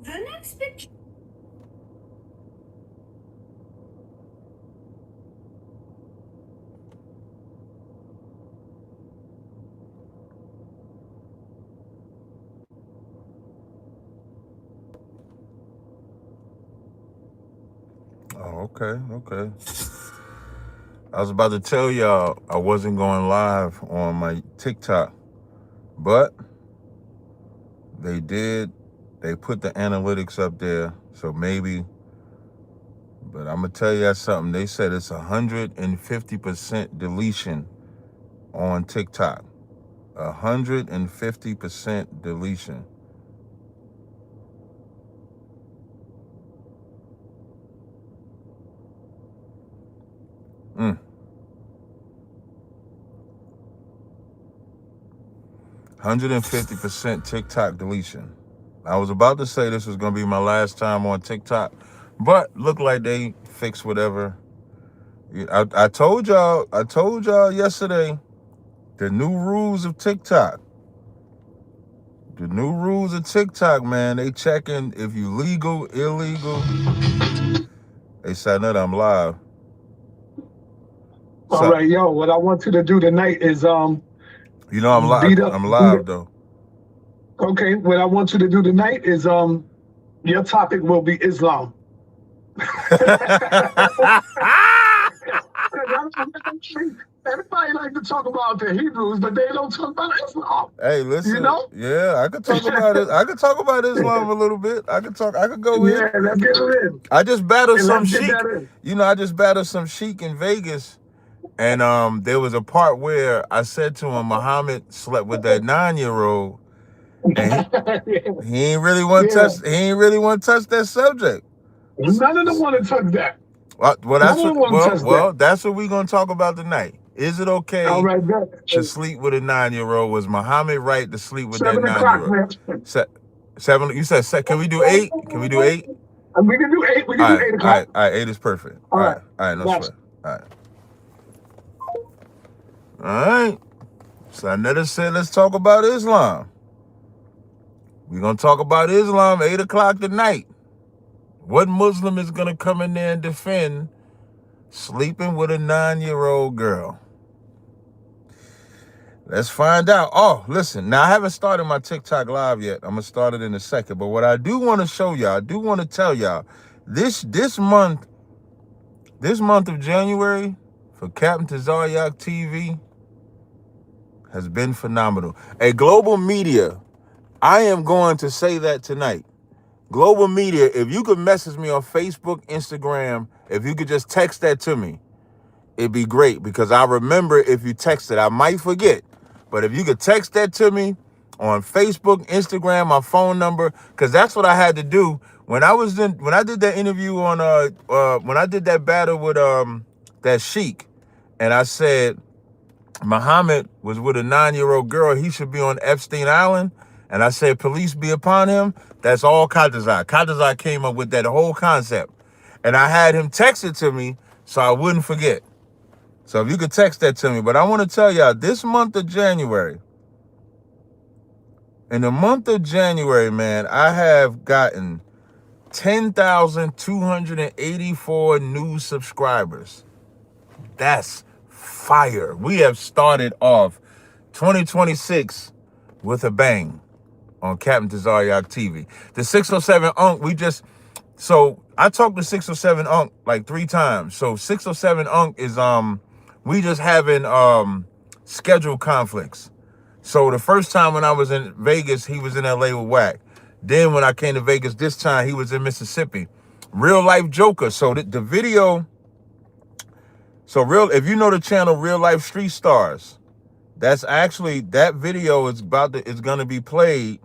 The next picture. Oh, okay. I was about to tell y'all I wasn't going live on my TikTok, but they did. They put the analytics up there, so maybe. But I'm gonna tell you something. They said it's 150% deletion on TikTok. 150% deletion. Mm. 150% TikTok deletion. I was about to say this was gonna be my last time on TikTok, but look like they fixed whatever. I told y'all. I told y'all yesterday the new rules of TikTok. The new rules of TikTok, man. They checking if you legal, illegal. They said that I'm live. All So right, yo, what I want you to do tonight is you know I'm live. I'm beat up. live though. Okay, what I want you to do tonight is your topic will be Islam. Everybody like to talk about the Hebrews, but they don't talk about Islam. Hey, You listen. know? Yeah, I could talk about it. I could talk about Islam a little bit. I could talk. I could go in. Yeah, let's get it in. I just battled And some let's get sheik. that in. I just battled some sheik in Vegas, and there was a part where I said to him, Muhammad slept with that 9-year old, and he ain't really want to Yeah. touch. He ain't really want to touch that subject. None of them want to touch that. Well, None that's of them what. want to touch that. That's what we gonna talk about tonight. Is it All okay right, to bet. sleep with a 9-year old? Was Muhammad right to sleep with that 7 o'clock, 9-year old? man. Se- 7. You said. Can we do 8? Can we do 8? And we can do 8. We can All do right, 8 o'clock. all right. 8 is perfect. All right. All right. No Gotcha. sweat. All right. So Anetta said, let's talk about Islam. We're gonna talk about Islam 8 o'clock tonight. What Muslim is gonna come in there and defend sleeping with a 9-year-old girl? Let's find out. Oh, listen. Now I haven't started my TikTok live yet. I'm gonna start it in a second. But what I do want to show y'all, I do want to tell y'all, this month of January for Captain Tazaryach TV has been phenomenal. A global media. I am going to say that tonight. Global media, if you could message me on Facebook, Instagram, if you could just text that to me, it'd be great because I remember if you text it, I might forget. But if you could text that to me on Facebook, Instagram, my phone number, because that's what I had to do when I did that interview on when I did that battle with that sheik, and I said Muhammad was with a 9-year-old girl, he should be on Epstein Island. And I said, police be upon him. That's all Tazaryach. Tazaryach came up with that whole concept. And I had him text it to me so I wouldn't forget. So if you could text that to me. But I want to tell y'all, this month of January, in the month of January, man, I have gotten 10,284 new subscribers. That's fire. We have started off 2026 with a bang on Captain Tazaryach TV. The 607 Unk, so I talked to 607 Unk like 3 times. So 607 Unk is, we just having schedule conflicts. So the first time when I was in Vegas, he was in LA with Wack. Then when I came to Vegas this time, he was in Mississippi. Real life joker. So the video, if you know the channel Real Life Street Stars, that's actually, that video is gonna be played.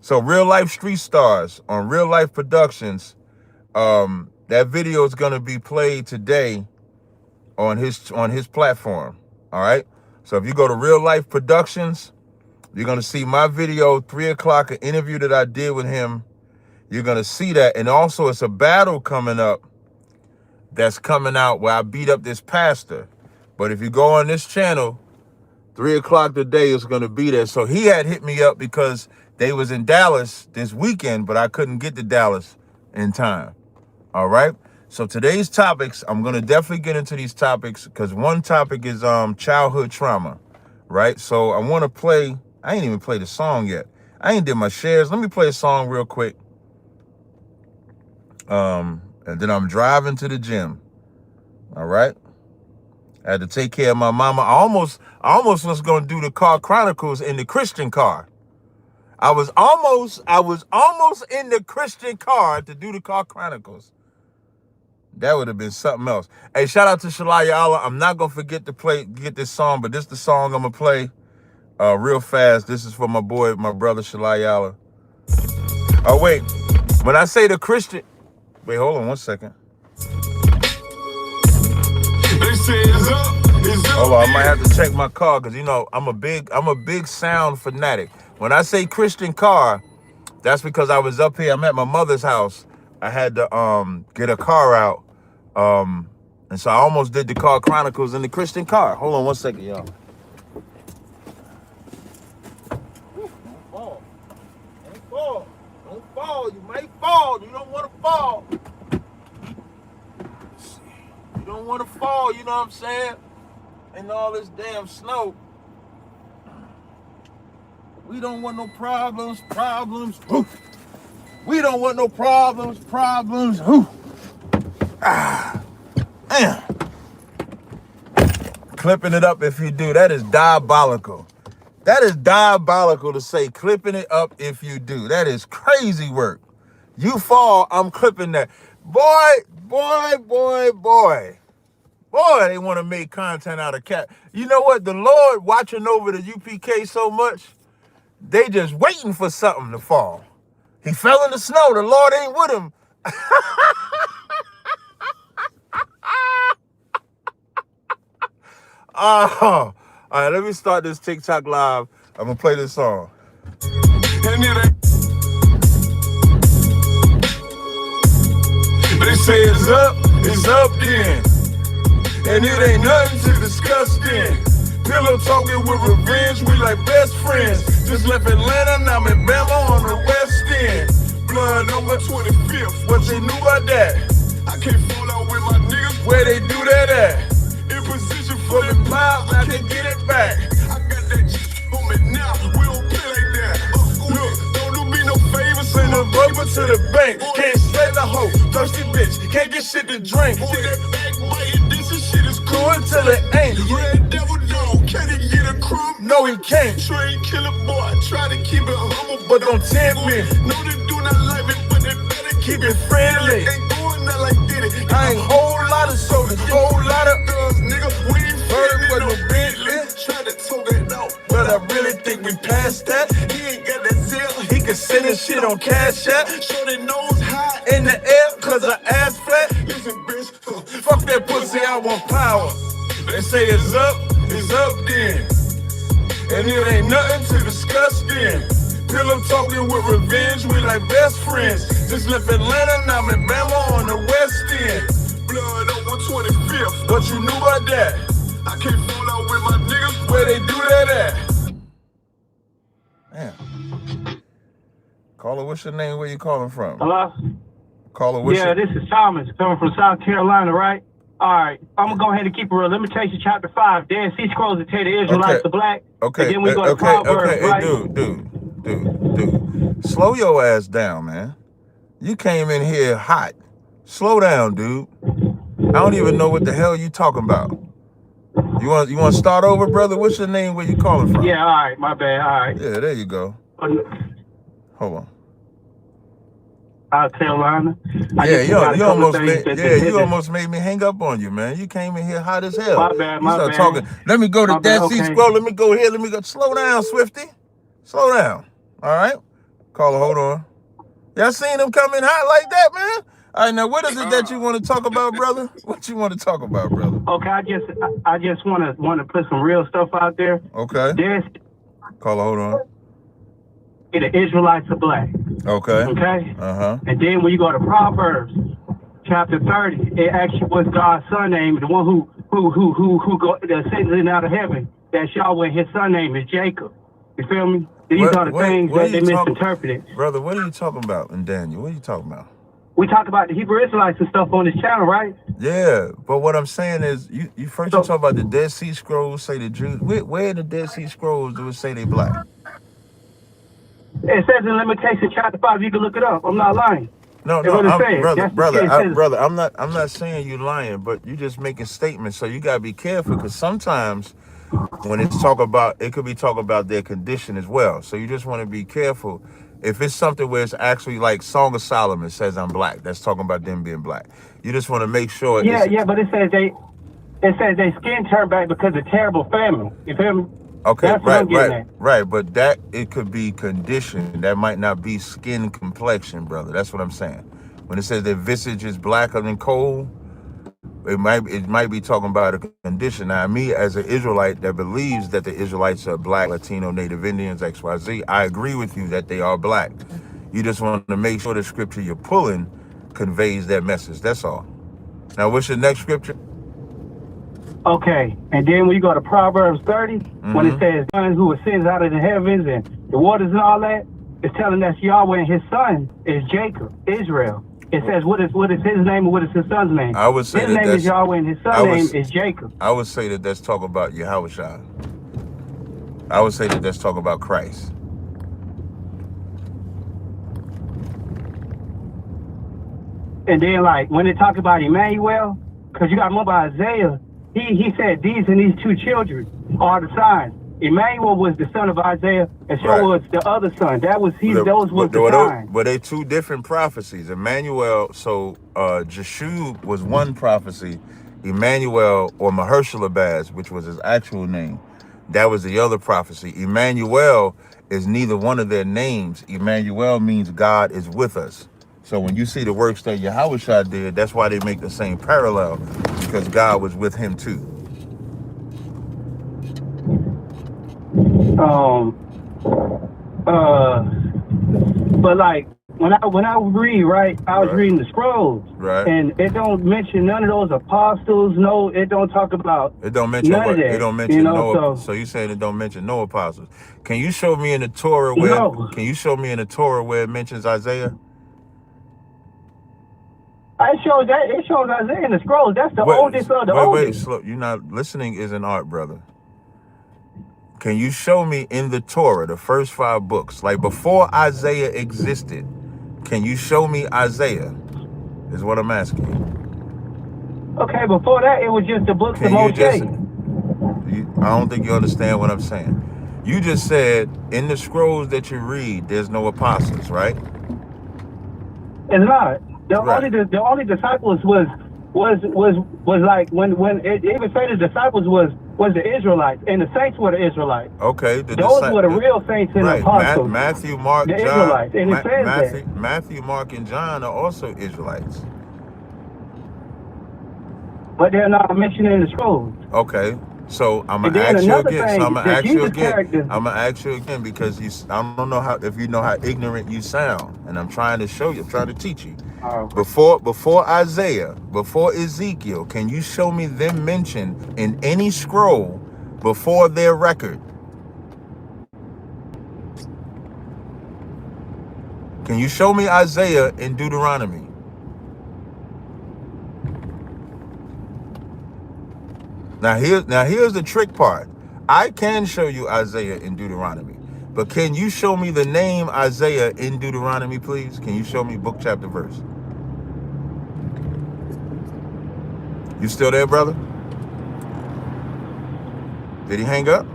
So Real Life Street Stars on Real Life Productions, that video is gonna be played today on his platform. All right. So if you go to Real Life Productions, you're gonna see my video, 3 o'clock, an interview that I did with him. You're gonna see that. And also it's a battle coming up that's coming out where I beat up this pastor. But if you go on this channel, 3 o'clock today is going to be there. So he had hit me up because They was in Dallas this weekend, but I couldn't get to Dallas in time. All right. So today's topics, I'm gonna definitely get into these topics because one topic is childhood trauma, right? So I want to play. I ain't even played the song yet. I ain't did my shares. Let me play a song real quick. And then I'm driving to the gym. All right. I had to take care of my mama. I almost was gonna do the Car Chronicles in the Christian car. I was almost in the Christian car to do the Car Chronicles. That would have been something else. Hey, shout out to Tazaryach. I'm not gonna forget to get this song, but this is the song I'm gonna play real fast. This is for my boy, my brother Tazaryach. Oh wait, when I say the Christian, wait, hold on one second. Hold on, I might have to check my car because you know I'm a big sound fanatic. When I say Christian car, that's because I was up here. I'm at my mother's house. I had to get a car out. And so I almost did the Car Chronicles in the Christian car. Hold on one second, y'all. Don't fall. Don't fall. Don't fall. You might fall. You don't want to fall. You don't want to fall, you know what I'm saying? And all this damn snow. We don't want no problems. Ooh. We don't want no problems. Ooh. Ah. Damn. Clipping it up if you do. That is diabolical. That is diabolical to say clipping it up if you do. That is crazy work. You fall, I'm clipping that. Boy, they want to make content out of cat. You know what? The Lord watching over the UPK so much, they just waiting for something to fall. He fell in the snow. The Lord ain't with him. All right, let me start this TikTok live. I'm going to play this song. They say it's up then. And it ain't nothing to discuss then. Pillow talking with revenge, we like best friends. Just left Atlanta, now I'm in Bama on the West End. Blood on my 25th, what they knew about that? I can't fall out with my niggas, where they do that at? In position for the miles, I can get it back. I got that shit on me now, we don't play like that. Look, don't do me no favors, send a rubber to the bank. Can't slay the hoe, thirsty bitch, can't get shit to drink. On that back, biting, this shit is cool until it ain't. Red devil dog, can he get a crumb? No, he can't. Train killer boy, try to keep it humble, but don't tempt me. No, they do not like me, but they better keep it friendly. Ain't going out like did it. I ain't whole lot of soldiers, whole lot of girls, nigga. We ain't heard with no Bentley. Try to talk it out, but I really think we passed that. He ain't got that zeal. He can send his shit on Cash App. Show their nose high in the air, cause her ass flat. Listen, bitch, fuck that pussy, I want power. They say it's up then. And it ain't nothing to discuss then. Pillow talking with revenge, we like best friends. Just left Atlanta, now I'm in Bama on the West End. Blood on 125th, what you knew about that? I can't fall out with my niggas, where they do that at? Man. Caller, what's your name? Where you calling from? Hello? Caller, what's Yeah, this is Thomas, coming from South Carolina, right? All right, I'm going to go ahead and keep it real. Limitations chapter 5. Dead Sea Scrolls to tell the Israelites the black. Okay, and then we go to Proverbs, hey, right? Dude. Slow your ass down, man. You came in here hot. Slow down, dude. I don't even know what the hell you talking about. You want to start over, brother? What's your name? Where you calling from? Yeah, all right, my bad, all right. Yeah, there you go. Hold on. South Carolina. You almost made me hang up on you, man. You came in here hot as hell. My bad. Talking. Let me go to Dead Sea Scroll. Let me go here. Let me go. Slow down, Swifty. Slow down. All right. Caller, hold on. Y'all seen him come in hot like that, man? All right, now what is it that you want to talk about, brother? What you want to talk about, brother? Okay, I just want to put some real stuff out there. Okay. Caller, hold on. The Israelites are black. Okay. Okay. Uh-huh. And then when you go to Proverbs, chapter 30, it actually was God's son name, the one who ascended out of heaven. That's Yahweh. His son name is Jacob. You feel me? These are the things What are that they you talking, misinterpreted. brother? What are you talking about in Daniel? What are you talking about? We talk about the Hebrew Israelites and stuff on this channel, right? Yeah, but what I'm saying is, you first you So talk about the Dead Sea Scrolls say the Jews. Where in the Dead Sea Scrolls do it say they black? it says in Limitation chapter 5, you can look it up. I'm not lying. No, That's what it I'm says. brother, That's the kid. It says, brother. I'm not saying you lying, but you just making statements. So you gotta be careful, because sometimes when it's talk about, it could be talk about their condition as well. So you just want to be careful. If it's something where it's actually like Song of Solomon says I'm black, that's talking about them being black. You just want to make sure yeah, it's but it says their skin turned back because of terrible famine. You feel me? okay, That's what I'm getting at. right. But that, it could be condition. That might not be skin complexion, brother. That's what I'm saying. When it says their visage is blacker than coal, it might be talking about a condition. Now, me as an Israelite that believes that the Israelites are black, Latino, Native Indians, XYZ, I agree with you that they are black. You just want to make sure the scripture you're pulling conveys that message. That's all. Now, what's your next scripture? Okay, and then when you go to Proverbs 30, when it says, "Son who ascends out of the heavens and the waters and all that," it's telling us Yahweh and his son is Jacob, Israel. It says, what is his name and what is his son's name? I would say his that name is Yahweh and his son's name is Jacob. I would say that that's talking about Yahushua. I would say that that's talking about Christ. And then, like, when they talk about Emmanuel, because you got to remember Isaiah, he said these and these two children are the signs. Emmanuel was the son of Isaiah, and so was the other son. Those was the signs. But they two different prophecies. Emmanuel, so Jeshub was one prophecy. Emmanuel, or Mahershala, which was his actual name, that was the other prophecy. Emmanuel is neither one of their names. Emmanuel means God is with us. So when you see the works that Yahushua did, that's why they make the same parallel, because God was with him too. But like when I read, right, I was reading the scrolls, right, and it don't mention none of those apostles. No, it don't talk about. It don't mention none what? Of that, it don't mention no. So you saying it don't mention no apostles? Can you show me in the Torah where? No. Can you show me in the Torah where it mentions Isaiah? It shows Isaiah in the scrolls. That's the oldest of the oldest. Slow. You're not listening. Is an art, brother. Can you show me in the Torah, the first 5 books, like before Isaiah existed? Can you show me Isaiah? Is what I'm asking you. Okay, before that, it was just the books of Moshe. I don't think you understand what I'm saying. You just said in the scrolls that you read, there's no apostles, right? It's not. The only disciples was like when it even said the disciples was the Israelites, and the saints were the Israelites. Okay, those were the real saints and apostles. Matthew, Mark, the John, Israelites, and it says Matthew, Mark, and John are also Israelites. But they're not mentioned in the scrolls. Okay. So I'm gonna ask you again. I'm gonna ask you again because I don't know if you know how ignorant you sound, and I'm trying to show you. I'm trying to teach you. Before Isaiah, before Ezekiel, can you show me them mentioned in any scroll before their record? Can you show me Isaiah in Deuteronomy? Now here's the trick part. I can show you Isaiah in Deuteronomy, but can you show me the name Isaiah in Deuteronomy, please? Can you show me book, chapter, verse? You still there, brother? Did he hang up?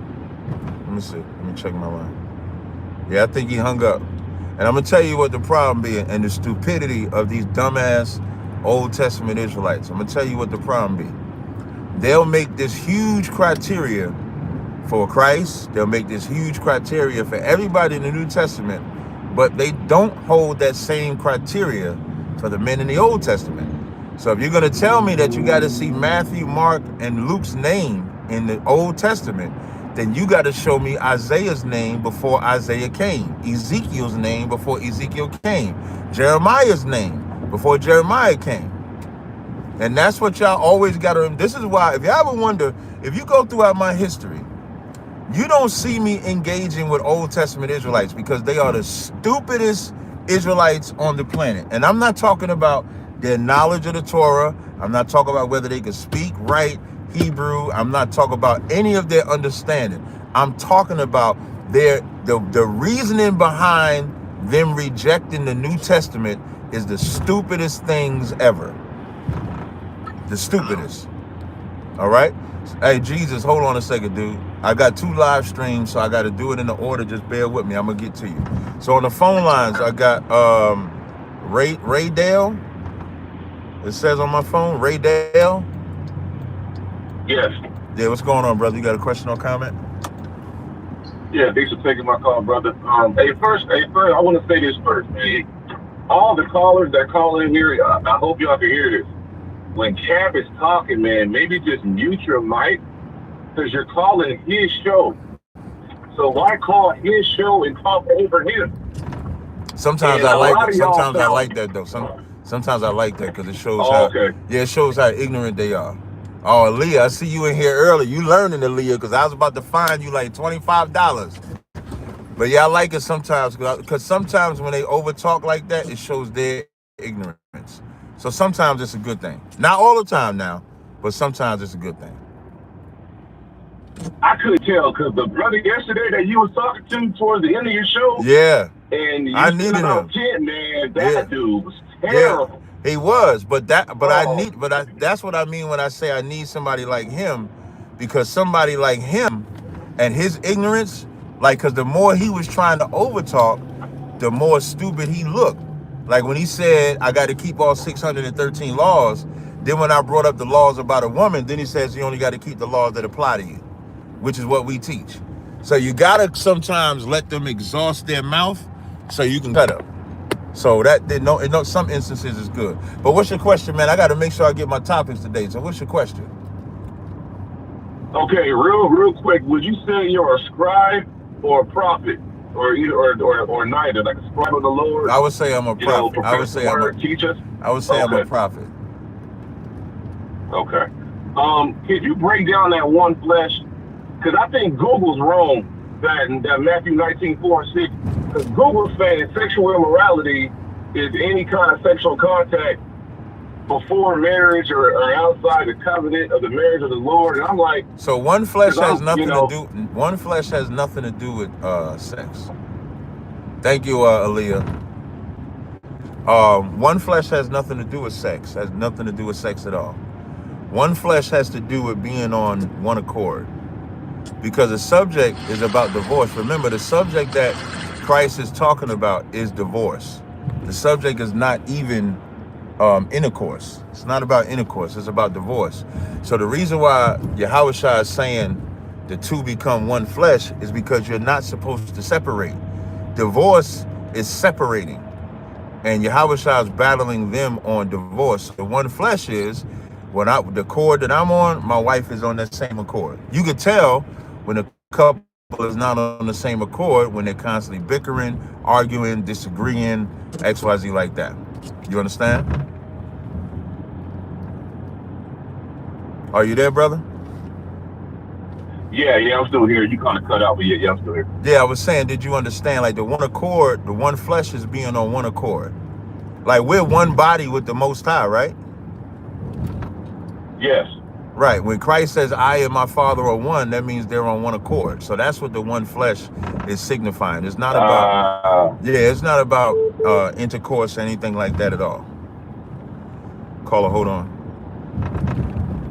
Let me see. Let me check my line. Yeah, I think he hung up. And I'm gonna tell you what the problem be and the stupidity of these dumbass Old Testament Israelites. I'm gonna tell you what the problem be. They'll make this huge criteria for Christ. They'll make this huge criteria for everybody in the New Testament, but they don't hold that same criteria for the men in the Old Testament. So if you're going to tell me that you got to see Matthew, Mark, and Luke's name in the Old Testament, then you got to show me Isaiah's name before Isaiah came, Ezekiel's name before Ezekiel came, Jeremiah's name before Jeremiah came. And that's what y'all always got to, this is why, if you ever wonder, if you go throughout my history, You don't see me engaging with Old Testament Israelites because they are the stupidest Israelites on the planet. And I'm not talking about their knowledge of the Torah. I'm not talking about whether they can speak right Hebrew. I'm not talking about any of their understanding. I'm talking about the reasoning behind them rejecting the New Testament is the stupidest things ever. The stupidest. All right? Hey, Jesus, hold on a second, dude. I got 2 live streams, so I got to do it in the order. Just bear with me. I'm going to get to you. So on the phone lines, I got Ray Dale. It says on my phone, Ray Dale. Yes. Yeah, what's going on, brother? You got a question or comment? Yeah, thanks for taking my call, brother. Hey, first, I want to say this first, man. All the callers that call in here, I hope y'all can hear this. When Cap is talking, man, maybe just mute your mic because you're calling his show. So why call his show and talk over him? Sometimes I like it. Sometimes I like that though. Sometimes I like that because it shows it shows how ignorant they are. Oh, Aaliyah, I see you in here early. You learning, Aaliyah, because I was about to fine you like $25. But yeah, I like it sometimes because sometimes when they overtalk like that, it shows their ignorance. So sometimes it's a good thing. Not all the time now, but sometimes it's a good thing. I couldn't tell because the brother yesterday that you was talking to towards the end of your show. Yeah. And I needed him. 10, man, that dude was terrible. Yeah, he was, but that's what I mean when I say I need somebody like him, because somebody like him and his ignorance, like, because the more he was trying to overtalk, the more stupid he looked. Like when he said, I got to keep all 613 laws, then when I brought up the laws about a woman, then he says you only got to keep the laws that apply to you, which is what we teach. So you got to sometimes let them exhaust their mouth so you can cut up. So that in some instances is good. But what's your question, man? I got to make sure I get my topics today. So what's your question? Okay, real quick. Would you say you're a scribe or a prophet, or either or neither, like a scribe of the Lord? I would say I'm a prophet. I would say I'm a prophet. Okay. Could you break down that one flesh? Because I think Google's wrong that Matthew 19:4-6. Because Google's saying sexual immorality is any kind of sexual contact before marriage or outside the covenant of the marriage of the Lord, and I'm like, so one flesh has nothing to do. One flesh has nothing to do with sex. Thank you, Aaliyah. One flesh has nothing to do with sex. Has nothing to do with sex at all. One flesh has to do with being on one accord, because the subject is about divorce. Remember, the subject that Christ is talking about is divorce. The subject is not even intercourse. It's not about intercourse. It's about divorce. So the reason why Yahushua is saying the two become one flesh is because you're not supposed to separate. Divorce is separating, and Yahushua is battling them on divorce. The one flesh is the cord that I'm on, my wife is on that same accord. You could tell when a couple is not on the same accord when they're constantly bickering, arguing, disagreeing, XYZ like that. You understand? Are you there, brother? Yeah, I'm still here. You kind of cut out, but yeah, I'm still here. Yeah, I was saying, did you understand? Like the one accord, the one flesh is being on one accord. Like we're one body with the Most High, right? Yes. Right. When Christ says, I and my Father are one, that means they're on one accord. So that's what the one flesh is signifying. It's not about, it's not about intercourse or anything like that at all. Caller, hold on.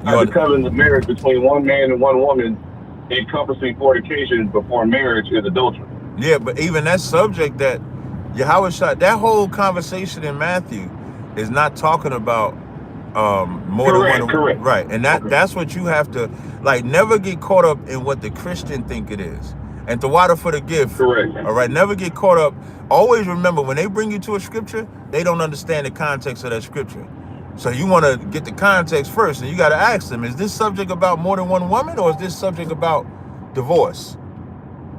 The covenant of marriage between one man and one woman, encompassing fornication before marriage, is adultery. Yeah, but even that subject that Yahushua, that whole conversation in Matthew is not talking about more than one. Correct. Right. And that's what you have to, like, never get caught up in what the Christian think it is. And the water for the gift. Correct. All right. Never get caught up. Always remember, when they bring you to a scripture, they don't understand the context of that scripture. So you want to get the context first, and you got to ask them, is this subject about more than one woman, or is this subject about divorce?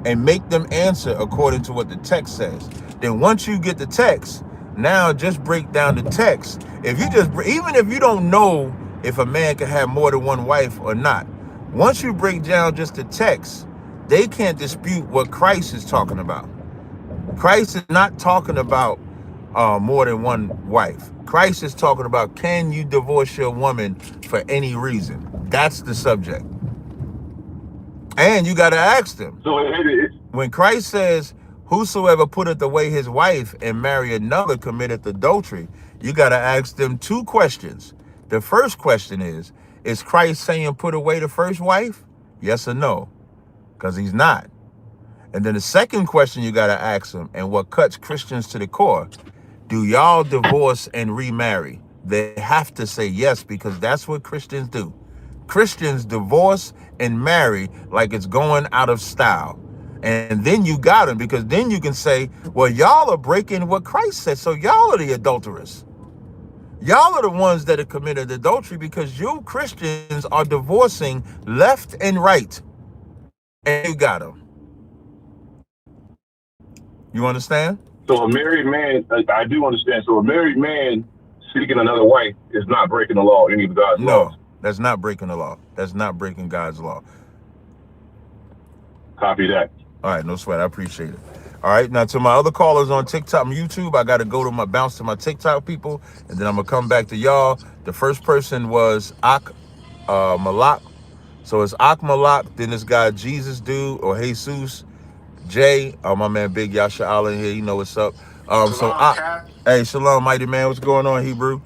And make them answer according to what the text says. Then once you get the text, now just break down the text. If you just, even if you don't know if a man can have more than one wife or not, once you break down just the text, they can't dispute what Christ is talking about. Christ is not talking about more than one wife. Christ is talking about, can you divorce your woman for any reason? That's the subject. And you got to ask them. So When Christ says, whosoever putteth away his wife and marry another committeth adultery, you got to ask them two questions. The first question is Christ saying put away the first wife? Yes or no? Because he's not. And then the second question you got to ask them, and what cuts Christians to the core, do y'all divorce and remarry? They have to say yes, because that's what Christians do. Christians divorce and marry like it's going out of style. And then you got them, because then you can say, well, y'all are breaking what Christ said, so y'all are the adulterers. Y'all are the ones that have committed adultery, because you Christians are divorcing left and right. And you got them. You understand? So a married man, I do understand. So a married man seeking another wife is not breaking the law, any of God's laws. No, that's not breaking the law. That's not breaking God's law. Copy that. All right, no sweat. I appreciate it. All right, now to my other callers on TikTok and YouTube, I got to go to bounce to my TikTok people, and then I'm going to come back to y'all. The first person was Ak Malak. So it's Ak Malak, then this guy Jesus Dude, or Jesus, Jay, my man Big Yasha Allen here, you know what's up. So hey, shalom, mighty man, what's going on, Hebrew?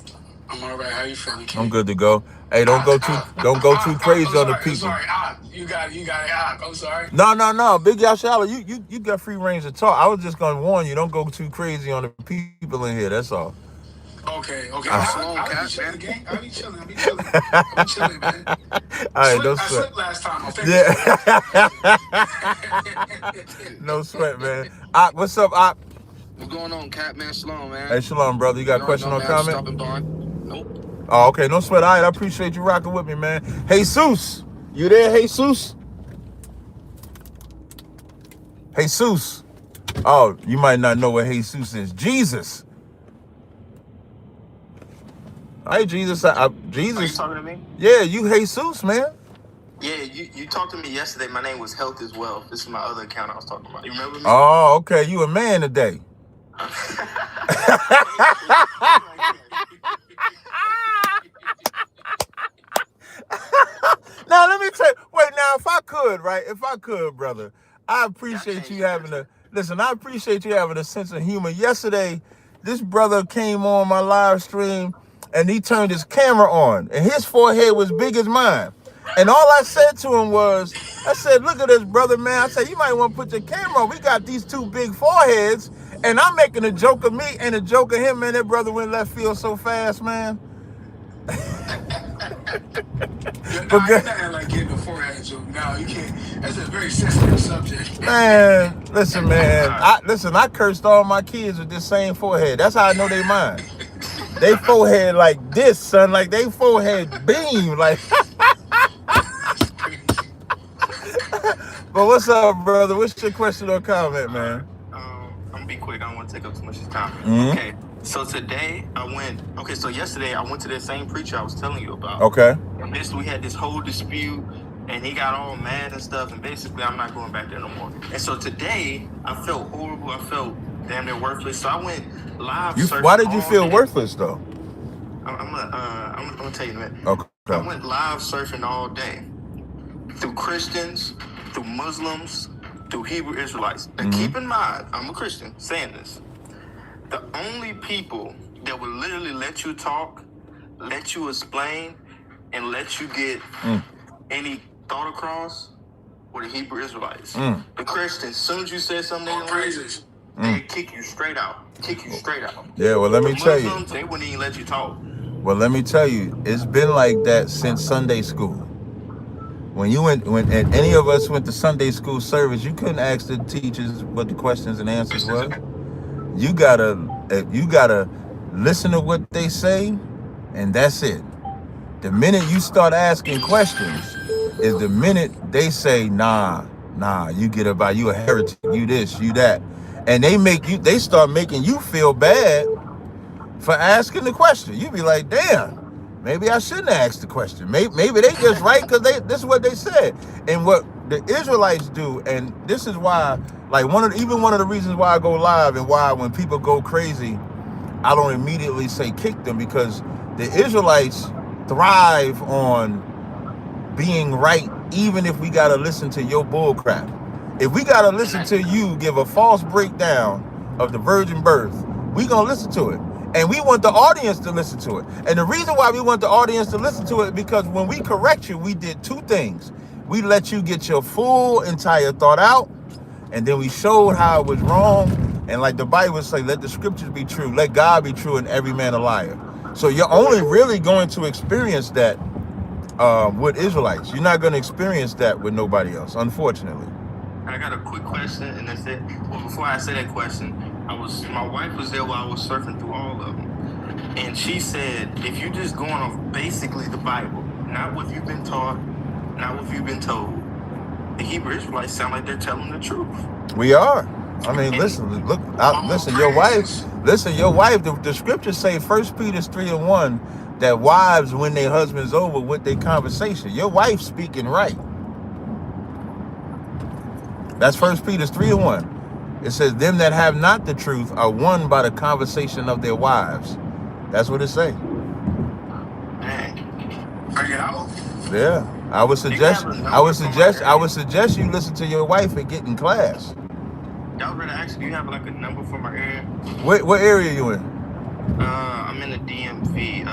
I'm all right. How you feeling, King? I'm good to go. Hey, don't go too crazy on the people. Sorry, you got it. I'm sorry. No, Big Yasha Allen, you got free range to talk. I was just gonna warn you, don't go too crazy on the people in here. That's all. Okay. I'll be chilling, gang. I'll be chilling, man. All right, no I sweat. slipped last time. Yeah. No sweat, man. Ak, what's up, Ak? What's going on, Cat, man? Shalom, man. Hey, shalom, brother. You got a question or comment? Stopping by. Nope. Oh, okay. No sweat. All right, I appreciate you rocking with me, man. Jesus, you there, Jesus? Jesus. Oh, you might not know what Jesus is. Jesus. Hey, Jesus. Jesus. Are you talking to me? Yeah, you Jesus, man. Yeah, you talked to me yesterday. My name was Health as well. This is my other account I was talking about. You remember me? Oh, okay. You a man today. Now, let me tell you. Wait, now, if I could, brother, I appreciate you having I appreciate you having a sense of humor. Yesterday, this brother came on my live stream, and he turned his camera on, and his forehead was big as mine. And all I said to him was, I said, look at this, brother, man. I said, you might want to put your camera on. We got these two big foreheads, and I'm making a joke of me and a joke of him, man. That brother went left field so fast, man. But you're not like getting a forehead joke. No, you can't. That's a very sensitive subject. Man, listen, man. I cursed all my kids with this same forehead. That's how I know they mine. They forehead like this, son. Like they forehead beam. Like. But what's up, brother? What's your question or comment, man? I'm gonna be quick. I don't want to take up too much of time. Mm-hmm. Okay. So today so yesterday I went to that same preacher I was telling you about. Okay. And we had this whole dispute, and he got all mad and stuff, and basically I'm not going back there no more. And so today I felt horrible. I felt damn near worthless. So I went live. Why did you feel worthless though? I'm gonna tell you in a minute. Okay. I went live surfing all day through Christians, through Muslims, through Hebrew Israelites. Now keep in mind, I'm a Christian saying this. The only people that will literally let you talk, let you explain, and let you get any thought across were the Hebrew Israelites. The Christians, as soon as you said something, they kick you straight out. Yeah, well, let me tell you. Muslims, they wouldn't even let you talk. Well, let me tell you, it's been like that since Sunday school. When any of us went to Sunday school service, you couldn't ask the teachers what the questions and answers were. You gotta listen to what they say, and that's it. The minute you start asking questions is the minute they say, nah, you get about, you a heretic, you this, you that. And they start making you feel bad for asking the question. You be like, damn, maybe I shouldn't ask the question. Maybe they just right because this is what they said. And what the Israelites do, and this is why, like one of the reasons why I go live and why when people go crazy, I don't immediately say kick them, because the Israelites thrive on being right, even if we gotta listen to your bull crap. If we gotta listen to you give a false breakdown of the virgin birth, we gonna listen to it. And we want the audience to listen to it. And the reason why we want the audience to listen to it, because when we correct you, we did two things. We let you get your full entire thought out, and then we showed how it was wrong. And like the Bible says, let the scriptures be true, let God be true, and every man a liar. So you're only really going to experience that with Israelites. You're not going to experience that with nobody else, unfortunately. I got a quick question, and that's it. Well, before I say that question, my wife was there while I was surfing through all of them, and she said, if you just going off basically the Bible, not what you've been taught, not what you've been told, the Hebrew Israelites sound like they're telling the truth. We are. I mean, listen, your wife. The scriptures say 1 Peter 3:1 that wives win their husbands over with their conversation. Your wife speaking right. That's 1 Peter 3:1. It says, them that have not the truth are won by the conversation of their wives. That's what it say. Yeah. I would suggest you listen to your wife and get in class. Y'all ready to ask, do you have like a number for my area? What area are you in? I'm in the DMV,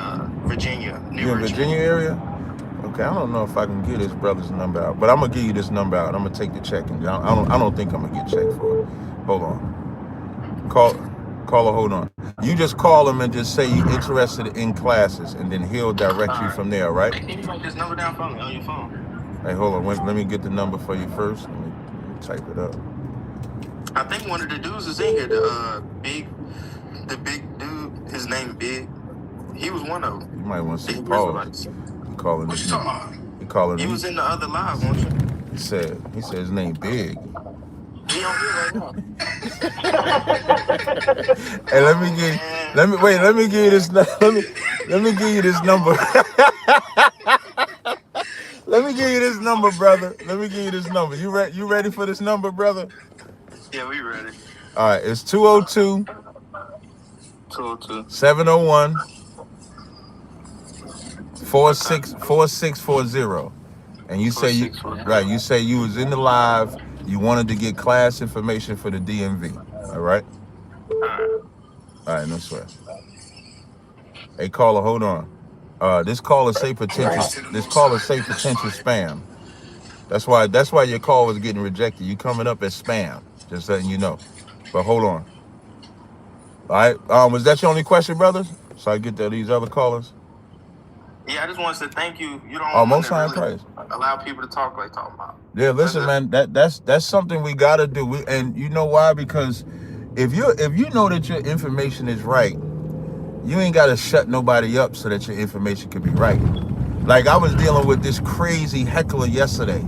Virginia. You in Virginia area? Okay, I don't know if I can get this brother's number out, but I'm gonna give you this number out. I'm gonna take the check, and I don't think I'm gonna get checked for it. Hold on. Caller, hold on. You just call him and just say you're interested in classes, and then he'll direct you from there, right? Can you write this number down for me on your phone? Hey, hold on. Let me get the number for you first. Let me type it up. I think one of the dudes is in here. The big dude. His name Big. He was one of them. You might want to see pause. He calling What this. you talking about? He calling. He was in the other live, wasn't you? He said his name Big. He on here right now. Hey, let me give you this number. Let me give you this number. Let me give you this number, brother. Let me give you this number. You ready for this number, brother? Yeah, we ready. All right, it's 202 701 4640. And you say you say you was in the live, you wanted to get class information for the DMV. All right? All right, no sweat. Hey, caller, hold on. This caller say potential spam. That's why your call was getting rejected. You coming up as spam, just letting you know. But hold on. All right. Was that your only question, brother? So I get to these other callers. Yeah, I just want to say thank you. You don't most high praise. Allow people to talk like talking about. Yeah, listen, man. That's something we gotta do. And you know why? Because if you know that your information is right, you ain't gotta shut nobody up so that your information can be right. Like I was dealing with this crazy heckler yesterday,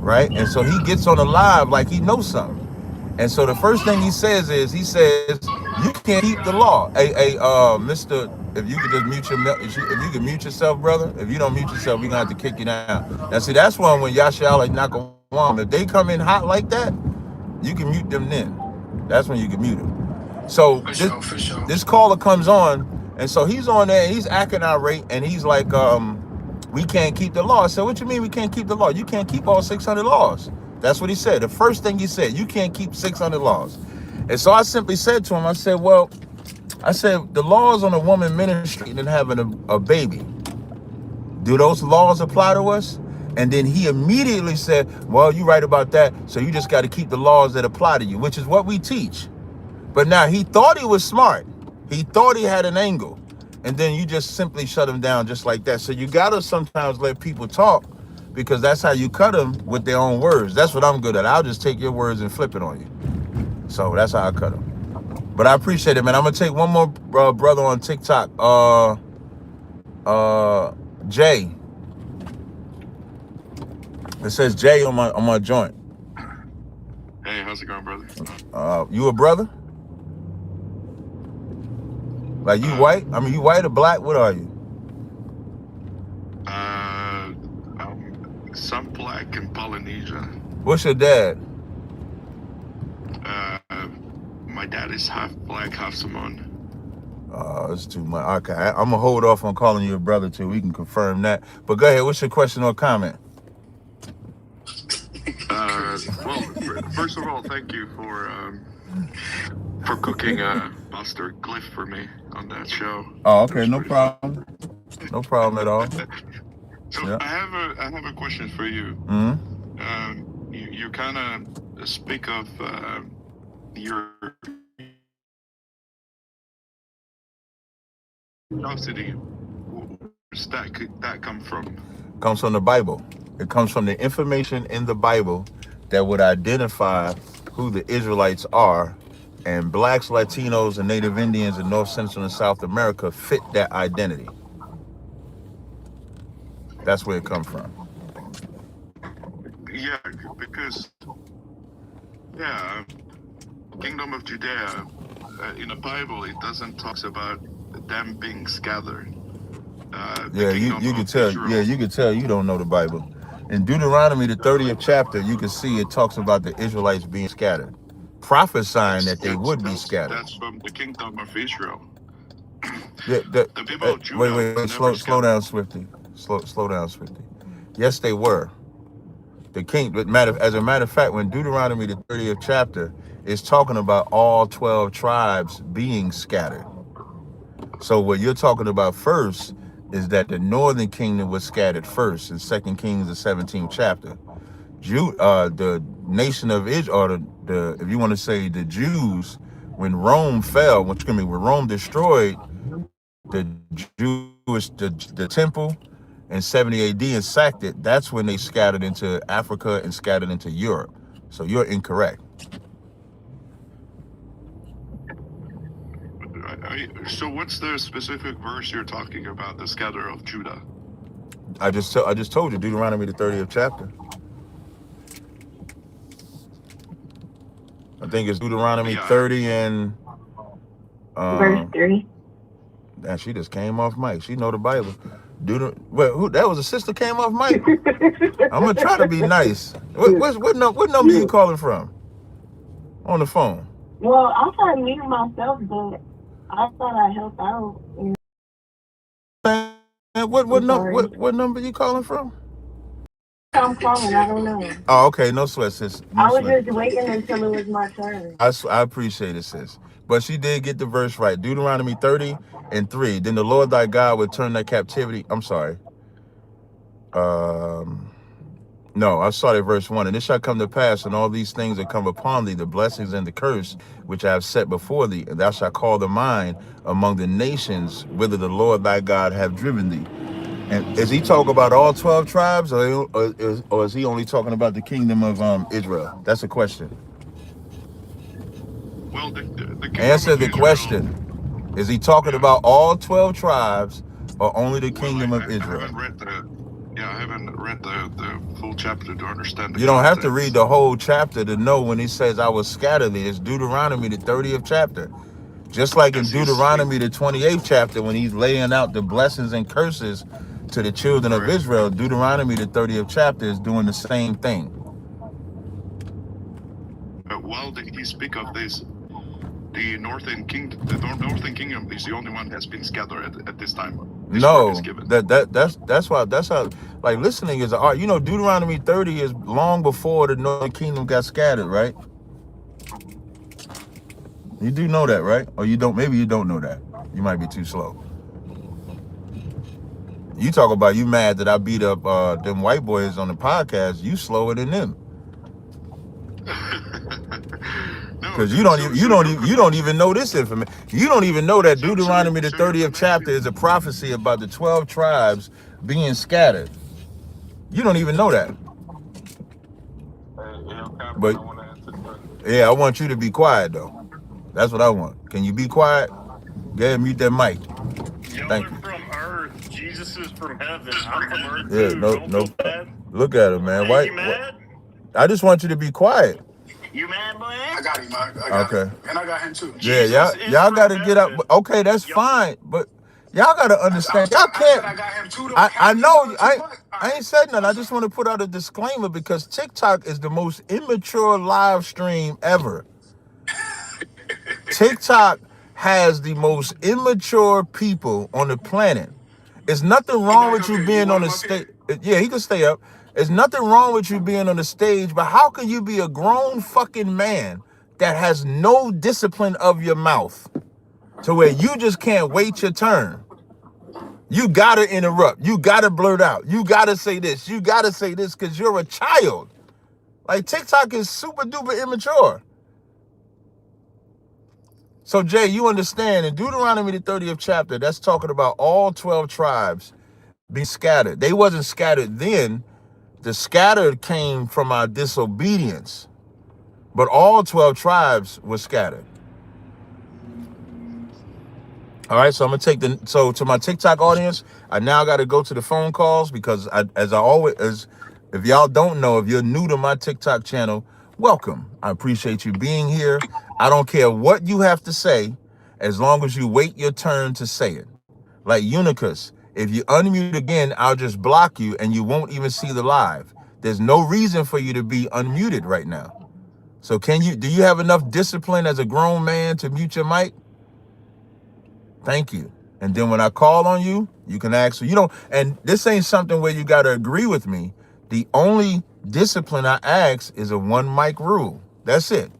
right? And so he gets on the live like he knows something. And so the first thing he says is, you can't keep the law. Hey, Mr. If you could just mute mute yourself, brother. If you don't mute yourself, we're gonna have to kick you down. Now see, that's one when Yasha'Allah Nakawam. If they come in hot like that, you can mute them then. That's when you can mute them. So this caller comes on, and so he's on there, and he's acting irate, and he's like, we can't keep the law. I said, what you mean we can't keep the law? You can't keep all 600 laws. That's what he said. The first thing he said, you can't keep 600 laws. And so I simply said to him, I said, the laws on a woman ministry and having a baby, do those laws apply to us? And then he immediately said, well, you're right about that. So you just got to keep the laws that apply to you, which is what we teach. But now he thought he was smart. He thought he had an angle. And then you just simply shut him down just like that. So you got to sometimes let people talk, because that's how you cut them with their own words. That's what I'm good at. I'll just take your words and flip it on you. So that's how I cut them. But I appreciate it, man. I'm going to take one more brother on TikTok. Jay. It says Jay on my joint. Hey, how's it going, brother? You a brother? Like you white? I mean, you white or black? What are you? Some black in Polynesia. What's your dad? My dad is half black, half Samoan. It's too much. Okay, I'm gonna hold off on calling you a brother till we can confirm that. But go ahead. What's your question or comment? Well, first of all, thank you for cooking Pastor Cliff for me on that show. Oh, okay, no problem. No problem at all. So Yeah. I have a question for you. Mm-hmm. You kind of speak of your curiosity. Where's that come from? Comes from the Bible. It comes from the information in the Bible that would identify who the Israelites are, and blacks, Latinos, and Native Indians in North, Central, and South America fit that identity. That's where it comes from. Yeah, because Kingdom of Judea in the Bible, it doesn't talk about them being scattered. Yeah, you can tell. Israel. Yeah, you can tell you don't know the Bible. In Deuteronomy, the 30th chapter, you can see it talks about the Israelites being scattered, prophesying that they would be scattered. That's from the Kingdom of Israel. Yeah, the people of Judah wait, slow down, Swifty. Slow down, Swifty. Yes, they were. The king, as a matter of fact, when Deuteronomy, the 30th chapter, is talking about all 12 tribes being scattered. So what you're talking about first is that the northern kingdom was scattered first in 2 Kings, the 17th chapter. The nation of Israel, or the if you want to say the Jews, when Rome fell, when Rome destroyed the the temple in 70 AD and sacked it, that's when they scattered into Africa and scattered into Europe. So you're incorrect. So what's the specific verse you're talking about, the scatter of Judah? I just told you, Deuteronomy, the 30th chapter. I think it's Deuteronomy 30 and verse 3. And she just came off mic. She know the Bible. Who that was a sister came off mic? I'm gonna try to be nice. What number you calling from? On the phone. Well, I'm trying to mute myself, but I thought I'd help out. And what number you calling from? I'm calling, I don't know. Oh, okay, no sweat, sis. I was just waiting until it was my turn. I appreciate it, sis. But she did get the verse right. Deuteronomy 30 and 3. Then the Lord thy God would turn that captivity. I'm sorry. No, I started verse 1. And it shall come to pass, and all these things that come upon thee, the blessings and the curse, which I have set before thee, and thou shalt call the mine among the nations, whither the Lord thy God have driven thee. And is he talking about all 12 tribes, or is he only talking about the kingdom of Israel? That's a question. Well, the answer the question. Is he talking about all 12 tribes or only the kingdom of Israel? I haven't read the full chapter to understand the You don't have to read the whole chapter to know when he says I will scatter thee. It's Deuteronomy, the 30th chapter. Just like in Deuteronomy, the 28th chapter, when he's laying out the blessings and curses to the children of Israel, Deuteronomy, the 30th chapter, is doing the same thing. While did he speak of this, the northern kingdom is the only one that has been scattered at this time. No, that's how, like, listening is an art. You know, Deuteronomy 30 is long before the northern kingdom got scattered, right? You do know that, right? Or you don't? Maybe you don't know that. You might be too slow. You talk about you mad that I beat up them white boys on the podcast. You slower than them. Because you don't even know this information. You don't even know that Deuteronomy, the 30th chapter, is a prophecy about the 12 tribes being scattered. You don't even know that. But yeah, I want you to be quiet though. That's what I want. Can you be quiet? Go ahead and mute that mic. Thank you. From Earth, Jesus is from heaven. I'm from Earth. Yeah, too. no. Look at him, man. Hey, you mad? I just want you to be quiet. You mad, boy? I got him, I got him. And I got him too. Yeah, y'all got to get up. Okay, that's fine. But Y'all gotta understand. Y'all I said I can't. got him too. I You know. want too much? I ain't said nothing. I just want to put out a disclaimer because TikTok is the most immature live stream ever. TikTok has the most immature people on the planet. There's nothing He wrong back with up you here. You being want on him the up here? stage. Yeah, he can stay up. There's nothing wrong with you being on the stage, but how can you be a grown fucking man that has no discipline of your mouth to where you just can't wait your turn? You gotta interrupt. You gotta blurt out. You gotta say this. You gotta say this because you're a child. Like TikTok is super duper immature. So Jay, you understand in Deuteronomy the 30th chapter, that's talking about all 12 tribes being scattered. They wasn't scattered then. The scattered came from our disobedience. But all 12 tribes were scattered. All right, so I'm gonna take to my TikTok audience, I now got to go to the phone calls because if y'all don't know, if you're new to my TikTok channel, welcome. I appreciate you being here. I don't care what you have to say, as long as you wait your turn to say it. Like Unicus, if you unmute again, I'll just block you and you won't even see the live. There's no reason for you to be unmuted right now. So do you have enough discipline as a grown man to mute your mic? Thank you. And then when I call on you, you can ask. And this ain't something where you got to agree with me. The only discipline I ask is a one mic rule. That's it.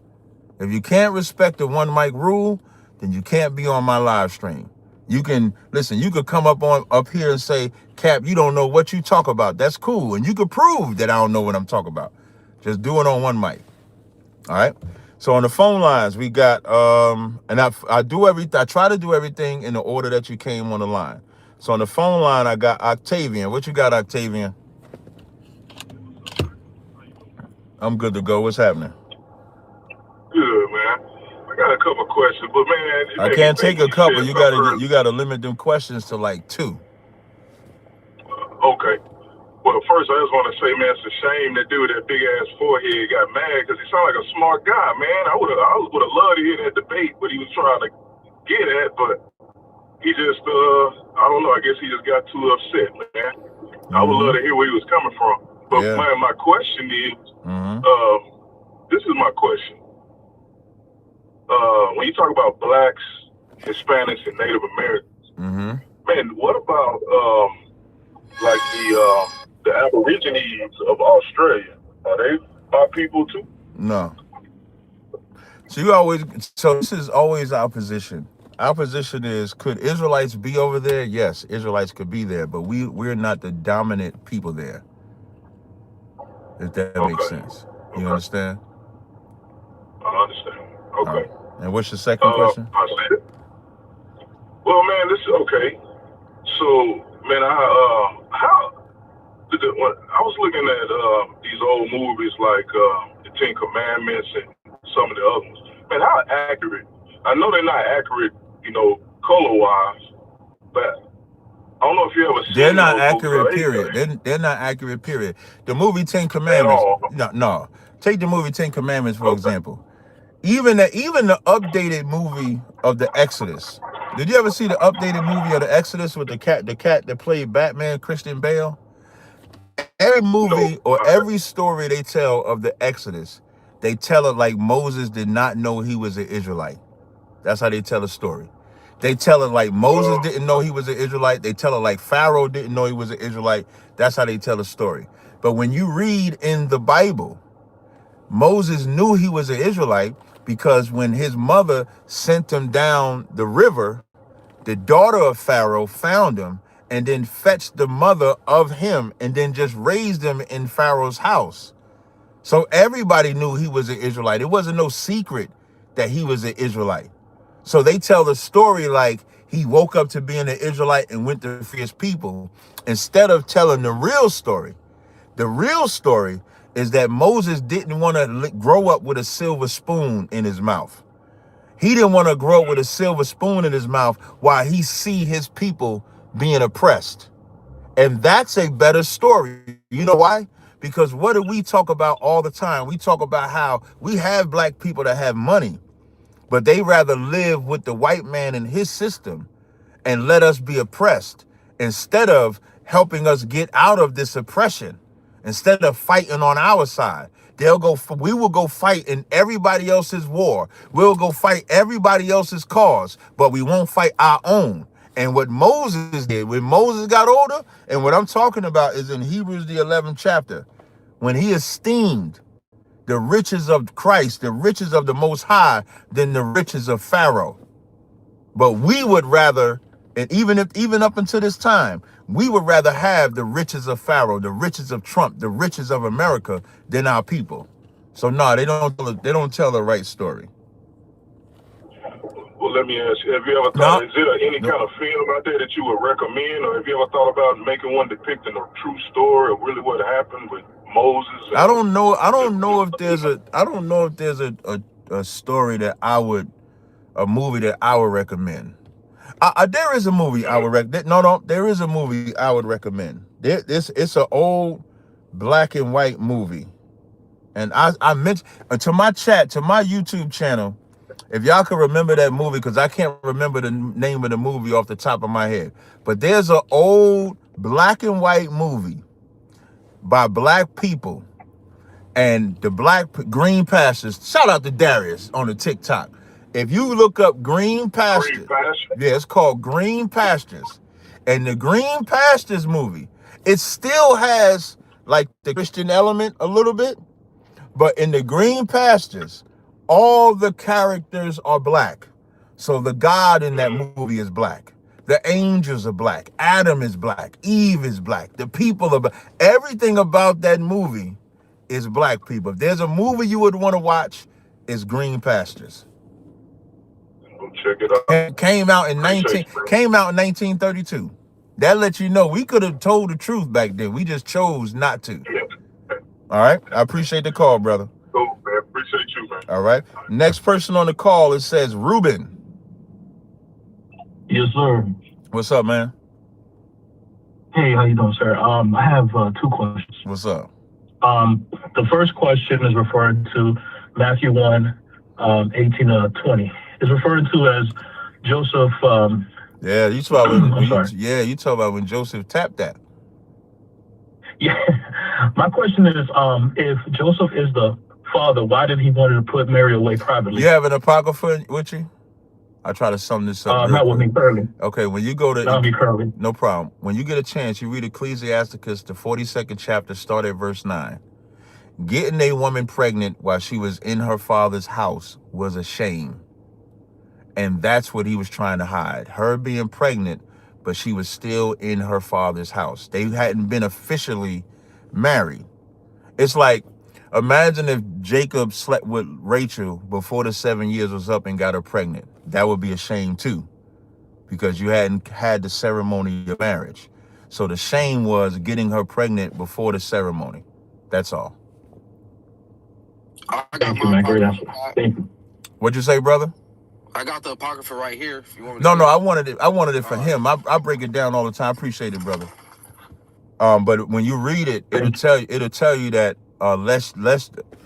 If you can't respect the one mic rule, then you can't be on my live stream. You can come up here and say, Cap, you don't know what you talk about. That's cool. And you could prove that I don't know what I'm talking about. Just do it on one mic. All right. So on the phone lines, we got and I try to do everything in the order that you came on the line. So on the phone line, I got Octavian. What you got, Octavian? I'm good to go. What's happening? Good, man. I got a couple questions, but man, I can't take a couple. You gotta limit them questions to like 2. Okay. Well, first, I just want to say, man, it's a shame that dude with that big ass forehead got mad because he sounded like a smart guy, man. I would have loved to hear that debate, what he was trying to get at, but he just, I don't know. I guess he just got too upset, man. I would love to hear where he was coming from. But man, my question is, this is my question. When you talk about blacks, Hispanics, and Native Americans, man, what about like the Aborigines of Australia? Are they our people too? No. So this is always our position. Our position is, could Israelites be over there? Yes, Israelites could be there, but we're not the dominant people there. If that makes sense. You understand? I understand. Okay. And what's your second question? I said it. Well, man, this is okay. So, man, I was looking at these old movies like the Ten Commandments and some of the other ones. Man, how accurate? I know they're not accurate, color-wise, but I don't know if you ever seen. They're not accurate, period. They're not accurate, period. The movie 10 Commandments. No. Take the movie 10 Commandments, for example. Even the updated movie of the Exodus. Did you ever see the updated movie of the Exodus with the cat that played Batman, Christian Bale? Every movie or every story they tell of the Exodus, they tell it like Moses did not know he was an Israelite. That's how they tell the story. They tell it like Moses didn't know he was an Israelite. They tell it like Pharaoh didn't know he was an Israelite. That's how they tell the story. But when you read in the Bible, Moses knew he was an Israelite because when his mother sent him down the river, the daughter of Pharaoh found him and then fetched the mother of him and then just raised him in Pharaoh's house. So everybody knew he was an Israelite. It wasn't no secret that he was an Israelite. So they tell the story like he woke up to being an Israelite and went to free his people, instead of telling the real story. The real story is that Moses didn't want to grow up with a silver spoon in his mouth. He didn't want to grow up with a silver spoon in his mouth while he see his people being oppressed. And that's a better story. You know why? Because what do we talk about all the time? We talk about how we have black people that have money, but they rather live with the white man in his system and let us be oppressed instead of helping us get out of this oppression, instead of fighting on our side. We will go fight in everybody else's war. We'll go fight everybody else's cause, but we won't fight our own. And what Moses did, when Moses got older, and what I'm talking about is in Hebrews, the 11th chapter, when he esteemed the riches of Christ, the riches of the Most High, than the riches of Pharaoh. But we would rather, and even up until this time, we would rather have the riches of Pharaoh, the riches of Trump, the riches of America than our people. So no, they don't tell the right story. Well, let me ask you, have you ever thought, is there any kind of film out there that you would recommend, or have you ever thought about making one depicting a true story of really what happened with Moses? I don't know if there's a story that a movie that I would recommend. There is a movie I would recommend. No, there is a movie I would recommend. It's an old black and white movie. And I mentioned to my YouTube channel, if y'all can remember that movie, because I can't remember the name of the movie off the top of my head. But there's an old black and white movie by black people. And the green pastures. Shout out to Darius on the TikTok. If you look up Green Pastures, yeah, it's called Green Pastures. And the Green Pastures movie, it still has like the Christian element a little bit, but in the Green Pastures, all the characters are black. So the God in that movie is black. The angels are black. Adam is black. Eve is black. The people are black. Everything about that movie is black people. If there's a movie you would want to watch, it's Green Pastures. Check it out. Came out in 1932. That lets you know we could have told the truth back then. We just chose not to. All right. I appreciate the call, brother. Cool, man. Appreciate you, man. All right. Next person on the call, it says Ruben. Yes, sir. What's up, man? Hey, how you doing, sir? I have 2 questions. What's up? The first question is referring to Matthew 1, 18 to 20. It's referring to as Joseph. Yeah, you talk about you talk about when Joseph tapped that. Yeah. My question is, if Joseph is the father, why did he want to put Mary away privately? You have an apocrypha with you? I try to sum this up. Not with me currently. Okay, when you go to not me currently. No problem. When you get a chance, you read Ecclesiasticus, the 42nd chapter, start at verse 9. Getting a woman pregnant while she was in her father's house was a shame. And that's what he was trying to hide. Her being pregnant, but she was still in her father's house. They hadn't been officially married. It's like, imagine if Jacob slept with Rachel before the 7 years was up and got her pregnant. That would be a shame too, because you hadn't had the ceremony of marriage. So the shame was getting her pregnant before the ceremony. That's all. Thank you, man. Great answer. Thank you. What'd you say, brother? I got the apocrypha right here. If you want me No, to I wanted it for him. I break it down all the time. I appreciate it, brother. But when you read it, it'll tell you that lest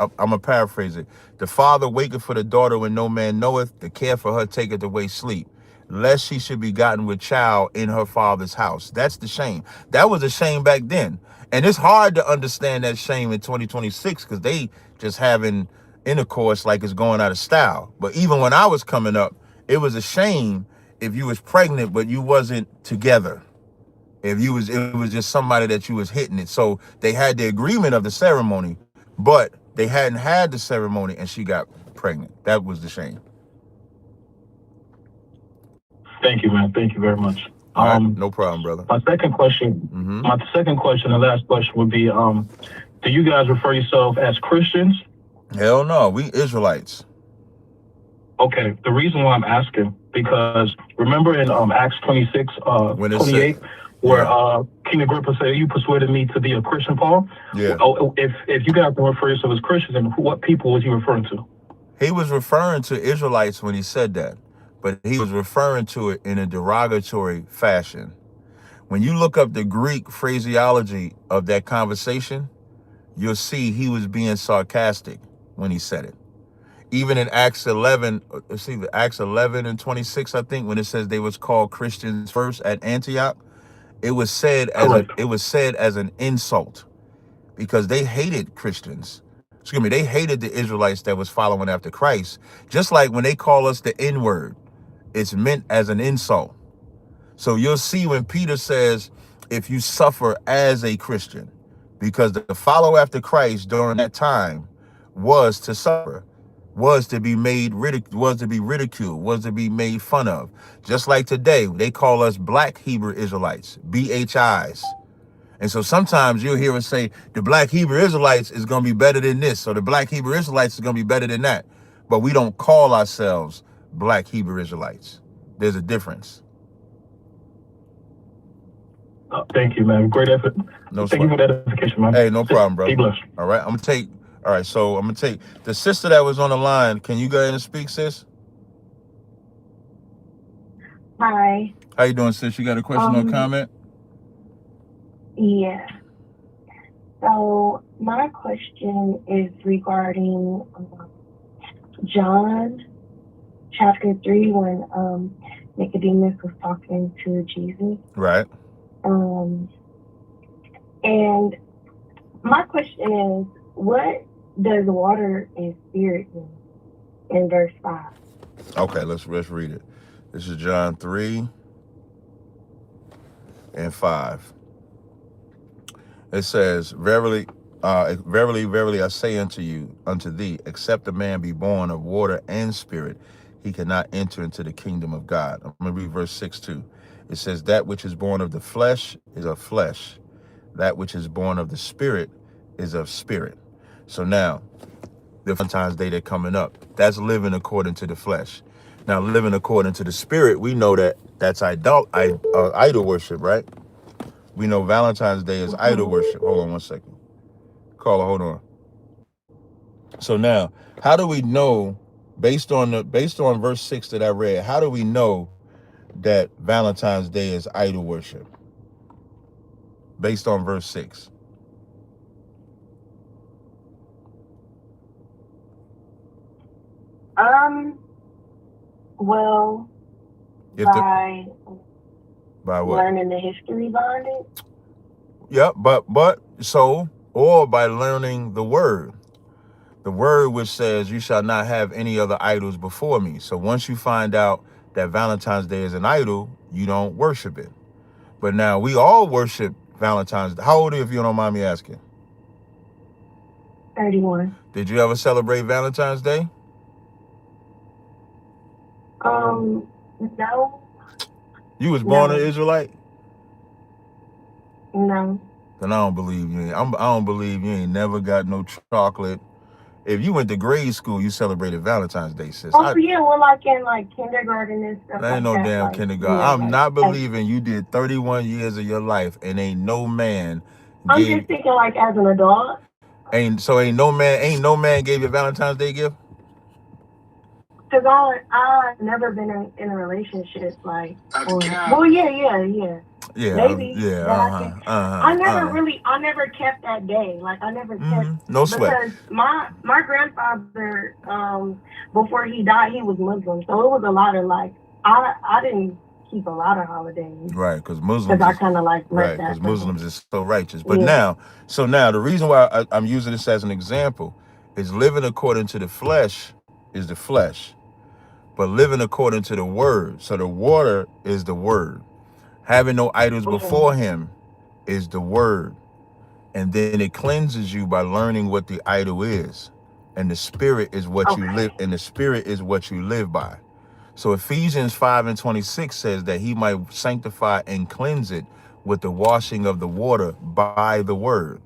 I'm gonna paraphrase it. The father waketh for the daughter when no man knoweth, the care for her taketh away sleep, lest she should be gotten with child in her father's house. That's the shame. That was a shame back then. And it's hard to understand that shame in 2026 because they just having intercourse like it's going out of style. But even when I was coming up, it was a shame if you was pregnant but you wasn't together. If you was, it was just somebody that you was hitting it. So they had the agreement of the ceremony, but they hadn't had the ceremony and she got pregnant. That was the shame. Thank you, man. Thank you very much. All right, no problem, brother. My second question, and last question would be, do you guys refer yourself as Christians? Hell no, we Israelites. Okay, the reason why I'm asking, because remember in Acts 26, 28, where King Agrippa said, you persuaded me to be a Christian, Paul? Yeah. If you guys can refer yourself as Christians, then what people was he referring to? He was referring to Israelites when he said that, but he was referring to it in a derogatory fashion. When you look up the Greek phraseology of that conversation, you'll see he was being sarcastic when he said it. Even in Acts 11, let's see, Acts 11 and 26, I think, when it says they was called Christians first at Antioch, it was said as an insult because they hated Christians. Excuse me, they hated the Israelites that was following after Christ. Just like when they call us the N-word, it's meant as an insult. So you'll see when Peter says, if you suffer as a Christian, because the follow after Christ during that time was to suffer, was to be ridiculed, was to be made fun of. Just like today, they call us Black Hebrew Israelites, BHIs. And so sometimes you'll hear us say, the Black Hebrew Israelites is going to be better than this, or the Black Hebrew Israelites is going to be better than that. But we don't call ourselves Black Hebrew Israelites. There's a difference. Thank you, man. Great effort. Thank you for that edification, man. Hey, no problem, bro. Be blessed. All right, I'm going to take the sister that was on the line. Can you go ahead and speak, sis? Hi. How you doing, sis? You got a question or comment? Yeah. So my question is regarding John chapter 3 when Nicodemus was talking to Jesus. Right. And my question is, what does water and spirit mean in verse 5? Okay, let's read it. This is John 3 and 5. It says, verily, verily, I say unto thee, except a man be born of water and spirit, he cannot enter into the kingdom of God. I'm going to read verse 6 too. It says, that which is born of the flesh is of flesh. That which is born of the spirit is of spirit. So now, the Valentine's Day that's coming up, that's living according to the flesh. Now, living according to the spirit, we know that that's idol worship, right? We know Valentine's Day is idol worship. Hold on one second. Caller, hold on. So now, how do we know, based on verse 6 that I read, how do we know that Valentine's Day is idol worship? Based on verse 6. Well, by what? Learning the history behind it. Yeah, but or by learning the word which says, you shall not have any other idols before me. So once you find out that Valentine's Day is an idol, you don't worship it. But now we all worship Valentine's Day. How old are you, if you don't mind me asking? 31. Did you ever celebrate Valentine's Day? No. You was born an Israelite? No. Then I don't believe you. I don't believe you ain't never got no chocolate. If you went to grade school, you celebrated Valentine's Day, sis. Yeah, we're like in kindergarten and stuff. There ain't no damn kindergarten. Yeah, I'm not believing you did 31 years of your life and ain't no man. I'm just thinking as an adult. Ain't no man gave you a Valentine's Day gift? Because I've never been in a relationship well, yeah. Yeah, maybe. Yeah, I never kept that day. I never kept. No sweat. Because my grandfather, before he died, he was Muslim, so it was a lot of I didn't keep a lot of holidays. Right, because Muslims. Because I kind of right, because Muslims is so righteous. But now the reason why I'm using this as an example is living according to the flesh is the flesh, but living according to the word. So the water is the word. Having no idols before him is the word. And then it cleanses you by learning what the idol is. And the spirit is what you live, and the spirit is what you live by. So Ephesians 5:26 says that he might sanctify and cleanse it with the washing of the water by the word.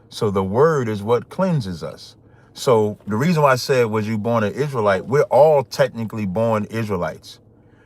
So the word is what cleanses us. So the reason why I said, was you born an Israelite? We're all technically born Israelites.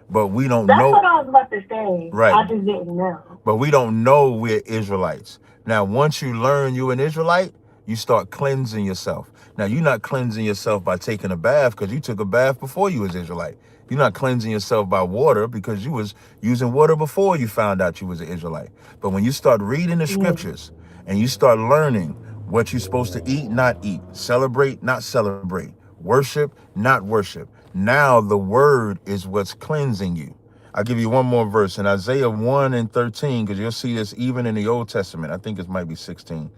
But we don't know. That's what I was about to say. Right. I just didn't know. But we don't know we're Israelites. Now, once you learn you're an Israelite, you start cleansing yourself. Now, you're not cleansing yourself by taking a bath because you took a bath before you was Israelite. You're not cleansing yourself by water because you was using water before you found out you was an Israelite. But when you start reading the scriptures and you start learning what you're supposed to eat, not eat, celebrate, not celebrate, Worship, not worship. Now the word is what's cleansing you. I'll give you one more verse in Isaiah 1 and 13, because you'll see this even in the Old Testament. I think it might be 16.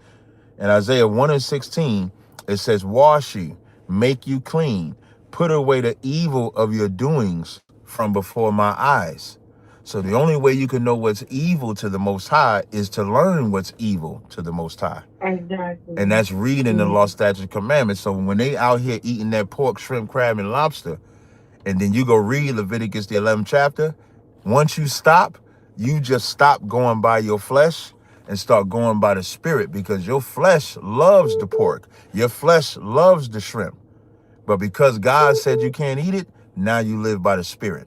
In Isaiah 1 and 16, it says, wash ye, make you clean, put away the evil of your doings from before my eyes. So the only way you can know what's evil to the Most High is to learn what's evil to the Most High. Exactly. And that's reading the law, statutes, commandments. So when they out here eating that pork, shrimp, crab, and lobster, and then you go read Leviticus, the 11th chapter, once you stop, you just stop going by your flesh and start going by the spirit, because your flesh loves the pork. Your flesh loves the shrimp. But because God said you can't eat it, now you live by the spirit.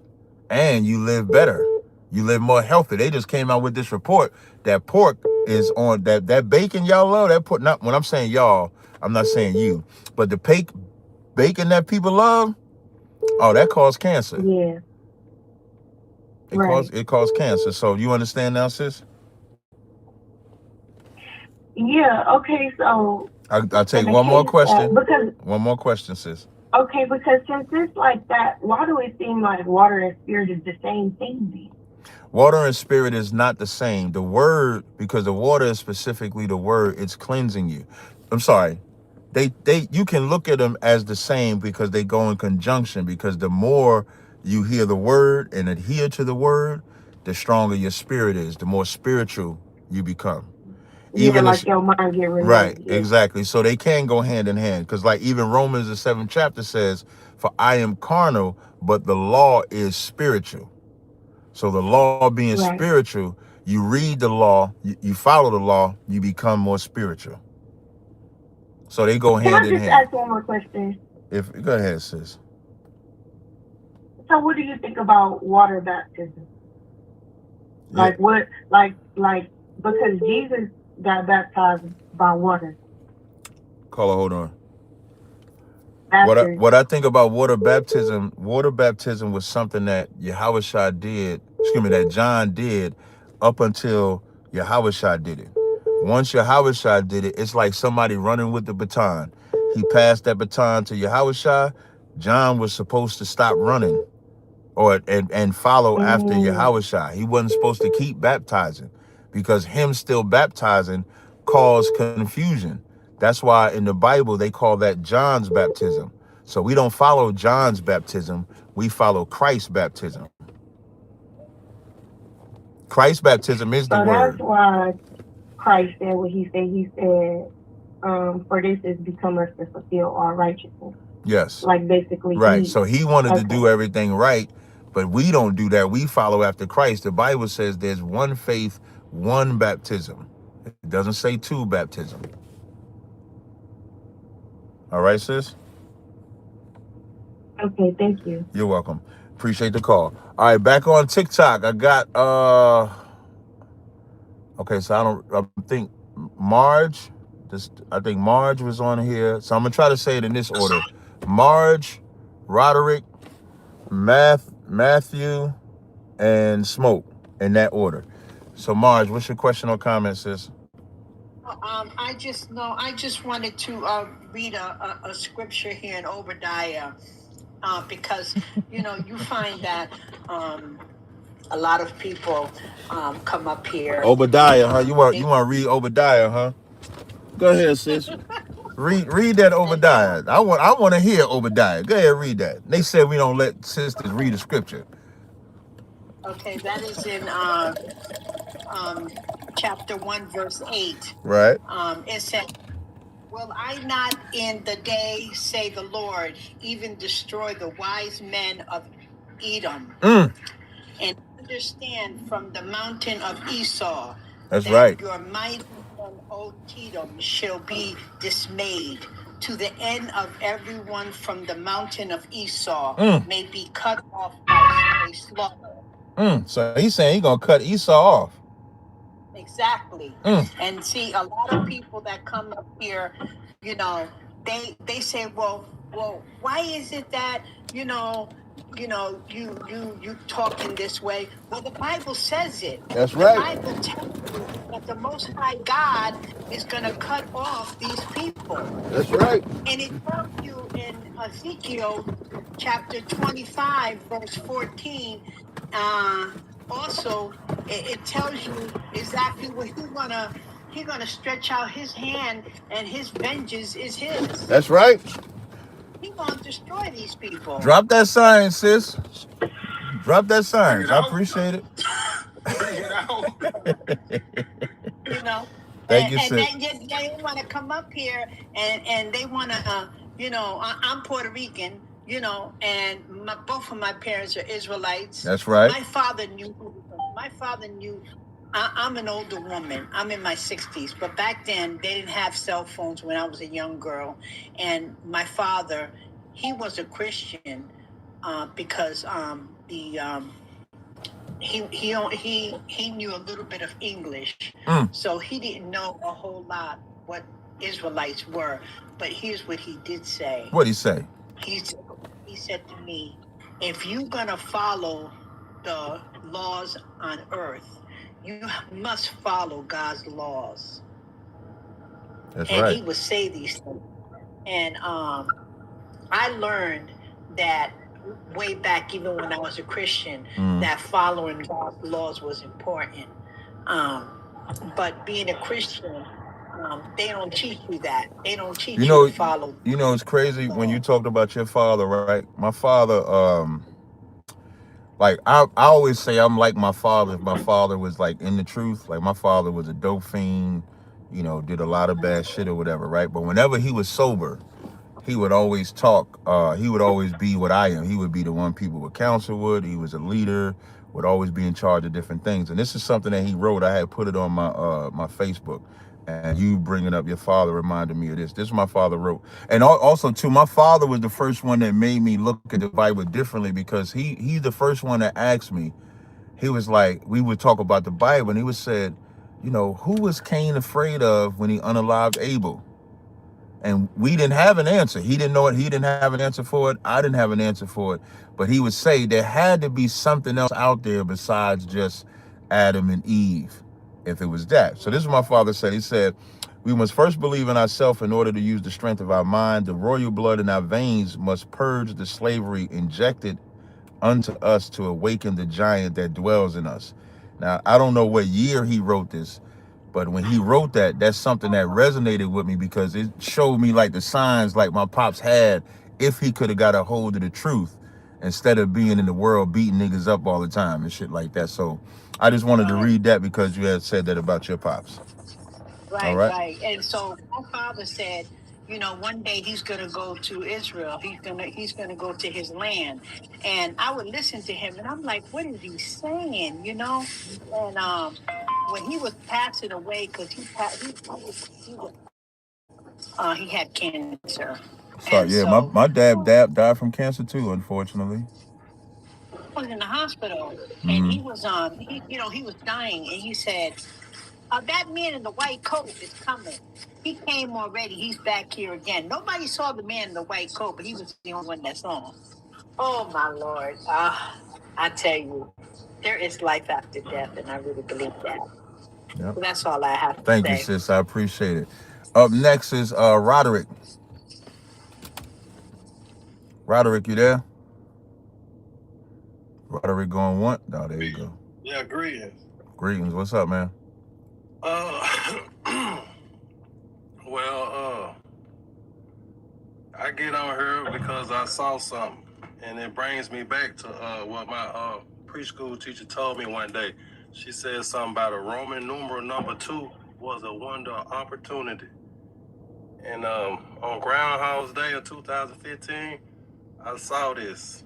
And you live better. You live more healthy. They just came out with this report that pork is on, that bacon y'all love, that pork, not when I'm saying y'all, I'm not saying you, but the bacon that people love, oh, that causes cancer. Yeah. It causes cancer. So you understand now, sis? Yeah. Okay. So I'll take one more question. Because one more question, sis. Okay, because since it's like that, why do it seem like water and spirit is the same thing? Water and spirit is not the same. The word, because the water is specifically the word, it's cleansing you. I'm sorry. You can look at them as the same because they go in conjunction, because the more you hear the word and adhere to the word, the stronger your spirit is, the more spiritual you become. Even like your mind get renewed. Right, exactly. So they can go hand in hand, because like even Romans the 7th chapter says, for I am carnal, but the law is spiritual. So the law being spiritual, you read the law, you follow the law, you become more spiritual. So they go hand in hand. Can I just ask one more question? Go ahead, sis. So what do you think about water baptism? Like what, like because Jesus got baptized by water. Caller, hold on. What I think about water baptism was something that Yahushua did, that John did up until Yahushua did it. Once Yahushua did it, it's like somebody running with the baton. He passed that baton to Yahushua. John was supposed to stop running and follow after Yahushua. He wasn't supposed to keep baptizing, because him still baptizing caused confusion. That's why in the Bible, they call that John's baptism. So we don't follow John's baptism. We follow Christ's baptism. Christ's baptism is the word. That's why Christ said what he said. He said, for this is become us to fulfill our righteousness. Yes. Like basically. Right. So he wanted to do everything right, but we don't do that. We follow after Christ. The Bible says there's one faith, one baptism. It doesn't say two baptism. All right, sis? Okay, thank you. You're welcome. Appreciate the call. All right, back on TikTok. I got okay, so I think Marge was on here. So I'm gonna try to say it in this order. Marge, Roderick, Matthew, and Smoke, in that order. So Marge, what's your question or comment, sis? I just wanted to read a scripture here in Obadiah, because you find that a lot of people come up here. Obadiah, huh? You want to read Obadiah, huh? Go ahead, sis. read that Obadiah. I want to hear Obadiah. Go ahead, read that. They said we don't let sisters read the scripture. Okay, that is in chapter 1, verse 8. Right. It says, will I not in the day, say the Lord, even destroy the wise men of Edom, and understand from the mountain of Esau, that's right, your mighty one, O Edom, shall be dismayed, to the end of everyone from the mountain of Esau may be cut off by a slaughter. So he's saying he's going to cut Esau off. Exactly. And see, a lot of people that come up here, they say, well, why is it that, you talking this way? Well, the Bible says it. That's right. The Bible tells you that the Most High God is going to cut off these people. That's right. And it tells you in Ezekiel chapter 25, verse 14, also it tells you exactly what he's gonna stretch out his hand, and his vengeance is his. That's right. He's gonna destroy these people. Drop that sign, sis. Drop that sign. I appreciate it. Bring it out. You know. Thank you, and sis. they want to come up here and they want to, I'm Puerto Rican, and both of my parents are Israelites. That's right. My father knew. I'm an older woman. I'm in my 60s, but back then they didn't have cell phones when I was a young girl, and my father, he was a Christian, because he knew a little bit of English, so he didn't know a whole lot what Israelites were. But here's what he did say. What'd he say? He said to me, if you're gonna follow the laws on earth, you must follow God's laws. That's and right. He would say these things. And I learned that way back, even when I was a Christian, that following God's laws was important. But being a Christian, they don't teach you that. They don't teach you to follow. It's crazy when you talked about your father, right? My father, like I always say I'm like my father. If my father was like in the truth, like my father was a dope fiend, did a lot of bad shit or whatever, right? But whenever he was sober, he would always talk. He would always be what I am. He would be the one people would counsel with. He was a leader, would always be in charge of different things. And this is something that he wrote. I had put it on my Facebook. And you bringing up your father reminded me of this. This is my father wrote. And also, too, my father was the first one that made me look at the Bible differently, because he's the first one that asked me. He was like, we would talk about the Bible, and he would said, who was Cain afraid of when he unalived Abel? And we didn't have an answer. He didn't know it. He didn't have an answer for it. I didn't have an answer for it. But he would say there had to be something else out there besides just Adam and Eve, if it was that. So this is what my father said. He said, we must first believe in ourselves in order to use the strength of our mind. The royal blood in our veins must purge the slavery injected unto us to awaken the giant that dwells in us. Now, I don't know what year he wrote this, but when he wrote that, that's something that resonated with me, because it showed me like the signs like my pops had if he could have got a hold of the truth instead of being in the world beating niggas up all the time and shit like that. So I just wanted to read that because you had said that about your pops. Right, right. And so my father said, one day he's gonna go to Israel. He's gonna go to his land. And I would listen to him, and I'm like, what is he saying? And when he was passing away, because he had cancer. Sorry, yeah, so, my dad died from cancer too, unfortunately. He was in the hospital, and he was he was dying, and he said, that man in the white coat is coming. He came already. He's back here again. Nobody saw the man in the white coat, but he was the only one that saw him. Oh, my Lord. I tell you, there is life after death, and I really believe that. Yep. So that's all I have to say. Thank you, sis. I appreciate it. Up next is Roderick. Roderick, you there? Roderick going what? Oh, there you go. Yeah, greetings. Greetings. What's up, man? I get on here because I saw something, and it brings me back to what my preschool teacher told me one day. She said something about a Roman numeral number 2 was a wonder of opportunity. And on Groundhog's Day of 2015, I saw this.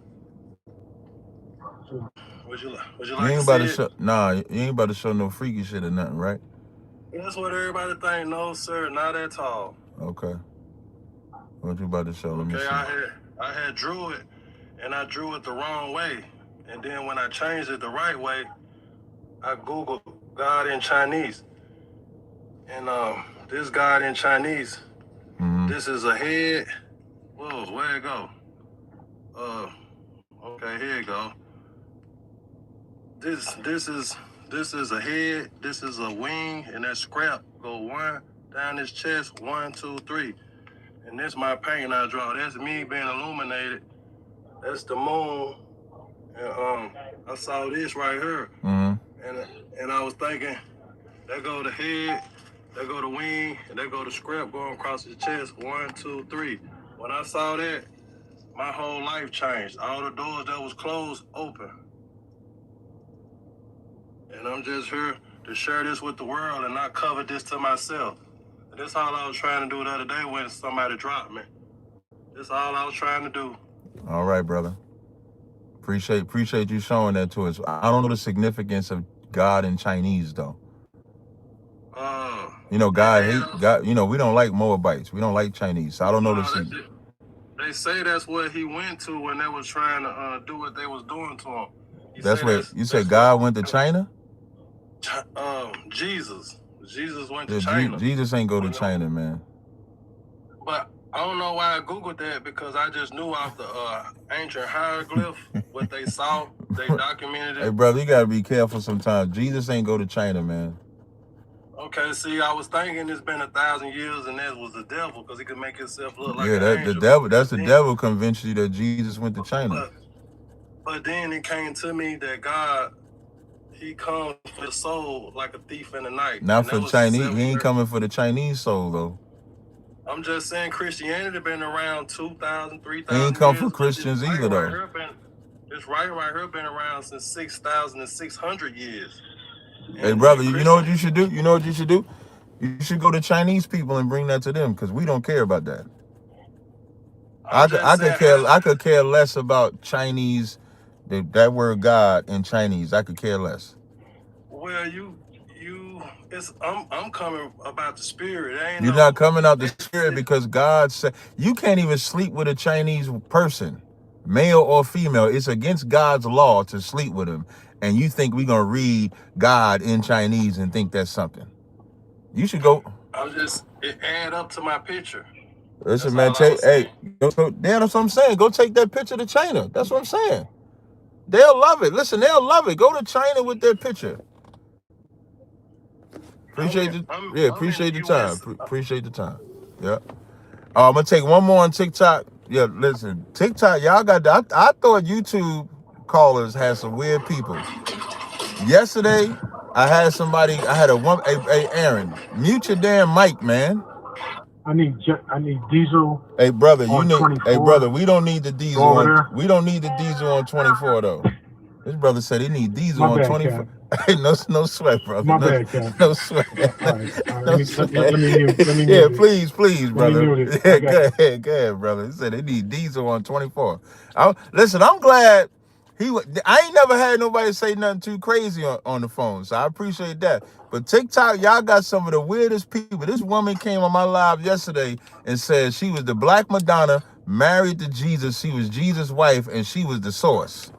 Would you like to see it? Nah, you ain't about to show no freaky shit or nothing, right? That's what everybody think. No, sir, not at all. Okay. What you about to show? Let me see. I had drew it, and I drew it the wrong way. And then when I changed it the right way, I Googled God in Chinese. And this God in Chinese, this is a head. Whoa, where it go? Okay, here it go. This is a head, this is a wing, and that scrap go 1 down his chest, 1, 2, 3. And that's my paint I draw. That's me being illuminated. That's the moon. And I saw this right here. And I was thinking, there go the head, there go the wing, and there go the scrap going across his chest. 1, 2, 3. When I saw that, my whole life changed. All the doors that was closed open. And I'm just here to share this with the world and not cover this to myself. And that's all I was trying to do the other day when somebody dropped me. That's all I was trying to do. All right, brother. Appreciate you showing that to us. I don't know the significance of God in Chinese though. You know, God hate God. You know, we don't like Moabites. We don't like Chinese. So I don't know the. They say that's what he went to when they was trying to do what they was doing to him. That's what you said. God went to China. Jesus went to China. Jesus ain't go to China, man. But I don't know why I googled that, because I just knew off the ancient hieroglyph what they saw. They documented it. Hey, brother, you gotta be careful sometimes. Jesus ain't go to China, man. Okay, see, I was thinking it's been 1,000 years, and that was the devil, because he could make himself look like an angel. The devil. That's the devil convinced you that Jesus went to China. But then it came to me that God, he comes for the soul like a thief in the night. Not for Chinese. He ain't coming for the Chinese soul though. I'm just saying Christianity been around 2,000, 3,000 He ain't come for Christians either though. This right here been around since 6,600 years. Hey, brother, you know what you should do? You know what you should do? You should go to Chinese people and bring that to them, because we don't care about that. I could care less about Chinese, that word God in Chinese. I could care less. Well, I'm coming about the spirit. You're not coming out the spirit, because God said you can't even sleep with a Chinese person, male or female. It's against God's law to sleep with him. And you think we're gonna read God in Chinese and think that's something? You should go. It add up to my picture. Listen, man, that's what I'm saying. Go take that picture to China. That's what I'm saying. They'll love it. Listen, they'll love it. Go to China with their picture. Appreciate the time. Appreciate the time. Yeah. I'm gonna take one more on TikTok. Yeah, listen, TikTok, y'all got that. I thought YouTube callers had some weird people. Yesterday, I had hey, Aaron, mute your damn mic, man. I need diesel. Hey, brother, on we don't need the diesel we don't need the diesel on 24 though. This brother said he need diesel on 24. Hey, no sweat, brother. No sweat. All right. Let me mute it. Please, brother. Yeah, go ahead, brother. He said they need diesel on 24. Listen, I'm glad I ain't never had nobody say nothing too crazy on the phone, so I appreciate that. But TikTok, y'all got some of the weirdest people. This woman came on my live yesterday and said she was the Black Madonna, married to Jesus. She was Jesus' wife, and she was the source.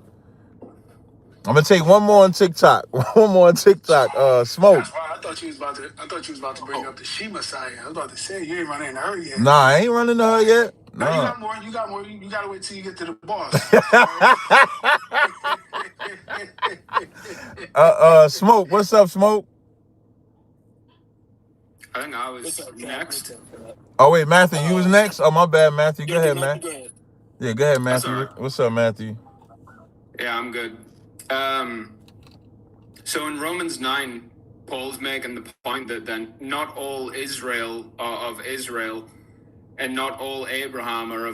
I'm gonna take one more on TikTok. Smoke. That's why I thought you was about to bring up the She Messiah. I was about to say you ain't running into her yet. Nah, I ain't running to her yet. No, you got more. You gotta wait till you get to the boss. Smoke. What's up, Smoke? I think I was next. Oh wait, Matthew, you was next? Oh, my bad, Matthew. Go ahead, man. Yeah, go ahead, Matthew. What's up, Matthew? Yeah, I'm good. So in Romans 9, Paul's making the point that then not all Israel are of Israel, and not all Abraham are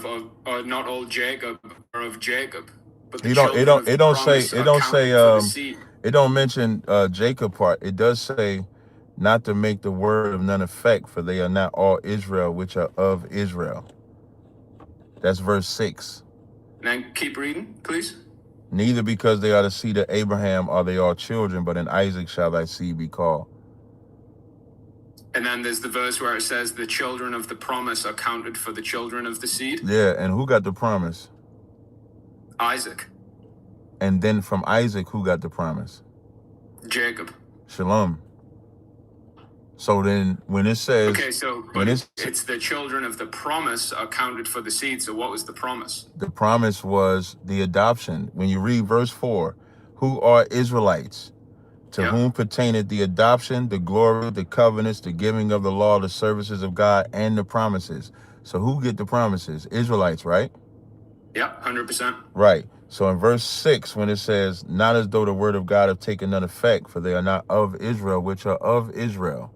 or not all Jacob are of Jacob. But it don't mention Jacob part. It does say not to make the word of none effect, for they are not all Israel which are of Israel. That's verse 6. And then keep reading, please. Neither because they are the seed of Abraham are they all children, but in Isaac shall thy seed be called. And then there's the verse where it says the children of the promise are counted for the children of the seed. Yeah, and who got the promise? Isaac. And then from Isaac, who got the promise? Jacob. Shalom. So then when it says... Okay, so it's the children of the promise are counted for the seed. So what was the promise? The promise was the adoption. When you read verse 4, who are Israelites? To whom pertaineth the adoption, the glory, the covenants, the giving of the law, the services of God, and the promises. So who get the promises? Israelites, right? Yeah, 100%. Right. So in verse 6, when it says, not as though the word of God have taken none effect, for they are not of Israel, which are of Israel.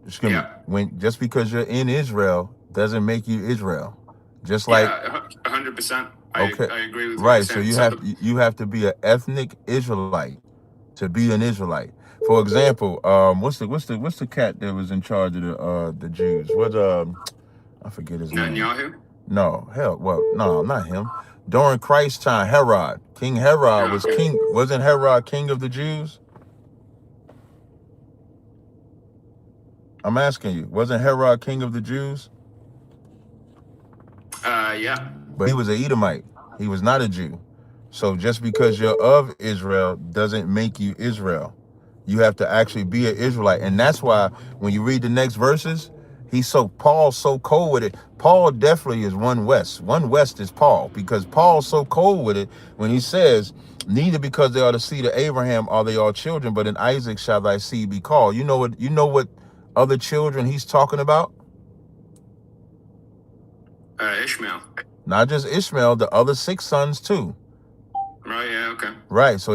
Excuse me. Just because you're in Israel doesn't make you Israel. Just like 100%. Okay. I agree with Right. what So you're saying. you have to be an ethnic Israelite to be an Israelite. For example, what's the cat that was in charge of the Jews? What I forget his name. Netanyahu? No, hell, well, no, not him. During Christ's time, Herod, King Herod was king. Wasn't Herod king of the Jews? I'm asking you, wasn't Herod king of the Jews? Yeah. But he was an Edomite. He was not a Jew. So just because you're of Israel doesn't make you Israel. You have to actually be an Israelite. And that's why when you read the next verses, Paul's so cold with it. Paul definitely is one West. One West is Paul, because Paul's so cold with it when he says, neither because they are the seed of Abraham are they all children, but in Isaac shall thy seed be called. You know what other children he's talking about? Ishmael. Not just Ishmael, the other 6 sons too. Right, yeah, okay. Right, so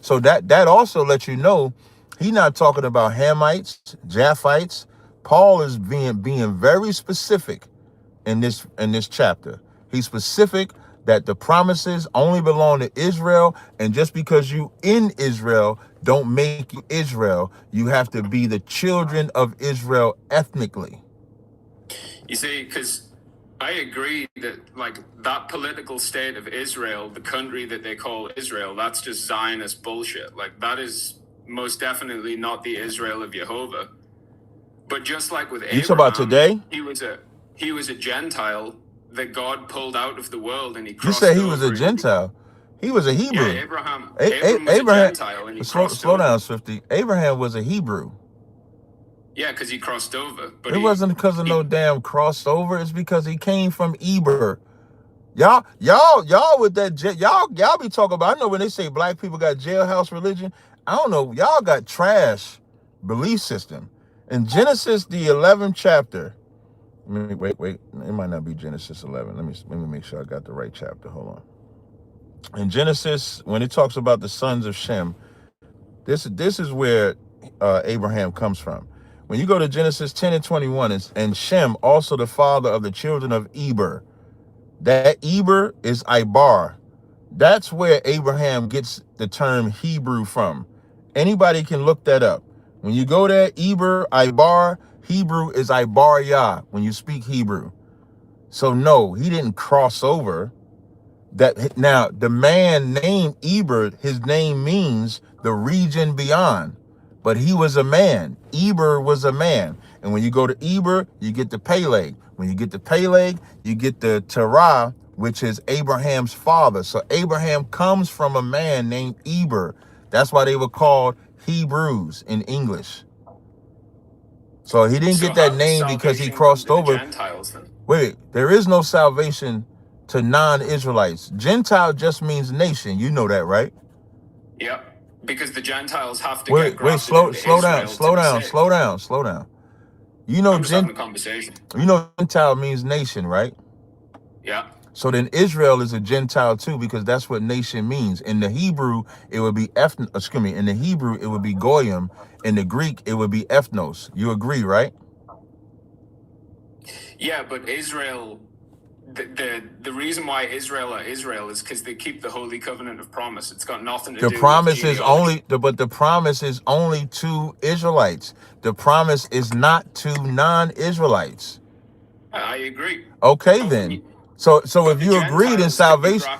so that also lets you know he's not talking about Hamites, Japhites. Paul is being very specific in this chapter. He's specific that the promises only belong to Israel, and just because you in Israel don't make you Israel. You have to be the children of Israel ethnically. You see, because I agree that, like, that political state of Israel, the country that they call Israel, that's just Zionist bullshit. Like, that is most definitely not the Israel of Jehovah. But just like with Abraham, about today? He was a Gentile that God pulled out of the world, and he You crossed said he over. was a Gentile. He was a Hebrew. Yeah, Abraham was a Gentile, and he crossed slow over. down, Swifty. Abraham was a Hebrew. Yeah, because he crossed over. But it wasn't because of no damn crossover. It's because he came from Eber. Y'all with that y'all be talking about. I know when they say black people got jailhouse religion. I don't know. Y'all got trash belief system. In Genesis, the 11th chapter. Wait. It might not be Genesis 11. Let me make sure I got the right chapter. Hold on. In Genesis, when it talks about the sons of Shem, this is where Abraham comes from. When you go to Genesis 10 and 21, and Shem, also the father of the children of Eber. That Eber is Ibar. That's where Abraham gets the term Hebrew from. Anybody can look that up. When you go there, Eber, Ibar, Hebrew is Ibaryah when you speak Hebrew. So no, he didn't cross over. Now, the man named Eber, his name means the region beyond. But he was a man. Eber was a man. And when you go to Eber, you get the Peleg. When you get the Peleg, you get the Terah, which is Abraham's father. So Abraham comes from a man named Eber. That's why they were called Hebrews in English. So he didn't get that name because he crossed over. Gentiles, then? Wait, there is no salvation to non-Israelites. Gentile just means nation. You know that, right? Yep. Because the Gentiles have to get grafted slow into down. Israel. You know, I'm just having a conversation. You know, Gentile means nation, right? Yeah. So then Israel is a Gentile too, because that's what nation means. In the Hebrew, it would be in the Hebrew, it would be goyim. In the Greek, it would be ethnos. You agree, right? Yeah, but Israel, the reason why Israel are Israel is because they keep the Holy Covenant of Promise. It's got nothing to do with The promise is genealogy. the promise is only to Israelites. The promise is not to non-Israelites. I agree. Okay, then. So if you agreed in salvation,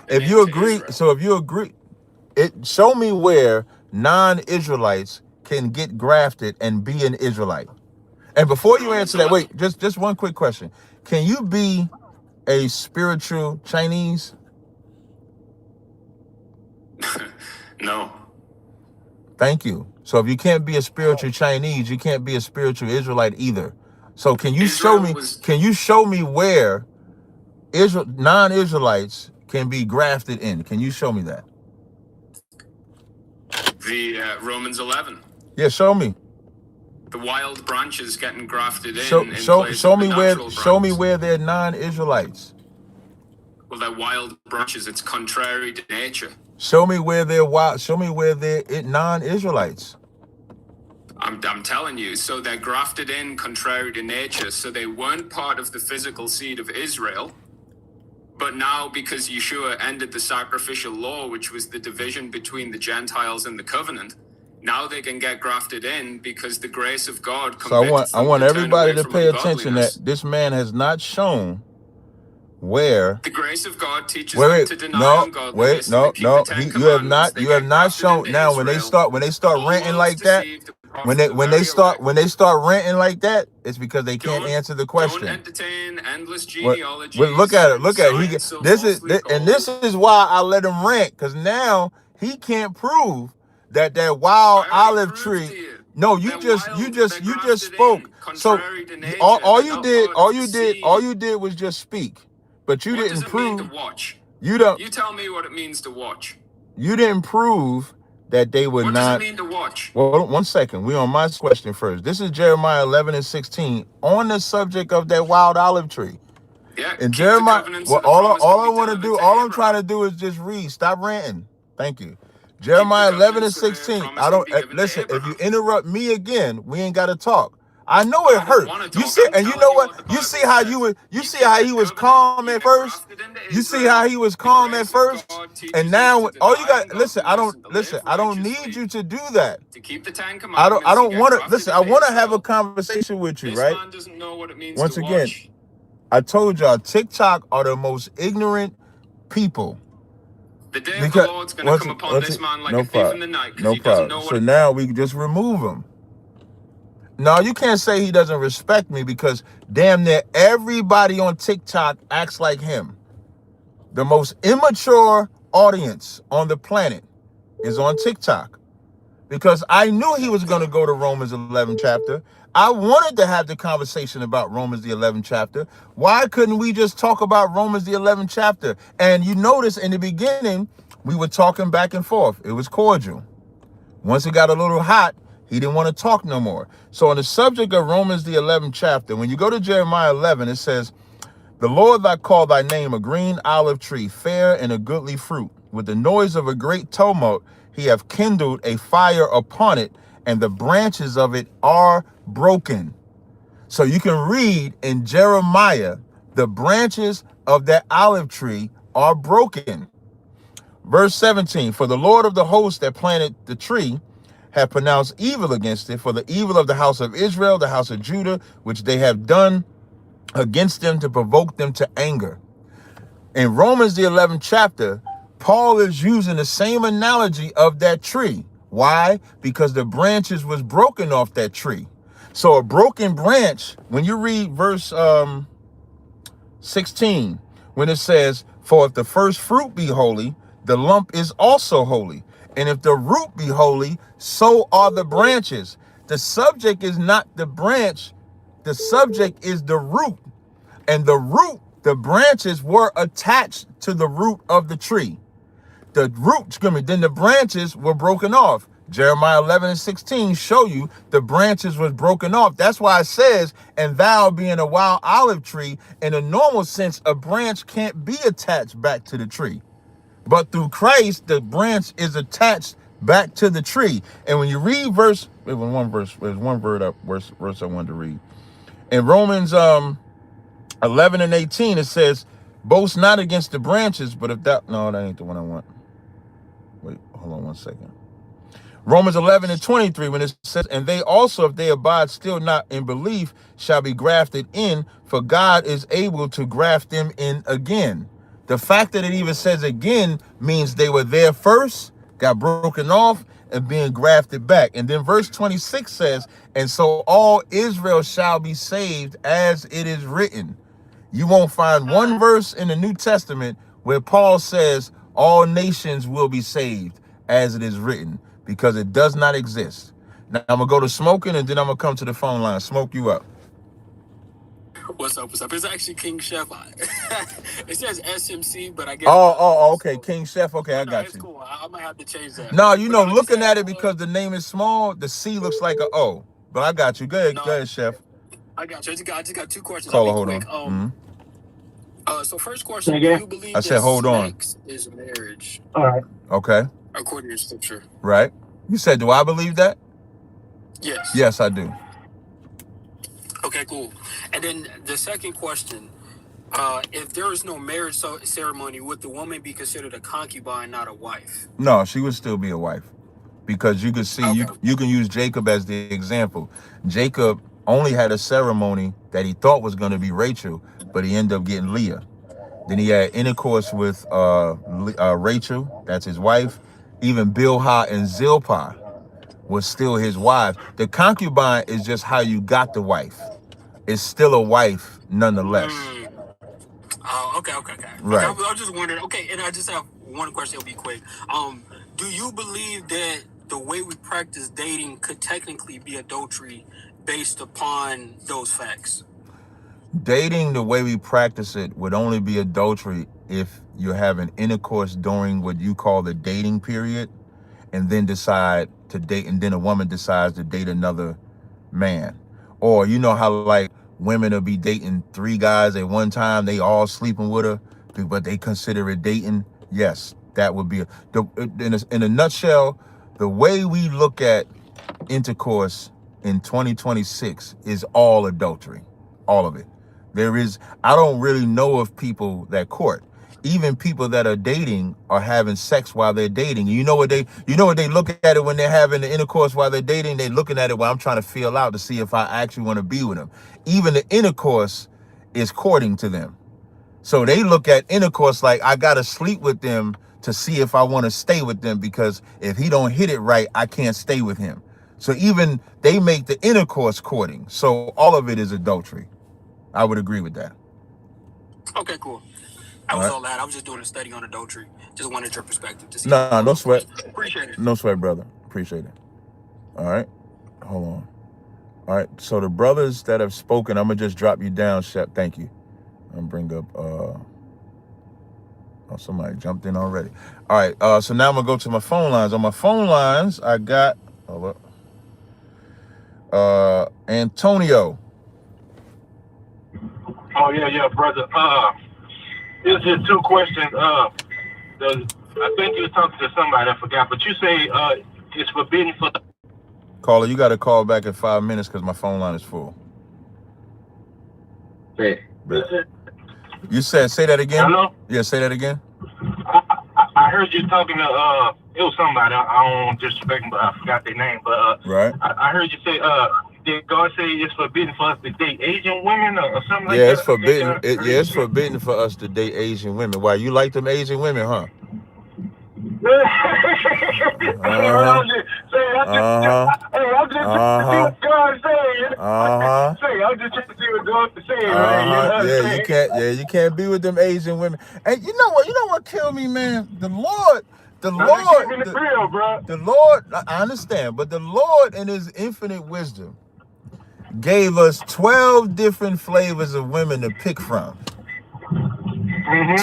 show me where non-Israelites can get grafted and be an Israelite. And before you answer that, wait, just one quick question. Can you be a spiritual Chinese? No. Thank you. So if you can't be a spiritual Chinese, you can't be a spiritual Israelite either. So can you show me where non-Israelites can be grafted in? Can you show me that? The Romans 11. Yeah, show me. The wild branches getting grafted in Show me where branches. they're non-Israelites. Well, they're wild branches. It's contrary to nature. Show me where they're wild. Show me where they're non-Israelites. I'm telling you. So they're grafted in contrary to nature. So they weren't part of the physical seed of Israel. But now, because Yeshua ended the sacrificial law, which was the division between the Gentiles and the covenant, now they can get grafted in because the grace of God convicts I want everybody to pay attention that ungodliness. this man has not shown where the grace of God teaches them to deny ungodliness. You have not shown. Now when they start ranting like that, when they start ranting like that, it's because they can't answer the question. Don't entertain endless genealogies. Look at it. This is why I let him rant, because now he can't prove that wild olive tree. No, you just spoke. So all you did was just speak, but you didn't prove. You tell me what it means to watch. You didn't prove that they were not. What does it mean to watch? Well, 1 second. We on my question first. This is Jeremiah 11:16 on the subject of that wild olive tree. Yeah. And Jeremiah. Well, all I want to do, all I'm trying to do is just read. Stop ranting. Thank you. Jeremiah 11:16. I don't listen. If you interrupt me again, we ain't got to talk. I know it hurt. You see, and you know what? You see how he was calm at first. You see how he was calm at first, and now all you got. Listen, I don't need you to do that. To keep the 10 I commandments. don't want to listen. I want to have a conversation with you, right? This man doesn't know what it means Once to again, watch. I told y'all TikTok are the most ignorant people. The day of the Lord's going to come upon this man like a thief in the night, because he doesn't know what. So now we can just remove him. No, you can't say he doesn't respect me, because damn near everybody on TikTok acts like him. The most immature audience on the planet is on TikTok, because I knew he was going to go to Romans 11 chapter. I wanted to have the conversation about Romans the 11th chapter. Why couldn't we just talk about Romans the 11th chapter? And you notice in the beginning, we were talking back and forth. It was cordial. Once it got a little hot, he didn't want to talk no more. So on the subject of Romans the 11th chapter, when you go to Jeremiah 11, it says, "The Lord that called thy name a green olive tree, fair and a goodly fruit. With the noise of a great tumult, he hath kindled a fire upon it, and the branches of it are broken." So you can read in Jeremiah, the branches of that olive tree are broken. Verse 17, "For the Lord of the hosts that planted the tree have pronounced evil against it, for the evil of the house of Israel, the house of Judah, which they have done against them to provoke them to anger." In Romans the 11th chapter, Paul is using the same analogy of that tree. Why? Because the branches was broken off that tree. So a broken branch, when you read verse 16, when it says, "For if the first fruit be holy, the lump is also holy. And if the root be holy, so are the branches." The subject is not the branch. The subject is the root. And the root, the branches were attached to the root of the tree. The root, then the branches were broken off. Jeremiah 11:16 show you the branches was broken off. That's why it says, "And thou being a wild olive tree," in a normal sense, a branch can't be attached back to the tree. But through Christ, the branch is attached back to the tree. And when you read there's one verse I wanted to read. In Romans 11 and 18, it says, "Boast not against the branches, but if that," no, that ain't the one I want. Wait, hold on 1 second. Romans 11 and 23, when it says, "And they also, if they abide still not in belief, shall be grafted in, for God is able to graft them in again." The fact that it even says again means they were there first, got broken off, and being grafted back. And then verse 26 says, "And so all Israel shall be saved, as it is written." You won't find one verse in the New Testament where Paul says all nations will be saved, as it is written, because it does not exist. Now I'm gonna go to smoking, and then I'm gonna come to the phone line. Smoke, you up. What's up? It's actually King Chef. It says SMC, but I guess. Oh, okay, King Chef. Okay, I got it's you. cool. I might have to change that. No, looking at it, because the name is small, the C looks like a O. But I got you. Go ahead, No, go ahead, Chef. I got you. I just got two questions. Caller, I'll be hold quick. on. So first question: Say do again? you believe I that said, hold on. sex is marriage All right. Okay, according to Scripture? right. You said, do I believe that? Yes. Yes, I do. Okay, cool. And then the second question: if there is no marriage ceremony, would the woman be considered a concubine, not a wife? No, she would still be a wife. Because you can see, Okay. you can use Jacob as the example. Jacob only had a ceremony that he thought was going to be Rachel, but he ended up getting Leah. Then he had intercourse with Rachel, that's his wife. Even Bilhah and Zilpah was still his wives. The concubine is just how you got the wife. It's still a wife nonetheless. Oh, okay. Right. Okay, I was just wondering. Okay, and I just have one question. It'll be quick. Do you believe that the way we practice dating could technically be adultery based upon those facts? Dating the way we practice it would only be adultery if you're having intercourse during what you call the dating period, and then decide to date, and then a woman decides to date another man. Or you know how like women will be dating 3 guys at one time, they all sleeping with her, but they consider it dating. Yes, that would be in a nutshell, the way we look at intercourse in 2026 is all adultery, all of it. I don't really know of people that court. Even people that are dating are having sex while they're dating. You know what they look at it when they're having the intercourse while they're dating? They're looking at it while I'm trying to feel out to see if I actually want to be with them. Even the intercourse is courting to them. So they look at intercourse like I got to sleep with them to see if I want to stay with them, because if he don't hit it right, I can't stay with him. So even they make the intercourse courting. So all of it is adultery. I would agree with that. Okay, cool. All that. I was just doing a study on adultery. Just wanted your perspective to see. No sweat. Appreciate it. No sweat, brother. Appreciate it. All right. Hold on. All right. So the brothers that have spoken, I'm going to just drop you down, Shep. Thank you. I'm going to bring up... Oh, somebody jumped in already. All right. So now I'm going to go to my phone lines. On my phone lines, I got... Hold up. Antonio. Oh, yeah, brother. It's just 2 questions. I think you were talking to somebody, I forgot, but you say it's forbidden for... Caller, you got to call back in 5 minutes because my phone line is full. Hey. You said, say that again? Hello? Yeah, say that again. I heard you talking to, it was somebody, I don't want to disrespect them, but I forgot their name, but right. I heard you say, did God say it's forbidden for us to date Asian women or something like that? Yeah, it's forbidden. It's forbidden for us to date Asian women. Why, you like them Asian women, huh? You can't be with them Asian women. And you know what killed me, man? The Lord, I understand, but the Lord in his infinite wisdom gave us 12 different flavors of women to pick from.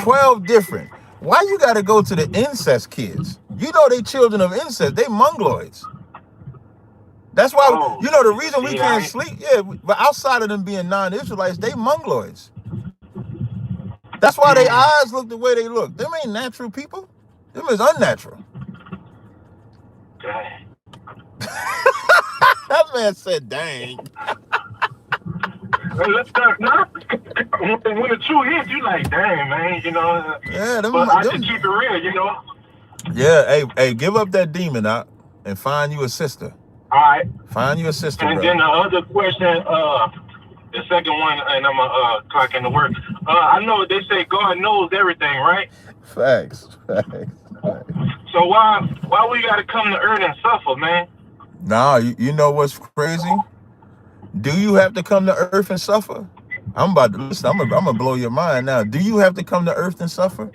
12 different. Why you got to go to the incest kids? You know they children of incest. They mongoloids. That's why, the reason we can't sleep, but outside of them being non-Israelites, they mongoloids. That's why their eyes look the way they look. Them ain't natural people. Them is unnatural. That man said, dang. When the truth hits, you like, dang, man, Yeah, but I just keep it real, Yeah, hey, give up that demon out and find you a sister. All right. Find you a sister, and brother. Then the other question, the second one, and I'm clock into work. I know they say God knows everything, right? Facts. So why we got to come to earth and suffer, man? Nah, you know what's crazy? Do you have to come to earth and suffer? I'm about to listen. I'm gonna blow your mind now. Do you have to come to earth and suffer?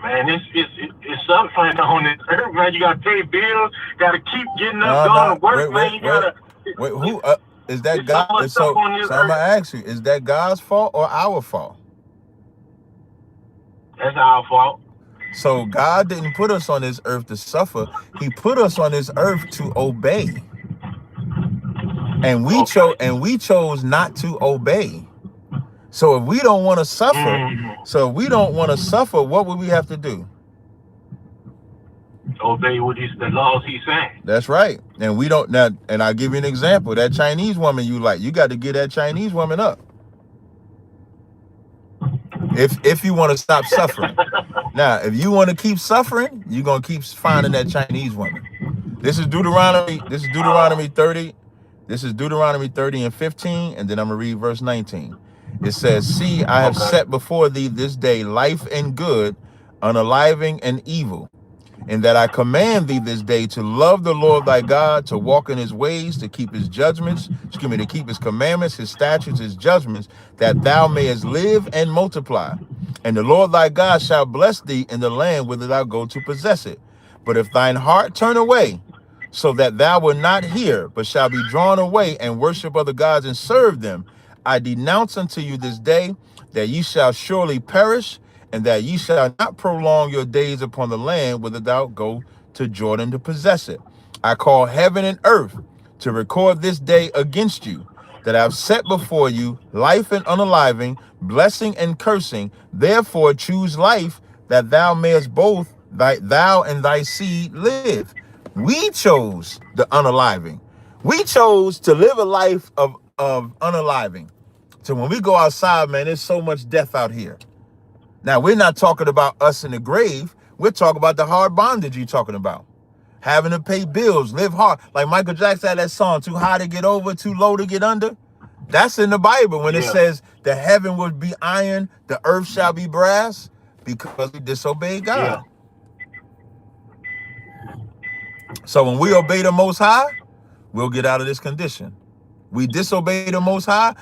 Man, it's suffering on this earth, man. You gotta pay bills. Gotta keep getting up, going to work, man. You gotta. Wait, who? Is that God? So I'm gonna ask you: is that God's fault or our fault? That's our fault. So God didn't put us on this earth to suffer. He put us on this earth to obey. And we chose not to obey. So if we don't want to suffer, what would we have to do? Obey the laws he's saying. That's right. And we don't now. And I'll give you an example. That Chinese woman you like, you got to get that Chinese woman up. If you want to stop suffering. Now, if you want to keep suffering, you're gonna keep finding that Chinese woman. This is Deuteronomy 30. This is Deuteronomy 30 and 15, and then I'm gonna read verse 19. It says, "See, I have set before thee this day life and good, unaliving and evil. And that I command thee this day to love the Lord thy God, to walk in his ways, to keep his judgments, to keep his commandments, his statutes, his judgments, that thou mayest live and multiply. And the Lord thy God shall bless thee in the land whither thou go to possess it. But if thine heart turn away, so that thou wilt not hear, but shall be drawn away and worship other gods and serve them, I denounce unto you this day that ye shall surely perish, and that ye shall not prolong your days upon the land whither thou go to Jordan to possess it. I call heaven and earth to record this day against you, that I have set before you life and unaliving, blessing and cursing. Therefore choose life, that thou mayest both thou and thy seed live." We chose the unaliving. We chose to live a life of unaliving. So when we go outside, man, there's so much death out here. Now, we're not talking about us in the grave. We're talking about the hard bondage you're talking about. Having to pay bills, live hard. Like Michael Jackson had that song, "Too high to get over, too low to get under." That's in the Bible when it says the heaven will be iron, the earth shall be brass, because we disobeyed God. So when we obey the Most High, we'll get out of this condition. We disobey the Most High.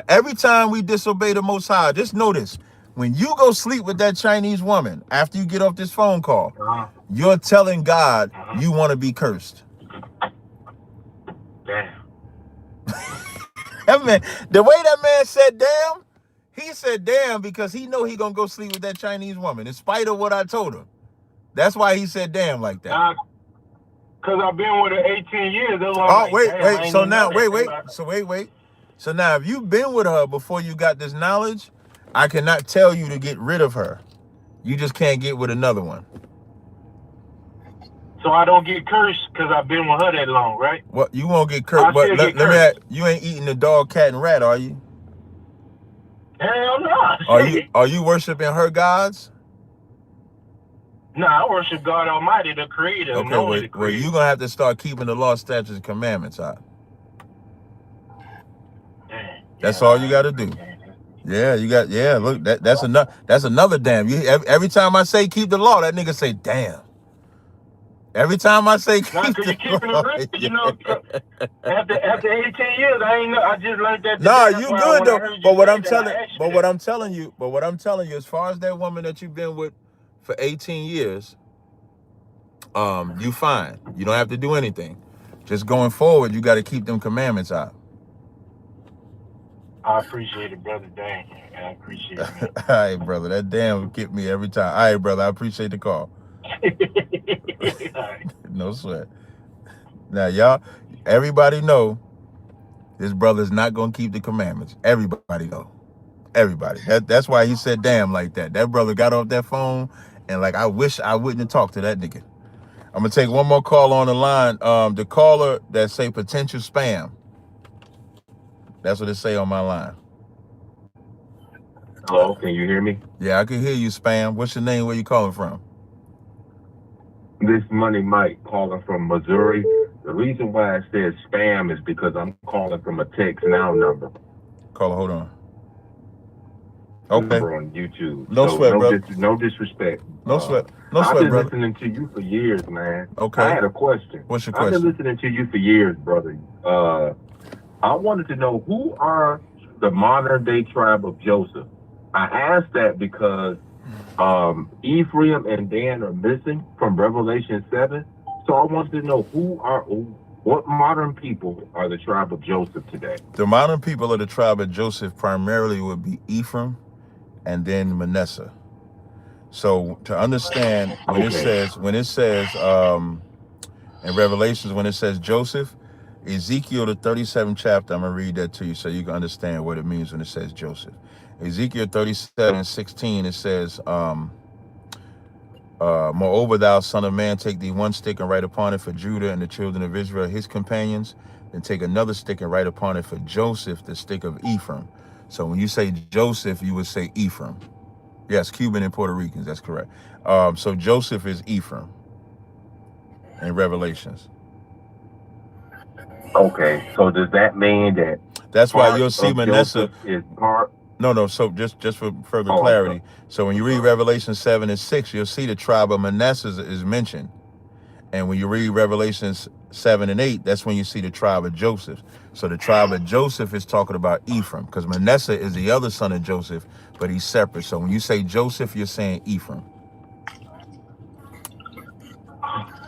Every time we disobey the Most High, just notice, when you go sleep with that Chinese woman, after you get off this phone call, you're telling God you want to be cursed. Damn. That man, the way that man said damn, he said damn because he know he gonna go sleep with that Chinese woman, in spite of what I told him. That's why he said damn like that. Because I've been with her 18 years. Wait. So now, wait. So now, if you've been with her before you got this knowledge, I cannot tell you to get rid of her. You just can't get with another one. So I don't get cursed because I've been with her that long, right? Well, you won't get cursed. But let me ask, you ain't eating the dog, cat, and rat, are you? Hell no. Are you worshiping her gods? No, I worship God Almighty, the Creator. Okay, well, you're going to have to start keeping the law, statutes, and commandments out. That's all you got to do. Look, that's another damn. Every time I say keep the law, that nigga say damn. Every time I say keep the law. After 18 years, I just learned that. No, you good though. But what I'm telling you, as far as that woman that you've been with for 18 years, you fine. You don't have to do anything. Just going forward, you got to keep them commandments out. I appreciate it, brother. Dang, I appreciate it. All right, brother. That damn will get me every time. All right, brother. I appreciate the call. No sweat. Now, y'all, everybody know this brother's not going to keep the commandments. Everybody know. Everybody. That's why he said damn like that. That brother got off that phone and like, I wish I wouldn't have talked to that nigga. I'm going to take one more call on the line. The caller that say potential spam. That's what it say on my line. Hello, can you hear me? Yeah, I can hear you, spam. What's your name? Where you calling from? This Money Mike calling from Missouri. The reason why I said spam is because I'm calling from a text now number. Caller, hold on. Okay. On YouTube. No sweat, brother. No disrespect. No sweat. No sweat, I've been brother. listening to you for years, man. Okay. I had a question. What's your question? I've been listening to you for years, brother. I wanted to know, who are the modern day tribe of Joseph? I asked that because Ephraim and Dan are missing from Revelation 7. So I wanted to know what modern people are the tribe of Joseph today? The modern people of the tribe of Joseph primarily would be Ephraim and then Manasseh. So to understand, when it says in Revelations, when it says Joseph, Ezekiel, the 37th chapter, I'm going to read that to you so you can understand what it means when it says Joseph. Ezekiel 37:16, it says, moreover, thou son of man, take thee one stick and write upon it for Judah and the children of Israel, his companions, and take another stick and write upon it for Joseph, the stick of Ephraim. So when you say Joseph, you would say Ephraim. Yes, Cuban and Puerto Ricans, that's correct. So Joseph is Ephraim in Revelations. Okay, so does that mean that that's why you'll see Manasseh is part? No. So just for further clarity. So when you read Revelation 7 and 6, you'll see the tribe of Manasseh is mentioned. And when you read Revelations 7 and 8, that's when you see the tribe of Joseph. So the tribe of Joseph is talking about Ephraim, because Manasseh is the other son of Joseph, but he's separate. So when you say Joseph, you're saying Ephraim.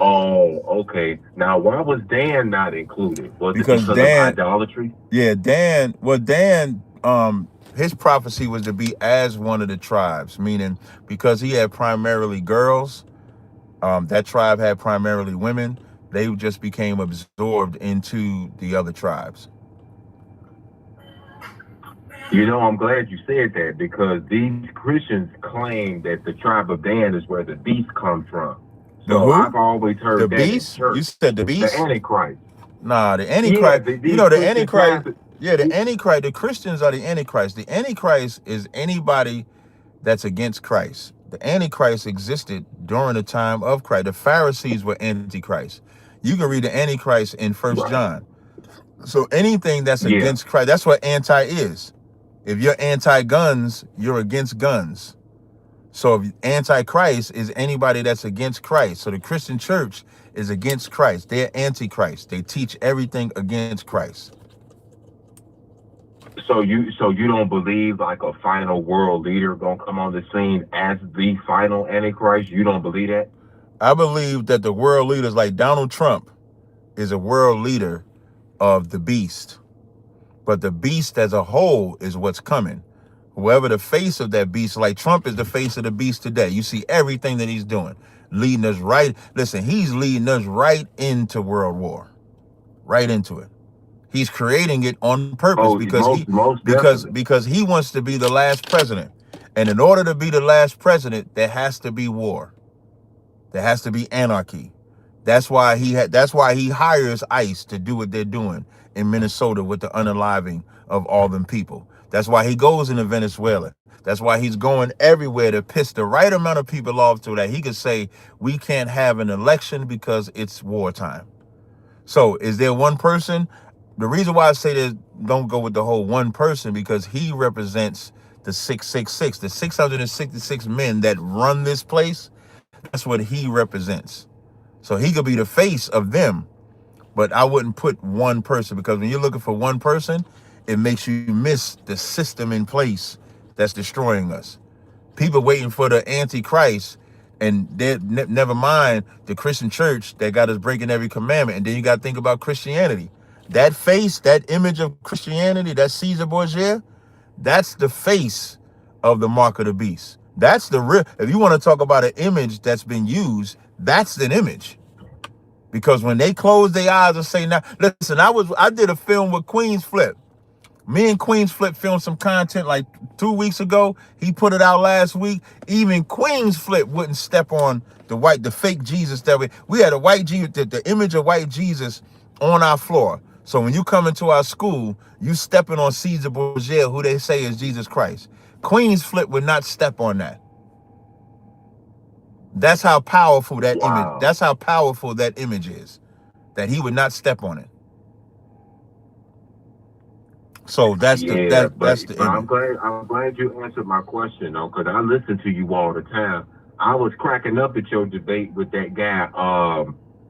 Oh, okay. Now, why was Dan not included? Was because it because Dan, of idolatry? Yeah, Dan. Well, Dan, his prophecy was to be as one of the tribes, meaning because he had primarily girls, that tribe had primarily women. They just became absorbed into the other tribes. You know, I'm glad you said that, because these Christians claim that the tribe of Dan is where the beast comes from. So I've always heard the that beast. You said the beast? The Antichrist. Nah, the Antichrist. Yeah, you know the Antichrist. Yeah, the Antichrist. The Christians are the Antichrist. The Antichrist is anybody that's against Christ. The Antichrist existed during the time of Christ. The Pharisees were Antichrist. You can read the Antichrist in 1 John. So anything that's against Christ, that's what anti is. If you're anti-guns, you're against guns. So if anti-Christ is anybody that's against Christ. So the Christian church is against Christ. They're anti-Christ. They teach everything against Christ. So you don't believe like a final world leader gonna come on the scene as the final Antichrist? You don't believe that? I believe that the world leaders like Donald Trump is a world leader of the beast. But the beast as a whole is what's coming. Whoever the face of that beast, like Trump is the face of the beast today. You see everything that he's doing, leading us right. Listen, he's leading us right into World War, right into it. He's creating it on purpose because he wants to be the last president. And in order to be the last president, there has to be war. There has to be anarchy. That's why he hires ICE to do what they're doing in Minnesota with the unaliving of all them people. That's why he goes into Venezuela. That's why he's going everywhere to piss the right amount of people off so that he could say, we can't have an election because it's wartime. So is there one person? The reason why I say that don't go with the whole one person, because he represents the 666, the 666 men that run this place. That's what he represents. So he could be the face of them, but I wouldn't put one person, because when you're looking for one person, it makes you miss the system in place that's destroying us. People waiting for the Antichrist, and never mind the Christian church that got us breaking every commandment. And then you got to think about Christianity. That face, that image of Christianity, that Caesar Borgia, that's the face of the mark of the beast. That's the real. If you want to talk about an image that's been used, that's an image. Because when they close their eyes and say, now, listen, I did a film with Queen's Flip. Me and Queen's Flip filmed some content like 2 weeks ago. He put it out last week. Even Queen's Flip wouldn't step on the fake Jesus that we had a white Jesus, the image of white Jesus on our floor. So when you come into our school, you stepping on Caesar Borgia, who they say is Jesus Christ. Queen's Flip would not step on that. That's how powerful that image. That's how powerful that image is. That he would not step on it. So that's the image. I'm glad you answered my question, though, because I listen to you all the time. I was cracking up at your debate with that guy,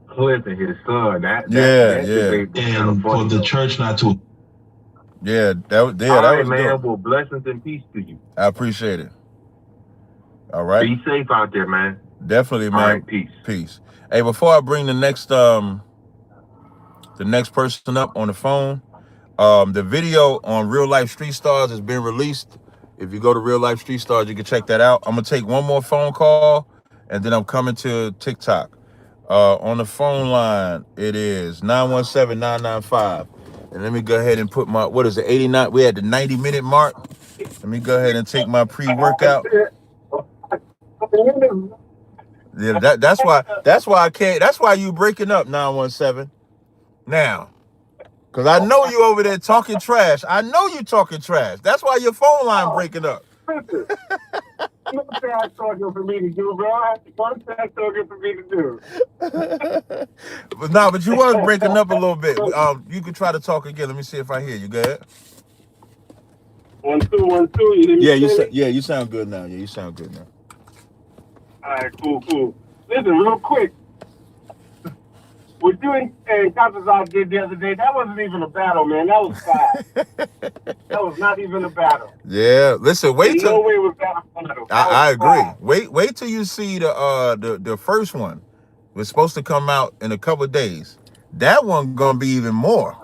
Cliff, and his son. That debate was kind of funny, for the church not to. Yeah, that was man. dope. Well, blessings and peace to you. I appreciate it. All right. Be safe out there, man. Definitely, man. All right, peace. Peace. Hey, before I bring the next person up on the phone, the video on Real Life Street Stars has been released. If you go to Real Life Street Stars, you can check that out. I'm gonna take one more phone call, and then I'm coming to TikTok. On the phone line, it is 917-995. And let me go ahead and put my, what is it, 89? We had the 90-minute mark. Let me go ahead and take my pre-workout. Yeah, that's why I can't. That's why you breaking up 917 now. Because I know you over there talking trash. I know you talking trash. That's why your phone line breaking up. Listen, no trash talking for me to do, bro. I have to one trash talking for me to do. But you was breaking up a little bit. You could try to talk again. Let me see if I hear you. Go ahead. 1 2 1 2. You didn't you sound good now. Yeah, you sound good now. All right, cool. Listen, real quick. What you and Tazaryach did the other day, that wasn't even a battle, man. That was fast. That was not even a battle. Yeah, listen, wait till. No way was that a battle. I agree. Wait till you see the first one. Was supposed to come out in a couple of days. That one gonna be even more.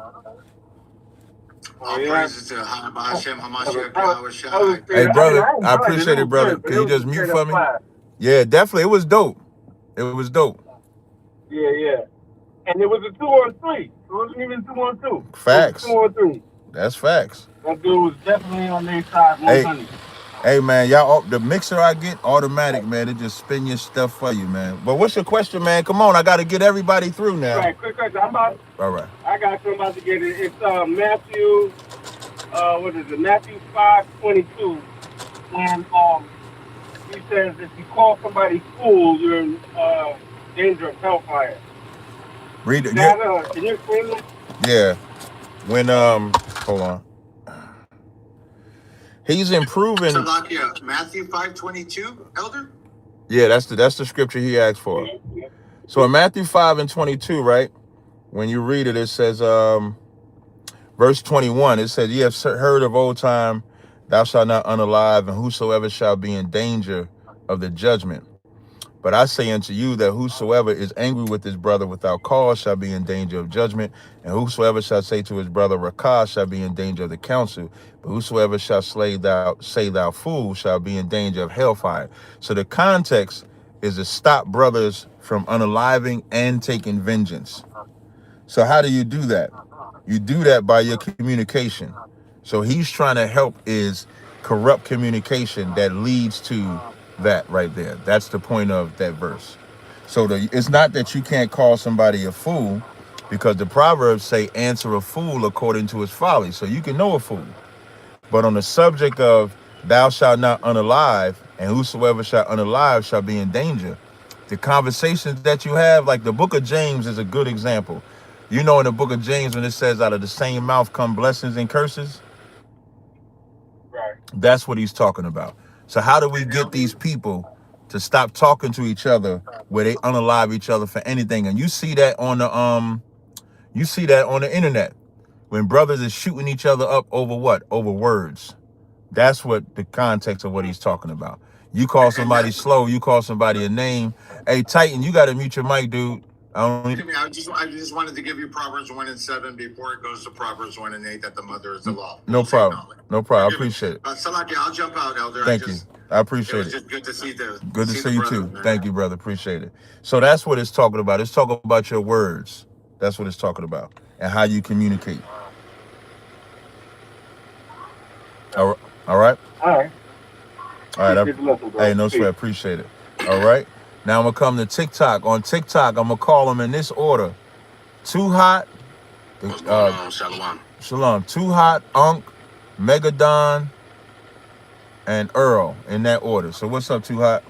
All praises to Hashem HaMashiach Yahweh. Hey, brother, I appreciate it, brother. Can you just mute for me? Yeah, definitely. It was dope. Yeah. And it was a 2-on-3. It wasn't even 2-on-2. Facts. 2-on-3. That's facts. That dude was definitely on their side. Hey, man, y'all, the mixer I get automatic, man. It just spin your stuff for you, man. But what's your question, man? Come on, I got to get everybody through now. All right, quick question. All right. I got you. I'm about to get it. It's Matthew. What is it? Matthew 5:22. And he says if you call somebody fool, you're in danger of hellfire. Read it. Can you explain that? Yeah. When hold on. He's improving. Matthew 5:22, Elder? Yeah, that's the scripture he asked for. So in Matthew 5:22, right? When you read it, it says, verse 21, it says, "Ye have heard of old time, thou shalt not unalive, and whosoever shall be in danger of the judgment. But I say unto you that whosoever is angry with his brother without cause shall be in danger of judgment, and whosoever shall say to his brother Rakah shall be in danger of the council. But whosoever shall say thou fool shall be in danger of hellfire." So the context is to stop brothers from unaliving and taking vengeance. So how do you do that? You do that by your communication. So he's trying to help is corrupt communication that leads to that right there. That's the point of that verse. So it's not that you can't call somebody a fool, because the Proverbs say answer a fool according to his folly. So you can know a fool. But on the subject of thou shalt not unalive, and whosoever shall unalive shall be in danger, the conversations that you have, like the book of James is a good example. You know, in the book of James, when it says out of the same mouth come blessings and curses, right? That's what he's talking about. So how do we get these people to stop talking to each other where they unalive each other for anything? And you see that on the internet when brothers are shooting each other up over what? Over words. That's what the context of what he's talking about. You call somebody slow, you call somebody a name. Hey, Titan, you got to mute your mic, dude. I just wanted to give you Proverbs 1:7 before it goes to Proverbs 1:8 that the mother is the law. No problem. I appreciate it. Salaki, I'll jump out, Elder. Thank you. I appreciate it. Just good to see Good to see you too. Man. Thank you, brother. Appreciate it. So that's what it's talking about. It's talking about your words. That's what it's talking about, and how you communicate. All right. Hey, no sweat. Appreciate it. All right. Now I'm gonna come to TikTok. On TikTok, I'm gonna call them in this order: Too Hot, Shalom, Too Hot, Unk, Megadon, and Earl, in that order. So what's up, Too Hot?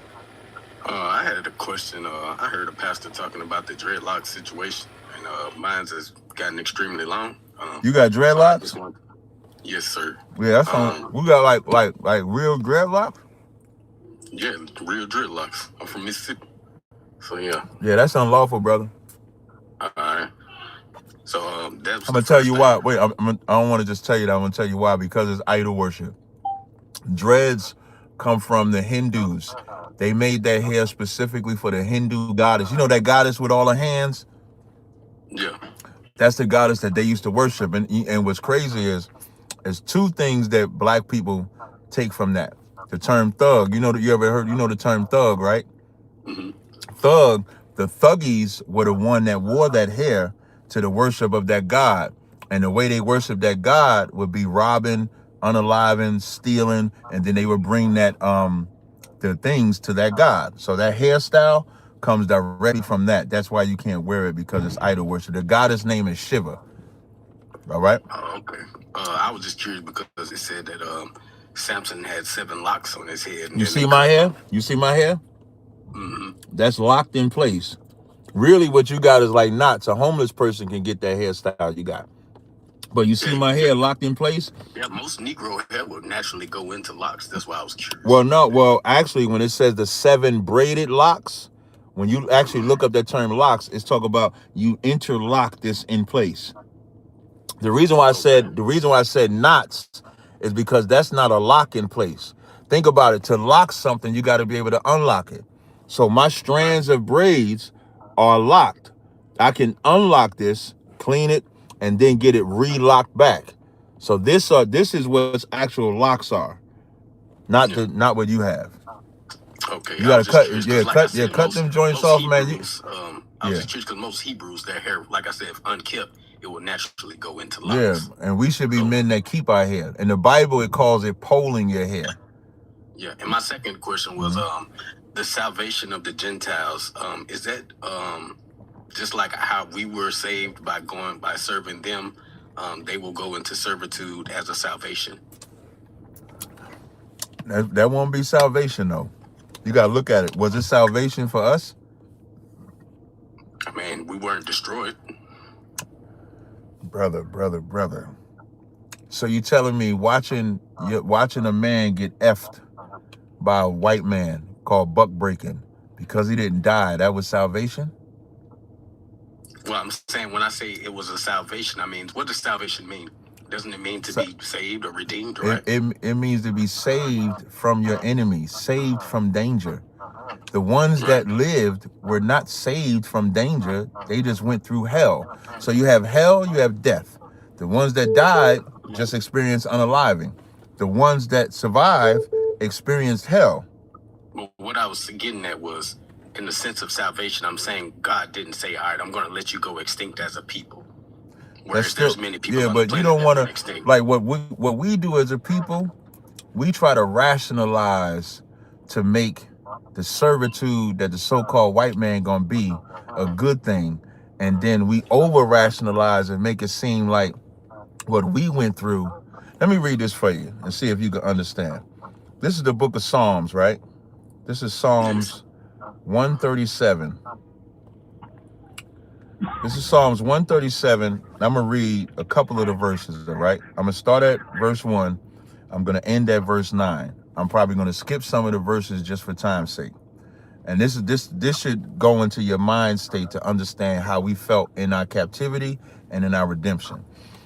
I had a question. I heard a pastor talking about the dreadlock situation, and mine's has gotten extremely long. You got dreadlocks? Yes, sir. Yeah, that's we got like real dreadlocks. Yeah, real dreadlocks. I'm from Mississippi, so yeah. Yeah, that's unlawful, brother. All right. So that's. I'm gonna tell you why. Wait, I don't want to just tell you that. I'm gonna tell you why. Because it's idol worship. Dreads come from the Hindus. They made that hair specifically for the Hindu goddess. You know that goddess with all her hands? Yeah. That's the goddess that they used to worship. And what's crazy is two things that black people take from that. The term thug. You ever heard, the term thug, right? Mm-hmm. Thug The Thuggies were the one that wore that hair to the worship of that god. And the way they worship that god would be robbing, unaliving, stealing, and then they would bring that the things to that god. So that hairstyle comes directly from that. That's why you can't wear it, because it's idol worship. The goddess name is Shiva. All right. Oh, okay. I was just curious because it said that Samson had 7 locks on his head. You see my hair? You see my hair? Mm-hmm. That's locked in place. Really, what you got is like knots. A homeless person can get that hairstyle you got. But you see my hair locked in place? Yeah, most Negro hair would naturally go into locks. That's why I was curious. Well, no. Well, actually, when it says the 7 braided locks, when you actually look up that term locks, it's talking about you interlock this in place. The reason why I said knots is because that's not a lock in place. Think about it. To lock something, you got to be able to unlock it. So my strands of braids are locked. I can unlock this, clean it, and then get it re-locked back. So this is what actual locks are, not what you have. Okay, you gotta cut them joints off, man. I was just curious because most Hebrews, their hair, like I said, if unkept, it will naturally go into locks. Yeah, and we should be men that keep our hair. In the Bible, it calls it poling your hair. Yeah, and my second question was the salvation of the Gentiles. Is that just like how we were saved by serving them? They will go into servitude as a salvation. That won't be salvation, though. You got to look at it. Was it salvation for us? I mean, we weren't destroyed. Brother. So you telling me watching a man get effed by a white man called buck breaking because he didn't die, that was salvation? Well, I'm saying when I say it was a salvation, I mean, what does salvation mean? Doesn't it mean to be saved or redeemed, right? It means to be saved from your enemies, saved from danger. The ones that lived were not saved from danger. They just went through hell. So you have hell, you have death. The ones that died just experienced unaliving. The ones that survived experienced hell. Well, what I was getting at was, in the sense of salvation, I'm saying God didn't say, all right, I'm going to let you go extinct as a people. Whereas there's many people on the but you don't want to, like what we do as a people, we try to rationalize to make the servitude that the so-called white man gonna be a good thing, and then we over-rationalize and make it seem like what we went through. Let me read this for you and see if you can understand. This is the book of Psalms, right? This is Psalms 137. This is Psalms 137. I'm gonna read a couple of the verses, all right? I'm gonna start at verse 1. I'm gonna end at verse 9. I'm probably gonna skip some of the verses just for time's sake. And this should go into your mind state to understand how we felt in our captivity and in our redemption.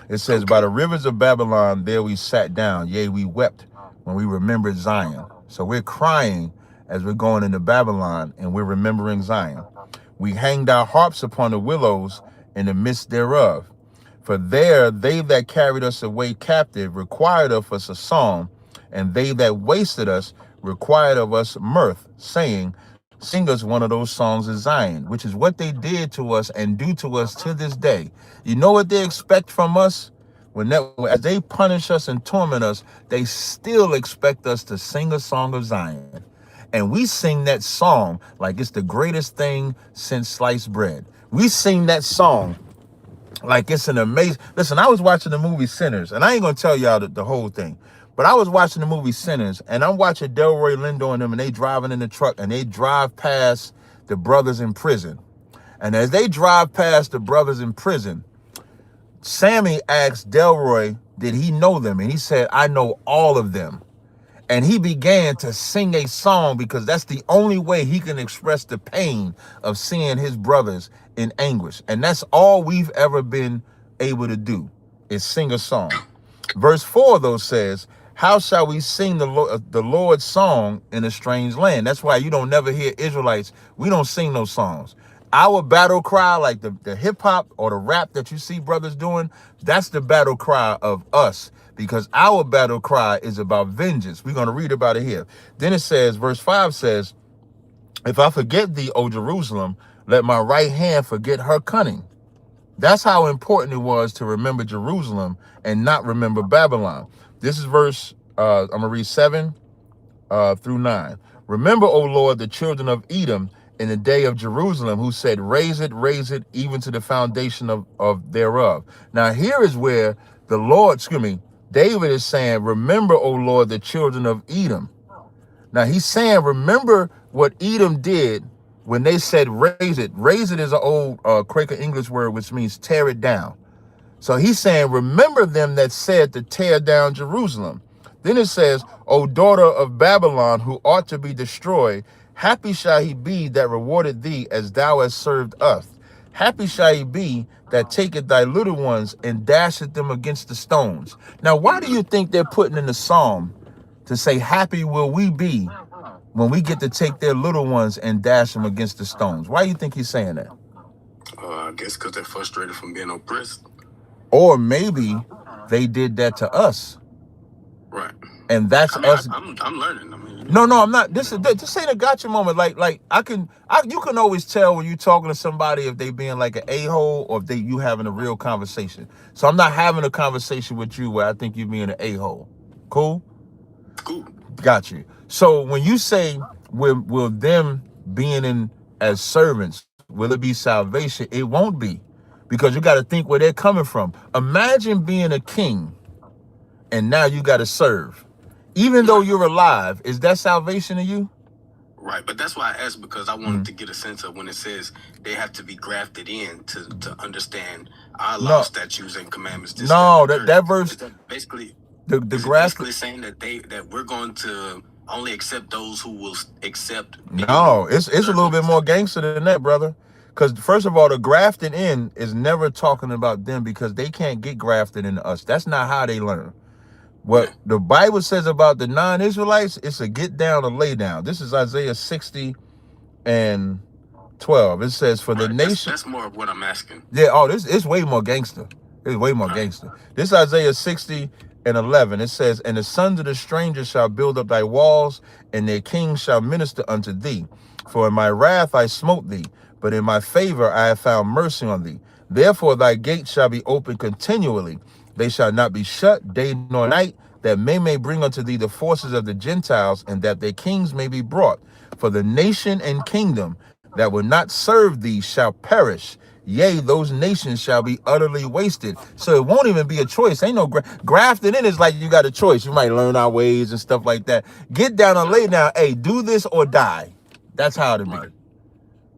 It says, by the rivers of Babylon, there we sat down. Yea, we wept when we remembered Zion. So we're crying as we're going into Babylon and we're remembering Zion. We hanged our harps upon the willows in the midst thereof. For there they that carried us away captive required of us a song, and they that wasted us required of us mirth, saying, sing us one of those songs of Zion, which is what they did to us and do to us to this day. You know what they expect from us? As they punish us and torment us, they still expect us to sing a song of Zion. And we sing that song like it's the greatest thing since sliced bread. We sing that song like it's an amazing... Listen, I was watching the movie Sinners, and I ain't going to tell y'all the whole thing, but I was watching the movie Sinners, and I'm watching Delroy Lindo and them, and they driving in the truck, and they drive past the brothers in prison. And as they drive past the brothers in prison, Sammy asked Delroy, did he know them? And he said, I know all of them. And he began to sing a song because that's the only way he can express the pain of seeing his brothers in anguish. And that's all we've ever been able to do, is sing a song. Verse 4, though, says, how shall we sing the Lord's song in a strange land? That's why you don't never hear Israelites. We don't sing those songs. Our battle cry, like the hip hop or the rap that you see brothers doing, that's the battle cry of us, because our battle cry is about vengeance. We're going to read about it here. Then it says, verse 5 says, if I forget thee, O Jerusalem, let my right hand forget her cunning. That's how important it was to remember Jerusalem and not remember Babylon. This is verse, I'm going to read 7 through 9. Remember, O Lord, the children of Edom in the day of Jerusalem, who said, raise it, even to the foundation of thereof. Now, here is where the Lord, David is saying, remember, O Lord, the children of Edom. Now, he's saying, remember what Edom did when they said, raise it. Raise it is an old Quaker English word, which means tear it down. So he's saying, remember them that said to tear down Jerusalem. Then it says, O daughter of Babylon, who ought to be destroyed, happy shall he be that rewarded thee as thou hast served us. Happy shall he be that taketh thy little ones and dasheth them against the stones. Now, why do you think they're putting in the psalm to say, happy will we be when we get to take their little ones and dash them against the stones? Why do you think he's saying that? I guess because they're frustrated from being oppressed. Or maybe they did that to us. Right. And that's us. I'm learning. No, I'm not. This ain't a gotcha moment. Like you can always tell when you're talking to somebody if they being like an a-hole or if you having a real conversation. So I'm not having a conversation with you where I think you being an a-hole. Cool? Cool. Got you. So when you say will them being in as servants, will it be salvation? It won't be. Because you got to think where they're coming from. Imagine being a king and now you got to serve. Even though you're alive, is that salvation to you? Right, but that's why I asked, because I wanted to get a sense of when it says they have to be grafted in to understand our law, statutes, and commandments. That verse basically the graft basically saying that we're going to only accept those who will accept. No, it's a little bit more gangster than that, brother. Because first of all, the grafted in is never talking about them because they can't get grafted into us. That's not how they learn. What the Bible says about the non-Israelites, it's a get down or lay down. This is Isaiah 60 and 12. It says, for the nation. That's more of what I'm asking. Yeah, this it's way more gangster. It's way more gangster. This is Isaiah 60 and 11. It says, and the sons of the strangers shall build up thy walls, and their kings shall minister unto thee. For in my wrath I smote thee, but in my favor I have found mercy on thee. Therefore thy gates shall be open continually. They shall not be shut day nor night, that may bring unto thee the forces of the Gentiles, and that their kings may be brought. For the nation and kingdom that will not serve thee shall perish. Yea, those nations shall be utterly wasted. So it won't even be a choice. Ain't no grafted in is like you got a choice. You might learn our ways and stuff like that. Get down and lay down. Hey, do this or die. That's how it be.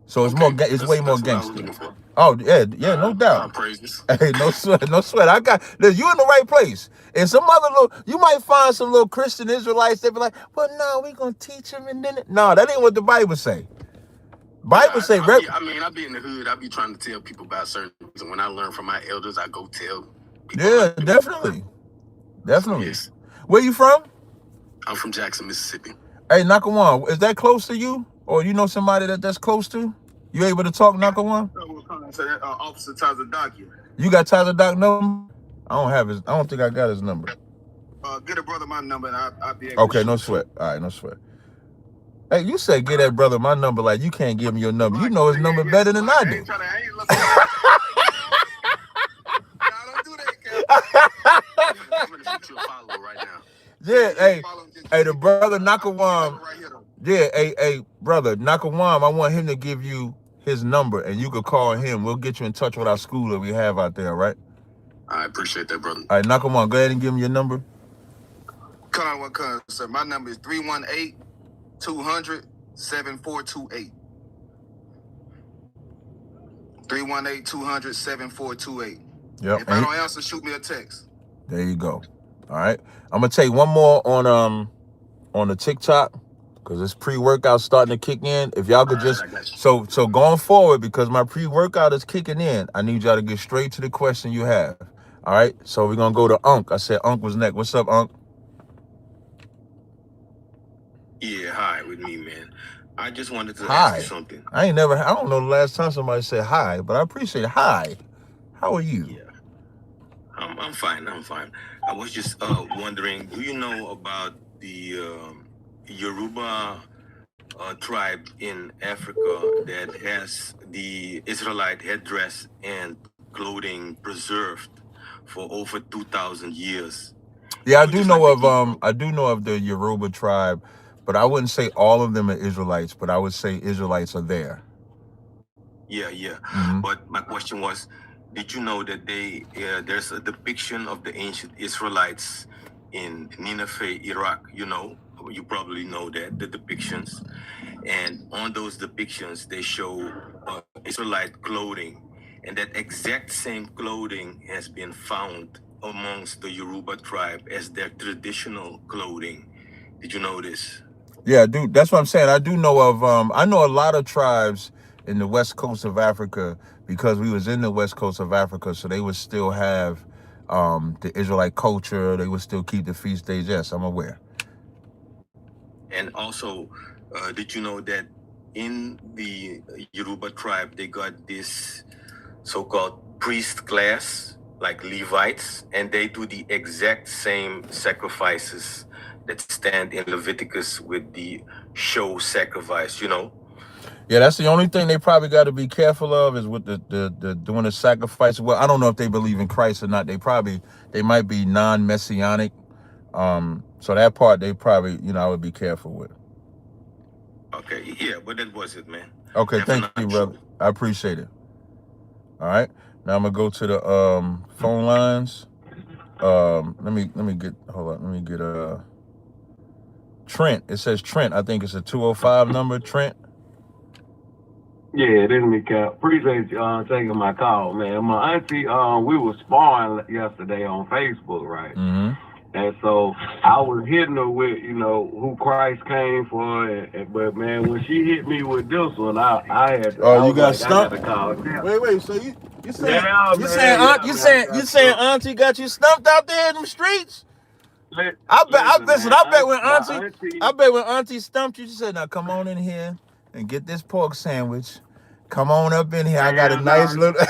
So it's it's way more gangster. Oh, yeah, no doubt. Hey, no sweat. You in the right place. And some other you might find some little Christian Israelites, they be like, well, no, we gonna teach them and then no, that ain't what the Bible say. Bible say, I be in the hood. I be trying to tell people about certain things, and when I learn from my elders, I go tell people. Yeah, definitely. Yes. Where you from? I'm from Jackson, Mississippi. Hey, Nakawan, is that close to you? Or you know somebody that's close to? You able to talk, Nakawan? Officer Tazaryach. You got Tazaryach number? I don't think I got his number. Get a brother my number and I'll be able to no sweat. All right, no sweat. Hey, you said get that brother my number like you can't give him your number. You know his number better than I do. Yeah, hey, the brother Nakawam. Yeah, hey, brother Nakawam. I want him to give you his number, and you could call him. We'll get you in touch with our school that we have out there, right? I appreciate that, brother. All right, Nakawam, go ahead and give him your number. Sir, my number is 318-200-7428. 318-200-7428. Yep. If I don't answer, shoot me a text. There you go. All right. I'm gonna take one more on the TikTok because this pre-workout starting to kick in. If y'all could just so going forward, because my pre-workout is kicking in, I need y'all to get straight to the question you have. All right. So we're gonna go to Unc. I said Unc was next. What's up, Unc? Yeah, hi, with me, man. I just wanted to ask you something. I don't know the last time somebody said hi, but I appreciate it. Hi. How are you? Yeah. I'm fine. I was just wondering, do you know about the Yoruba tribe in Africa that has the Israelite headdress and clothing preserved for over 2,000 years. Yeah, I do know of the Yoruba tribe, but I wouldn't say all of them are Israelites, but I would say Israelites are there. Yeah. But my question was, did you know that there's a depiction of the ancient Israelites in Nineveh, Iraq? You probably know that, the depictions. And on those depictions, they show Israelite clothing. And that exact same clothing has been found amongst the Yoruba tribe as their traditional clothing. Did you know this? Yeah, dude, that's what I'm saying. I do know of, I know a lot of tribes in the west coast of Africa because we was in the west coast of Africa, so they would still have the Israelite culture. They would still keep the feast days. Yes, I'm aware. And also, did you know that in the Yoruba tribe, they got this so-called priest class, like Levites, and they do the exact same sacrifices that stand in Leviticus with the show sacrifice, Yeah, that's the only thing they probably got to be careful of is with the doing the sacrifice. Well, I don't know if they believe in Christ or not. They might be non-messianic. So that part they probably, I would be careful with. Okay, yeah, but that was it, man. Okay, thank you, brother. I appreciate it. All right, now I'm gonna go to the phone lines. Let me get Trent. It says Trent. I think it's a 205 number. Trent. Yeah, this is me, Cap. Appreciate you taking my call, man. My auntie, we were sparring yesterday on Facebook, right? Mm-hmm. And so I was hitting her with, who Christ came for, but man, when she hit me with this one, I had to. Oh, you got stumped? I got to call. Wait. So you saying Auntie got you stumped out there in them streets? I bet when Auntie stumped you, she said, "Now come on in here and get this pork sandwich. Come on up in here. I got a nice little." Look.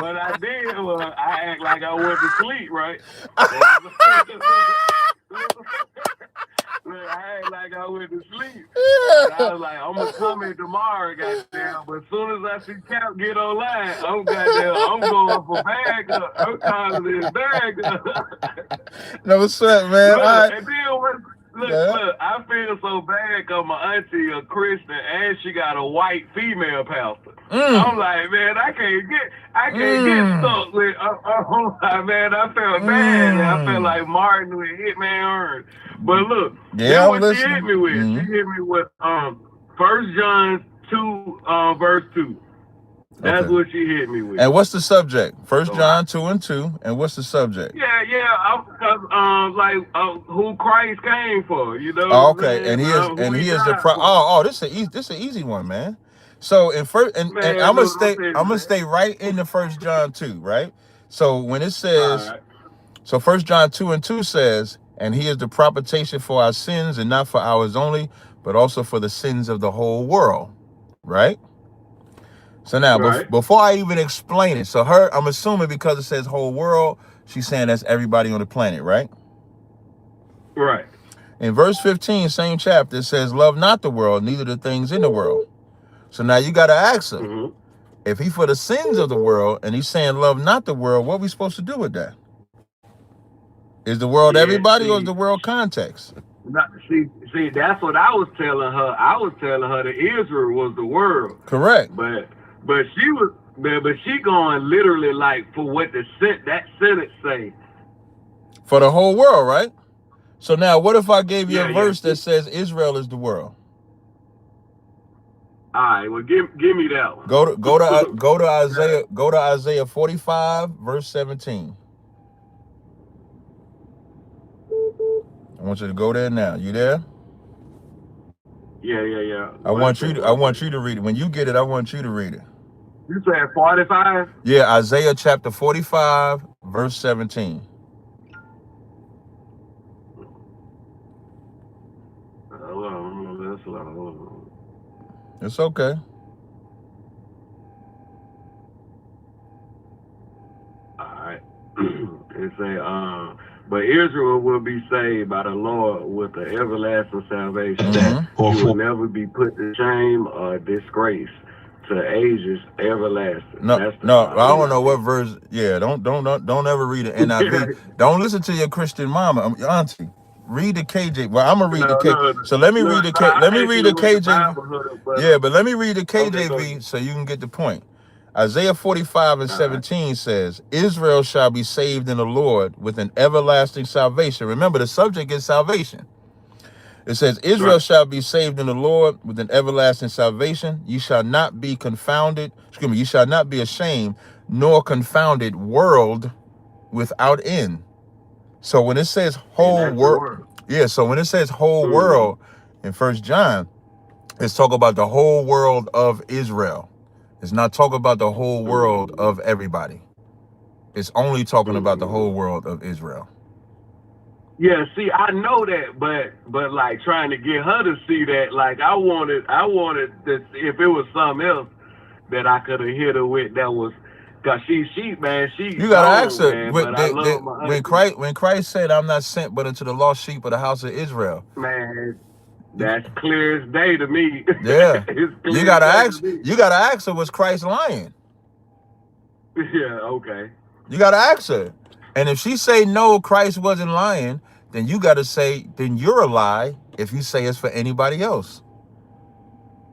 What I did was I act like I went to sleep, right? I act like I went to sleep. And I was like, I'm gonna come in tomorrow, goddamn. But as soon as I see Cap get online, I'm going for bag up. I'm calling this bag up. No, what's up, man? Look, I feel so bad because my auntie a Christian and she got a white female pastor. I'm like, man, I can't get stuck with. Man, I felt bad. I felt like Martin with Hitman Earn. But look, yeah, what she hit me with. She hit me with 1 John 2 verse 2. That's what she hit me with. And what's the subject? 1 John 2:2. And what's the subject? Yeah. Who Christ came for, Oh, okay. And he is the pro. This is an easy one, man. So in first, and I'm gonna stay right in the 1 John 2, right? So when it says, so 1 John 2:2 says, and he is the propitiation for our sins, and not for ours only, but also for the sins of the whole world, right? So now, before I even explain it, so I'm assuming because it says whole world, she's saying that's everybody on the planet, right? Right. In verse 15, same chapter, it says, love not the world, neither the things in the world. So now you got to ask her, if he for the sins of the world, and he's saying love not the world, what are we supposed to do with that? Is the world everybody or is the world context? See, that's what I was telling her. I was telling her that Israel was the world. Correct. But she going literally like for what that sentence say. For the whole world, right? So now what if I gave you a verse that says Israel is the world? All right, well give me that one. Go to Isaiah 45 verse 17. I want you to go there now. You there? Yeah. I want you to read it. When you get it, I want you to read it. You said 45? Yeah, Isaiah chapter 45, verse 17. It's okay. All right. It say, but Israel will be saved by the Lord with the everlasting salvation. Mm-hmm. You will never be put to shame or disgrace to ages everlasting. No, That's the no, I don't know salvation. what verse. Yeah, don't ever read the NIV. Don't listen to your Christian mama, your auntie. Read the KJ. Well, I'm gonna read the K. So let me read the K. Let me read the KJV. Yeah, but let me read the KJV so you can get the point. Isaiah 45:17 says, Israel shall be saved in the Lord with an everlasting salvation. Remember, the subject is salvation. It says, Israel shall be saved in the Lord with an everlasting salvation. You shall not be confounded. Excuse me, you shall not be ashamed, nor confounded world without end. So when it says whole world, yeah, so when it says whole world in 1 John, it's talking about the whole world of Israel. It's not talking about the whole world of everybody. It's only talking about the whole world of Israel. Yeah, see, I know that, but like trying to get her to see that, like I wanted to, if it was something else that I could have hit her with, that was, cause she man, she. You gotta ask her. Man, but I love my when Christ said, "I'm not sent but into the lost sheep of the house of Israel." Man, that's clear as day to me. Yeah, you gotta ask. You gotta ask her, was Christ lying? Yeah, okay. You gotta ask her, and if she say no, Christ wasn't lying, then you gotta say, then you're a lie. If you say it's for anybody else.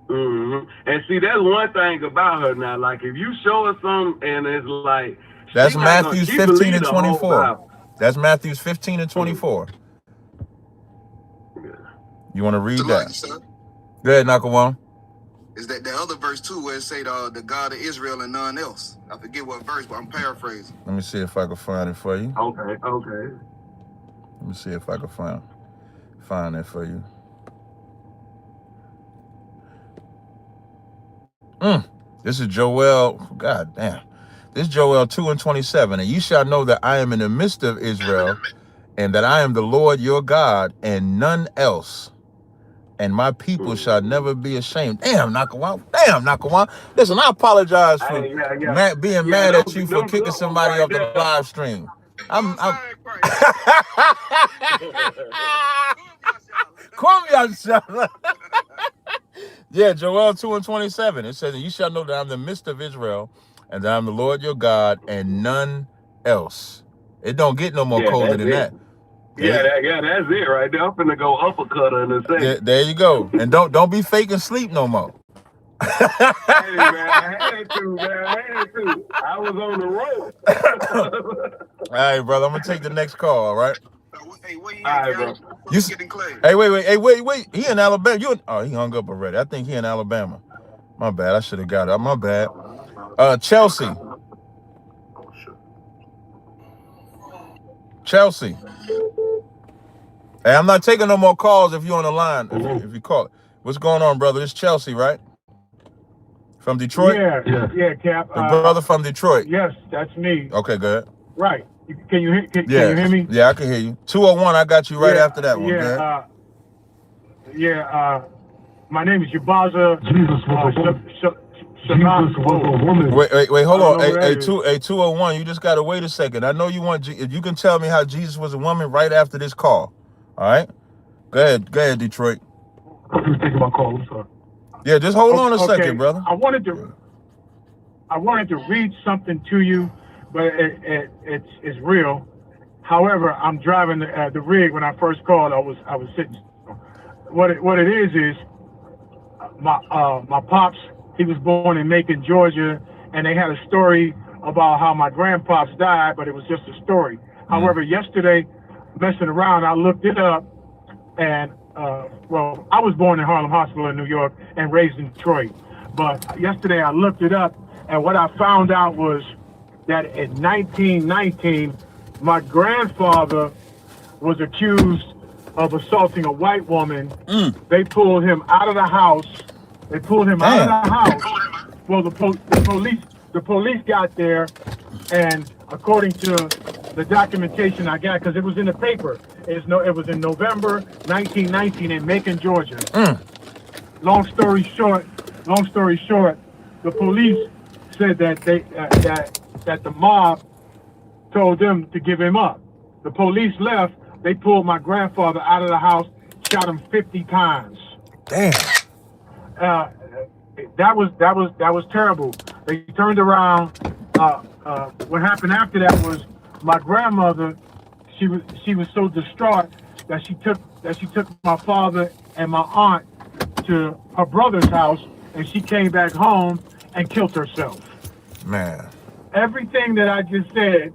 Mm-hmm. And see, that's one thing about her now. Like, if you show her something and it's like, that's Matthew 15 and 24. That's Matthew 15 and 24. You want to read that? Go ahead, Nakawan. Is that the other verse too, where it say the God of Israel and none else? I forget what verse, but I'm paraphrasing. Let me see if I can find it for you. Okay. Let me see if I can find that for you. This is Joel. God damn. This is Joel 2 and 27. And you shall know that I am in the midst of Israel, and that I am the Lord your God, and none else. And my people shall never be ashamed. Damn, Nakawan. Listen, I apologize for being mad at you for kicking somebody off the live stream. I'm Yeah, Joel 2 and 27. It says, you shall know that I'm in the midst of Israel, and that I'm the Lord your God, and none else. It don't get no more colder than that. Yeah, that's it right there. I'm finna go uppercut her in a second. There you go. And don't be faking sleep no more. Hey, man, I had to. I was on the road. All right, brother. I'm gonna take the next call. All right. Hey, where you at, bro? Hey, wait. He in Alabama. He hung up already. I think he in Alabama. My bad. I should have got it. My bad. Chelsea. Hey, I'm not taking no more calls if you're on the line. If you call it. What's going on, brother? It's Chelsea, right? From Detroit? Yeah, Cap. The brother from Detroit. Yes, that's me. Okay, go ahead. Right. Can you hear me? Yeah, I can hear you. 201, I got you right after that one. My name is Yabaza. Jesus was a woman. Wait, hold on. Hey, 201, you just gotta wait a second. I know you want. You can tell me how Jesus was a woman right after this call. All right. Go ahead, Detroit. Who's taking my call? I'm sorry. Yeah, just hold on a second, brother. I wanted to read something to you, but it's real. However, I'm driving the rig. When I first called, I was sitting. What it is my pops. He was born in Macon, Georgia, and they had a story about how my grandpops died, but it was just a story. However, yesterday, messing around, I looked it up, and I was born in Harlem Hospital in New York and raised in Detroit. But yesterday I looked it up, and what I found out was that in 1919, my grandfather was accused of assaulting a white woman. They pulled him out of the house. Well, the police got there, and according to the documentation I got, because it was in the paper, it was in November 1919 in Macon, Georgia. Long story short, the police said that that the mob told them to give him up. the police left, they pulled my grandfather out of the house, shot him 50 times. Damn. That was terrible. They turned around. What happened after that was my grandmother. She was so distraught that she took my father and my aunt to her brother's house, and she came back home and killed herself. Man. Everything that I just said,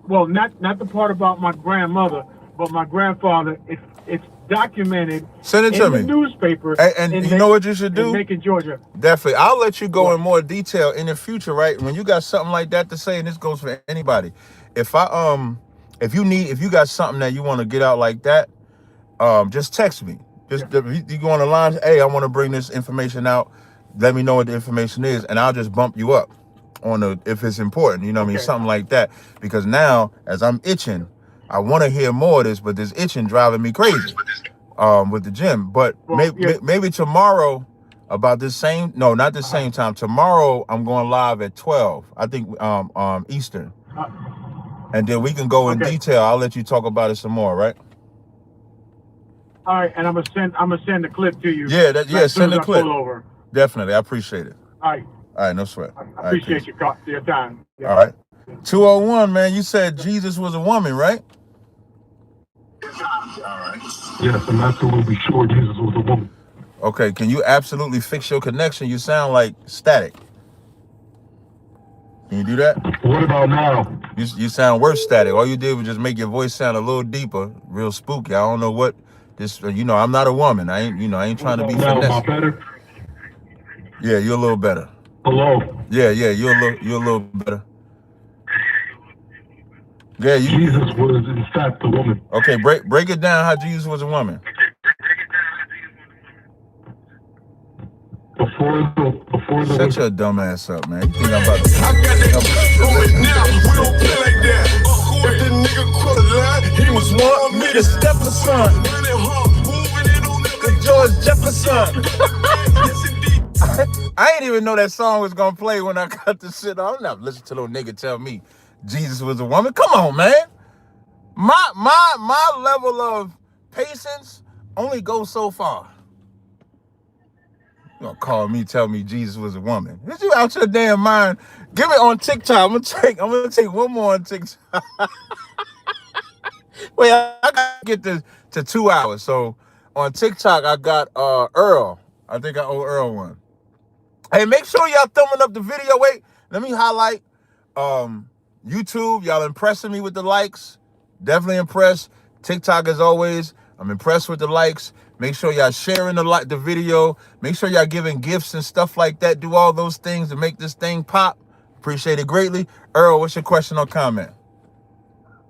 well, not the part about my grandmother, but my grandfather. It's documented. Send it to in me. The newspaper. And you know what you should do? In Macon, Georgia. Definitely. I'll let you go in more detail in the future, right? When you got something like that to say, and this goes for anybody. If you got something that you want to get out like that, just text me. You go on the line, hey, I want to bring this information out. Let me know what the information is, and I'll just bump you up on if it's important, you know what I mean? Something like that. Because now, as I'm itching, I want to hear more of this, but this itching driving me crazy with the gym. But maybe tomorrow about this same, no, not the same time. Tomorrow I'm going live at 12, I think Eastern. And then we can go in detail. I'll let you talk about it some more, right? All right, and I'm gonna send the clip to you. Yeah, send the clip. Pull over. Definitely, I appreciate it. All right, no sweat. I appreciate your time. Yeah. All right. 201, man, you said Jesus was a woman, right? Yes, I'm absolutely sure Jesus was a woman. Okay, can you absolutely fix your connection? You sound like static. Can you do that? What about now? You sound worse static. All you did was just make your voice sound a little deeper, real spooky. I don't know what this, I'm not a woman. I ain't trying to be finesse. Better? Yeah, you're a little better. Hello. Yeah, you're a little better. Yeah, Jesus was in fact a woman. Okay, break it down how Jesus was a woman. Before the Shut your dumb ass up, man. You think I'm about to If the nigga could lie, he was wanting me to step aside. George Jefferson. I ain't even know that song was gonna play when I cut the shit on. I'm not listening to no nigga tell me Jesus was a woman. Come on, man. My level of patience only goes so far. You gonna call me, tell me Jesus was a woman? Is you out your damn mind? Give it on TikTok. I'm gonna take one more on TikTok. Wait, I gotta get this to 2 hours. So on TikTok, I got Earl. I think I owe Earl one. Hey, make sure y'all thumbing up the video. Wait, let me highlight YouTube. Y'all impressing me with the likes. Definitely impressed. TikTok, as always, I'm impressed with the likes. Make sure y'all sharing the video. Make sure y'all giving gifts and stuff like that. Do all those things to make this thing pop. Appreciate it greatly. Earl, what's your question or comment?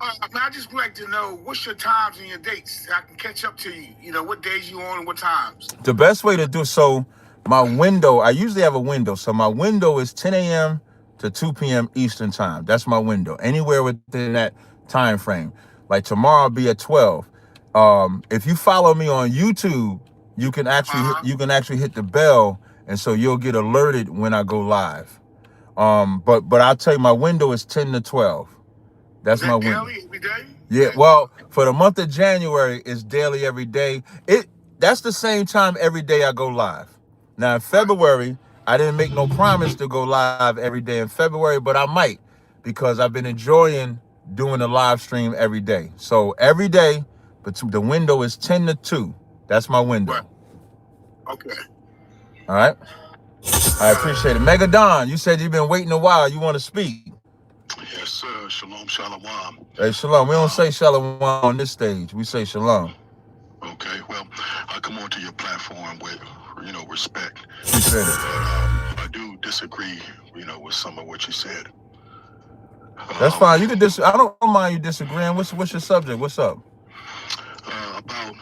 I just would like to know what's your times and your dates so I can catch up to you. You know, what days you on and what times. The best way to do so, my window, I usually have a window. So my window is 10 a.m. to 2 p.m. Eastern time. That's my window. Anywhere within that time frame. Like tomorrow I'll be at 12. If you follow me on YouTube, you can actually hit the bell, and so you'll get alerted when I go live. But I'll tell you, my window is 10 to 12. That's my window. Daily, every day? Yeah, well, for the month of January, it's daily every day. That's the same time every day I go live. Now in February, I didn't make no promise to go live every day in February, but I might, because I've been enjoying doing the live stream every day. So every day, but the window is 10 to 2. That's my window. Okay. All right. I appreciate it. Megadon, you said you've been waiting a while. You want to speak? Yes, sir. Shalom, shalom. Hey, shalom. We don't say shalom on this stage. We say shalom. Okay. Well, I come onto your platform with, respect. Appreciate it. I do disagree, with some of what you said. That's fine. You can I don't mind you disagreeing. What's your subject? What's up? About,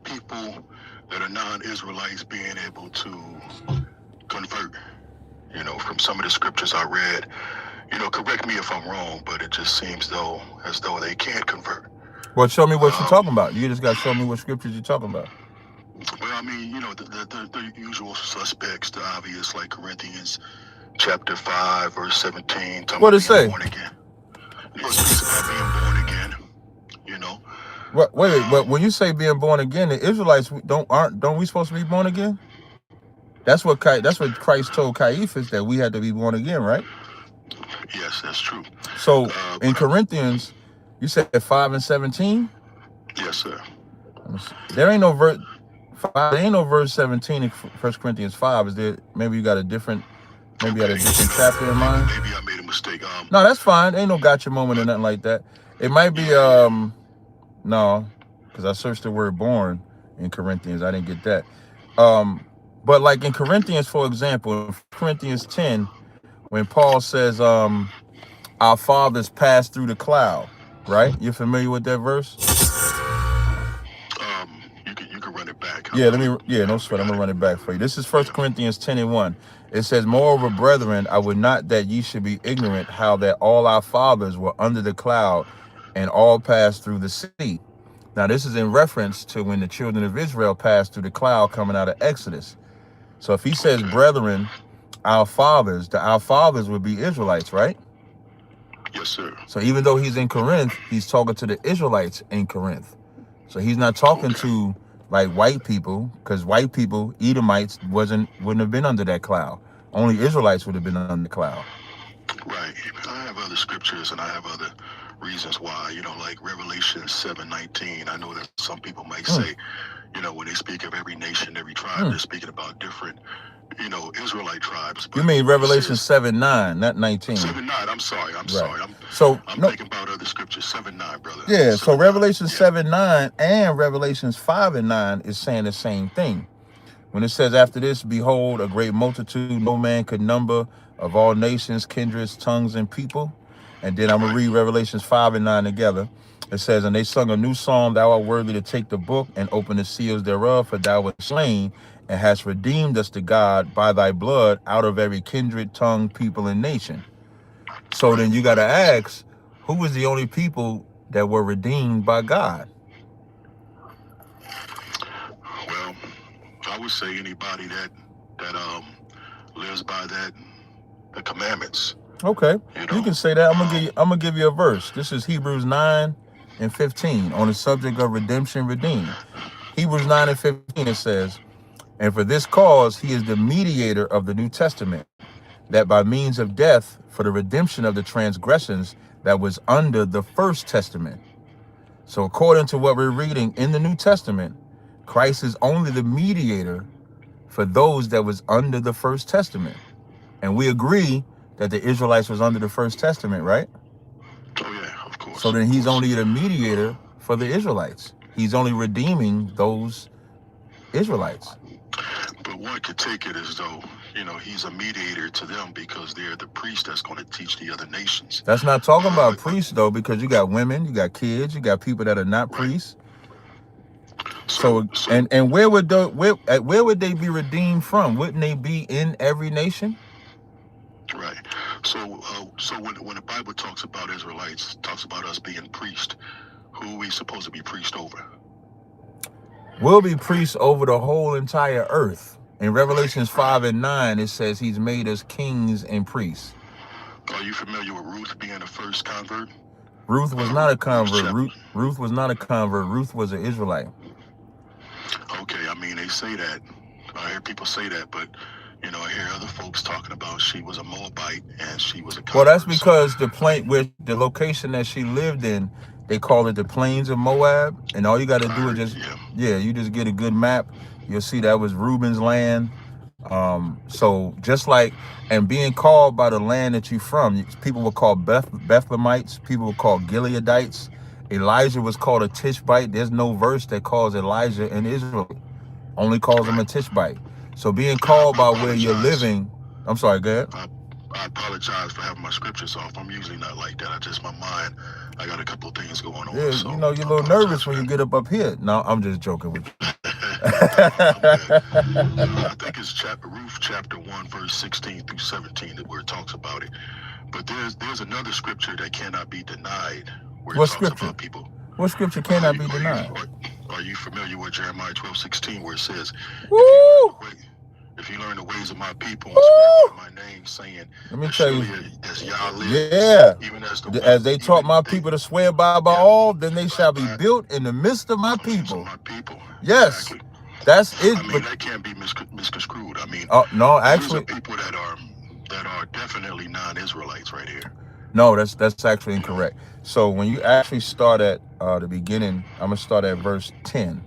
people that are non-Israelites being able to convert, from some of the scriptures I read. Correct me if I'm wrong, but it just seems as though they can't convert. Well, show me what you're talking about. You just got to show me what scriptures you're talking about. Well, I mean, the usual suspects, the obvious, like Corinthians chapter 5, verse 17. What does it say? Born again. It speaks about being born again. Wait, but when you say being born again, the Israelites don't we supposed to be born again? That's what Christ told Caiaphas, that we had to be born again, right? Yes, that's true. So in Corinthians, you said 5 and 17? Yes, sir. There ain't no verse 5. There ain't no verse 17 in 1 Corinthians 5. Is there? Maybe you got a different chapter in mind. Maybe I made a mistake. No, that's fine. Ain't no gotcha moment or nothing like that. It might be no, because I searched the word born in Corinthians. I didn't get that. But like in Corinthians, for example, in Corinthians 10, when Paul says, our fathers passed through the cloud, right? You familiar with that verse? You can run it back. Yeah, no sweat. I'm gonna run it back for you. This is 1 Corinthians 10 and 1. It says, moreover, brethren, I would not that ye should be ignorant how that all our fathers were under the cloud and all passed through the sea. Now, this is in reference to when the children of Israel passed through the cloud coming out of Exodus. So if he says, brethren, our fathers, our fathers would be Israelites, right? Yes, sir. So even though he's in Corinth, he's talking to the Israelites in Corinth. So he's not talking to like white people, because white people, Edomites, wouldn't have been under that cloud. Only Israelites would have been under the cloud. Right. I have other scriptures and I have other reasons why, like Revelation 7:19. I know that some people might say, when they speak of every nation, every tribe, they're speaking about different, Israelite tribes. You mean Revelation 7:9, not 19. 7:9. I'm sorry. I'm thinking about other scriptures. 7:9, brother. Yeah. So Revelation 7:9 and Revelations 5 and 9 is saying the same thing. When it says, after this, behold, a great multitude, no man could number, of all nations, kindreds, tongues, and people. And then I'm going to read Revelations 5 and 9 together. It says, and they sung a new song, thou art worthy to take the book and open the seals thereof, for thou wast slain and hast redeemed us to God by thy blood out of every kindred, tongue, people, and nation. So then you got to ask, who was the only people that were redeemed by God? Well, I would say anybody that lives by the commandments. Okay, you can say that. I'm gonna give you a verse. This is Hebrews 9 and 15 on the subject of redemption, redeemed. Hebrews 9 and 15, it says, and for this cause he is the mediator of the New Testament, that by means of death for the redemption of the transgressions that was under the first testament. So according to what we're reading in the New Testament, Christ is only the mediator for those that was under the first testament. And we agree that the Israelites was under the first testament, right? Oh yeah, of course. So then he's only the mediator for the Israelites. He's only redeeming those Israelites. But one could take it as though, he's a mediator to them because they're the priest that's going to teach the other nations. That's not talking about priests, though, because you got women, you got kids, you got people that are not priests. So and where would they be redeemed from? Wouldn't they be in every nation? Right. So when the Bible talks about Israelites, talks about us being priests, who are we supposed to be priest over? We'll be priests over the whole entire earth. In Revelations 5 and 9, it says he's made us kings and priests. Are you familiar with Ruth being the first convert? Ruth was not a convert. Ruth was not a convert. Ruth was an Israelite. Okay, I mean, they say that. I hear people say that, but I hear other folks talking about she was a Moabite and she was a convert. Well, that's because the location that she lived in, they call it the plains of Moab. And all you got to do is you just get a good map. You'll see that was Reuben's land. So just like, and being called by the land that you're from, people were called Bethlehemites, people were called Gileadites. Elijah was called a Tishbite. There's no verse that calls Elijah an Israelite. Only calls him a Tishbite. So being called by where you're living, I'm sorry, go ahead. I apologize for having my scriptures off. I'm usually not like that. My mind, I got a couple of things going on. Yeah, so you're a little nervous when you get up here. No, I'm just joking with you. I think it's Ruth chapter 1, verse 16 through 17 where it talks about it. But there's another scripture that cannot be denied. What scripture? What scripture cannot be denied? Are you familiar with Jeremiah 12:16 where it says, Woo! if if you learn the ways of my people and swear by my name, saying, let me tell you, as Yah lives, yeah, even as they taught my people to swear by all, then they shall be built in the midst of my people. Yes, exactly. that's it. I mean, that can't be misconstrued. I mean, no, these actually, are people that are definitely non-Israelites right here. no, that's actually incorrect. So when you actually start at the beginning, I'm gonna start at verse 10.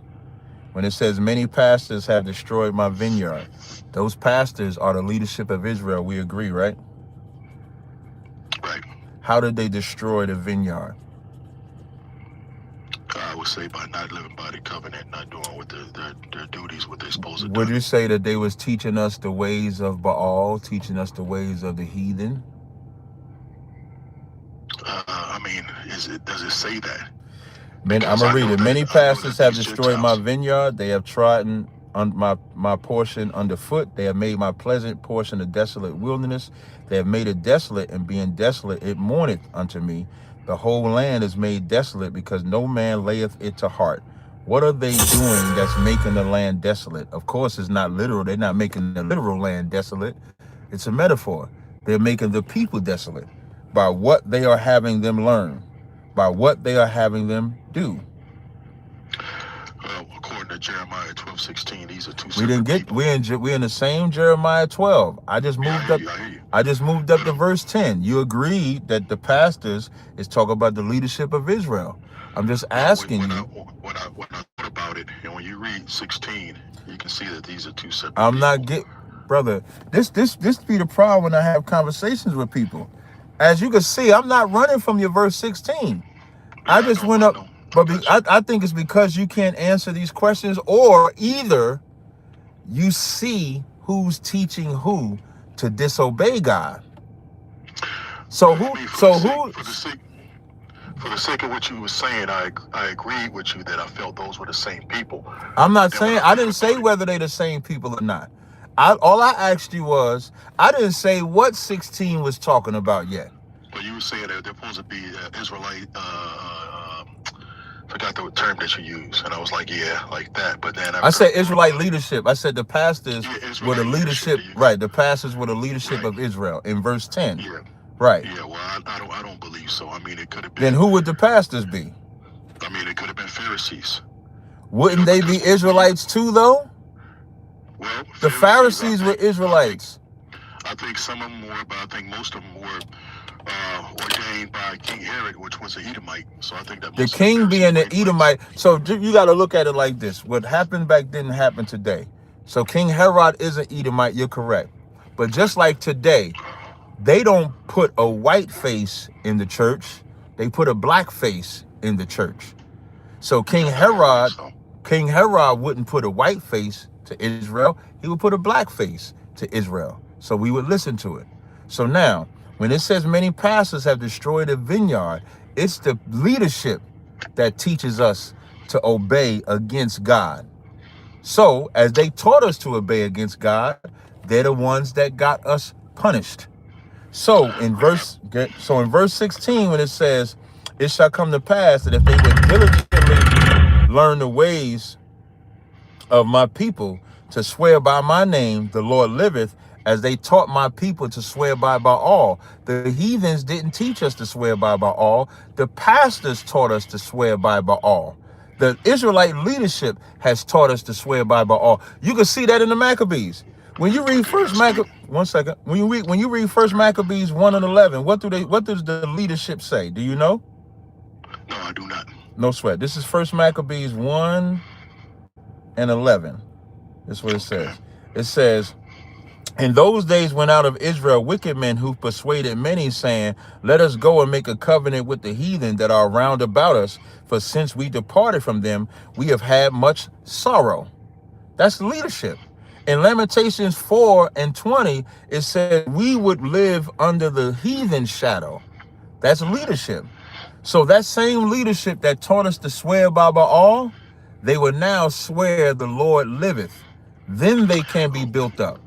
When it says, many pastors have destroyed my vineyard. Those pastors are the leadership of Israel. We agree, right? Right. How did they destroy the vineyard? I would say by not living by the covenant, not doing what their duties, what they're supposed to do. Would you say that they was teaching us the ways of Baal, teaching us the ways of the heathen? I mean, does it say that? I'm gonna read it. Many pastors have destroyed my vineyard. They have trodden on my portion underfoot. They have made my pleasant portion a desolate wilderness. They have made it desolate, and being desolate, it mourneth unto me. The whole land is made desolate, because no man layeth it to heart. What are they doing that's making the land desolate? Of course, it's not literal. They're not making the literal land desolate. It's a metaphor. They're making the people desolate by what they are having them learn, by what they are having them do. According to Jeremiah 12:16, these are two We didn't get people. We're in the same Jeremiah 12. I just moved up. I just moved up to verse 10. You agreed that the pastors is talking about the leadership of Israel. I'm just asking you. When I thought about it, and when you read 16, you can see that these are two separate. I'm not brother. This be the problem when I have conversations with people. As you can see, I'm not running from your verse 16. I just went up, but I think it's because you can't answer these questions, or either you see who's teaching who to disobey God. So for the sake of what you were saying, I agreed with you that I felt those were the same people. I'm not saying, I didn't say whether they're the same people or not. All I asked you was, I didn't say what 16 was talking about yet. But you were saying that they're supposed to be Israelite, forgot the term that you used, and I was like, yeah, like that. But then I said Israelite leadership. I said the pastors were the leadership, right? The pastors were the leadership of Israel in verse 10. Yeah. Right. Yeah, well, I don't believe so. I mean, it could have been. Then who would the pastors be? I mean, it could have been Pharisees. Wouldn't they be Israelites too, though? Well, the Pharisees were Israelites. I think some of them were, but I think most of them were ordained by King Herod, which was an Edomite. So I think that the king being an Edomite. So you got to look at it like this: what happened back didn't happen today. So King Herod is an Edomite. You're correct. But just like today, they don't put a white face in the church; they put a black face in the church. So King Herod wouldn't put a white face to Israel; he would put a black face to Israel. So we would listen to it. So now, when it says many pastors have destroyed a vineyard, it's the leadership that teaches us to obey against God. So as they taught us to obey against God, they're the ones that got us punished. So in verse 16, when it says, it shall come to pass that if they would diligently learn the ways of my people to swear by my name, the Lord liveth, as they taught my people to swear by Baal. The heathens didn't teach us to swear by Baal. The pastors taught us to swear by Baal. The Israelite leadership has taught us to swear by Baal. You can see that in the Maccabees. When you read When you read First Maccabees 1:11, what does the leadership say? Do you know? No, I do not. No sweat. This is First Maccabees 1:11. That's what it says. It says, in those days went out of Israel wicked men who persuaded many, saying, let us go and make a covenant with the heathen that are round about us. For since we departed from them, we have had much sorrow. That's leadership. In Lamentations 4:20, it said we would live under the heathen shadow. That's leadership. So that same leadership that taught us to swear by Baal, they will now swear the Lord liveth. Then they can be built up.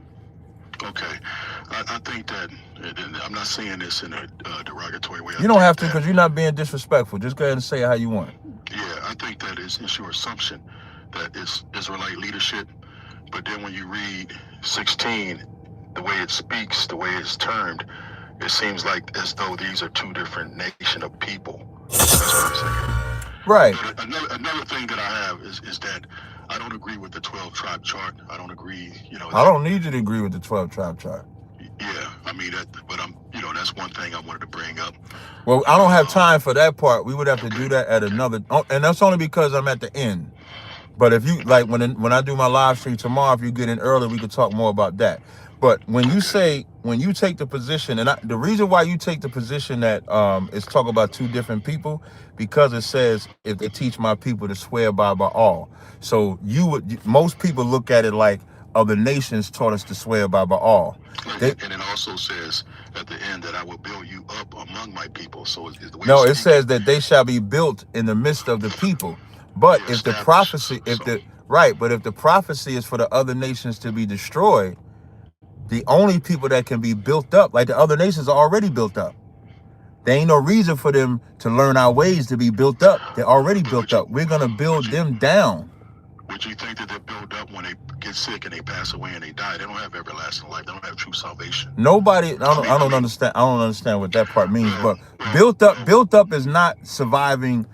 Okay. I think that, I'm not saying this in a derogatory way. You don't have to, because you're not being disrespectful. Just go ahead and say it how you want. Yeah, I think that it's your assumption that it's Israelite leadership. But then when you read 16, the way it speaks, the way it's termed, it seems like as though these are two different nation of people. That's what I'm saying. Right. But another thing that I have is that I don't agree with the 12 tribe chart. I don't agree, I don't need you to agree with the 12 tribe chart. Yeah, I mean but that's one thing I wanted to bring up. Well, I don't have time for that part. We would have to do that at another, and that's only because I'm at the end. But if you like when I do my live stream tomorrow, if you get in early, we could talk more about that. But when you take the position, and the reason why you take the position that it's talk about two different people, because it says if they teach my people to swear by all. So most people look at it like other nations taught us to swear by all. And it also says at the end that I will build you up among my people. So is the way no, it says that they shall be built in the midst of the people. But if the prophecy, but if the prophecy is for the other nations to be destroyed, the only people that can be built up, like the other nations are already built up. There ain't no reason for them to learn our ways to be built up. They're already built up. We're going to build them down. Would you think that they're built up when they get sick and they pass away and they die? They don't have everlasting life. They don't have true salvation. Nobody, I don't understand. I don't understand what that part means. But built up is not surviving,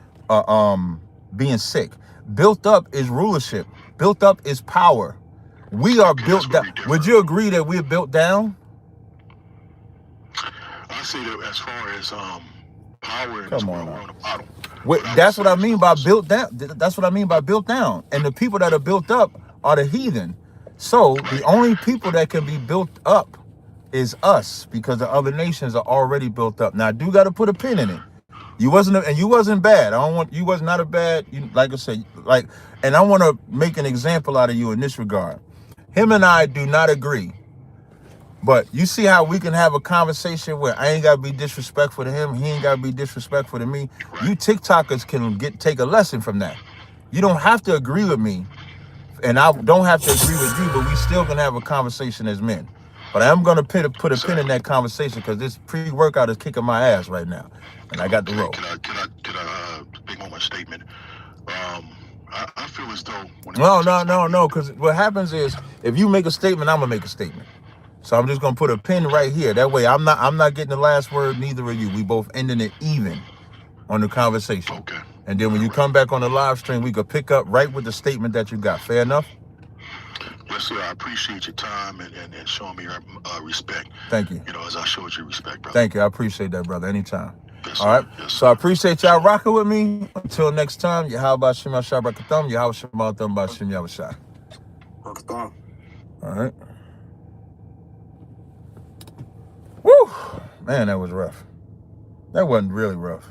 being sick. Built up is rulership. Built up is power. We are built down. Would you agree that we're built down? I say that as far as power in this world, we're on the bottom. That's what I mean by built down. That's what I mean by built down. And the people that are built up are the heathen. So the only people that can be built up is us, because the other nations are already built up. Now I do got to put a pin in it. You wasn't bad. You was not a bad, like I said, and I want to make an example out of you in this regard. Him and I do not agree. But you see how we can have a conversation where I ain't got to be disrespectful to him, he ain't got to be disrespectful to me. You TikTokers can take a lesson from that. You don't have to agree with me, and I don't have to agree with you, but we still can have a conversation as men. But I am going to put a pin in that conversation, because this pre-workout is kicking my ass right now, and I got to roll. Can I make one more statement? I feel as though... No, because what happens is, if you make a statement, I'm going to make a statement. So I'm just gonna put a pin right here. That way I'm not getting the last word, neither are you. We both ending it even on the conversation. Okay. And then when you come back on the live stream, we could pick up right with the statement that you got. Fair enough? Yes, sir. I appreciate your time and showing me your respect. Thank you. As I showed you respect, brother. Thank you. I appreciate that, brother. Anytime. Yes, all right. Yes, so I appreciate y'all rocking with me. Until next time, Yahweh Shema Shabakatham, Yahweh Shema Thum Bashim Yahweh Shai. All right. Woo! Man, that was rough. That wasn't really rough.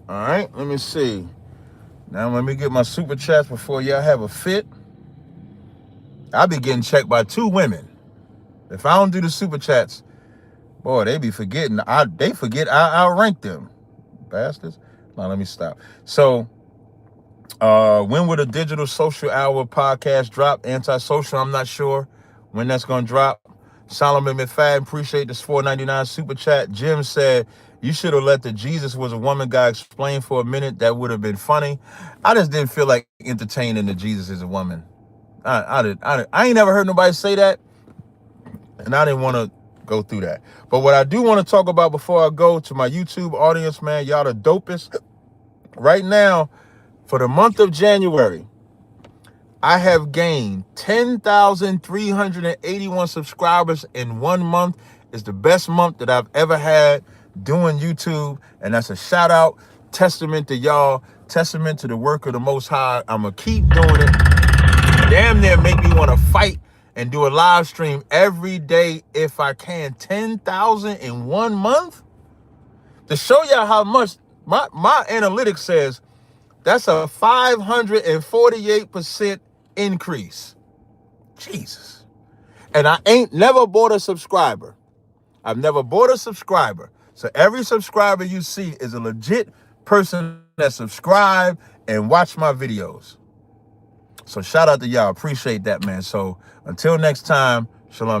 All right, let me see. Now let me get my super chats before y'all have a fit. I'll be getting checked by 2 women. If I don't do the super chats, boy, they be forgetting. They forget I rank them. Bastards. Now let me stop. So, when would a digital social hour podcast drop? Antisocial, I'm not sure when that's gonna drop. Solomon McFadden, appreciate this $4.99 super chat. Jim said, you should have let the Jesus was a woman guy explain for a minute. That would have been funny. I just didn't feel like entertaining the Jesus is a woman. I ain't never heard nobody say that, and I didn't want to go through that. But what I do want to talk about before I go to my YouTube audience, man, y'all the dopest. Right now, for the month of January, I have gained 10,381 subscribers in 1 month. It's the best month that I've ever had doing YouTube. And that's a shout out, testament to y'all, testament to the work of the Most High. I'm going to keep doing it. Damn near make me want to fight and do a live stream every day if I can. 10,000 in 1 month? To show y'all how much my analytics says, that's a 548% increase. Jesus. And I ain't never bought a subscriber. I've never bought a subscriber. So every subscriber you see is a legit person that subscribe and watch my videos. So shout out to y'all. Appreciate that, man. So until next time, shalom.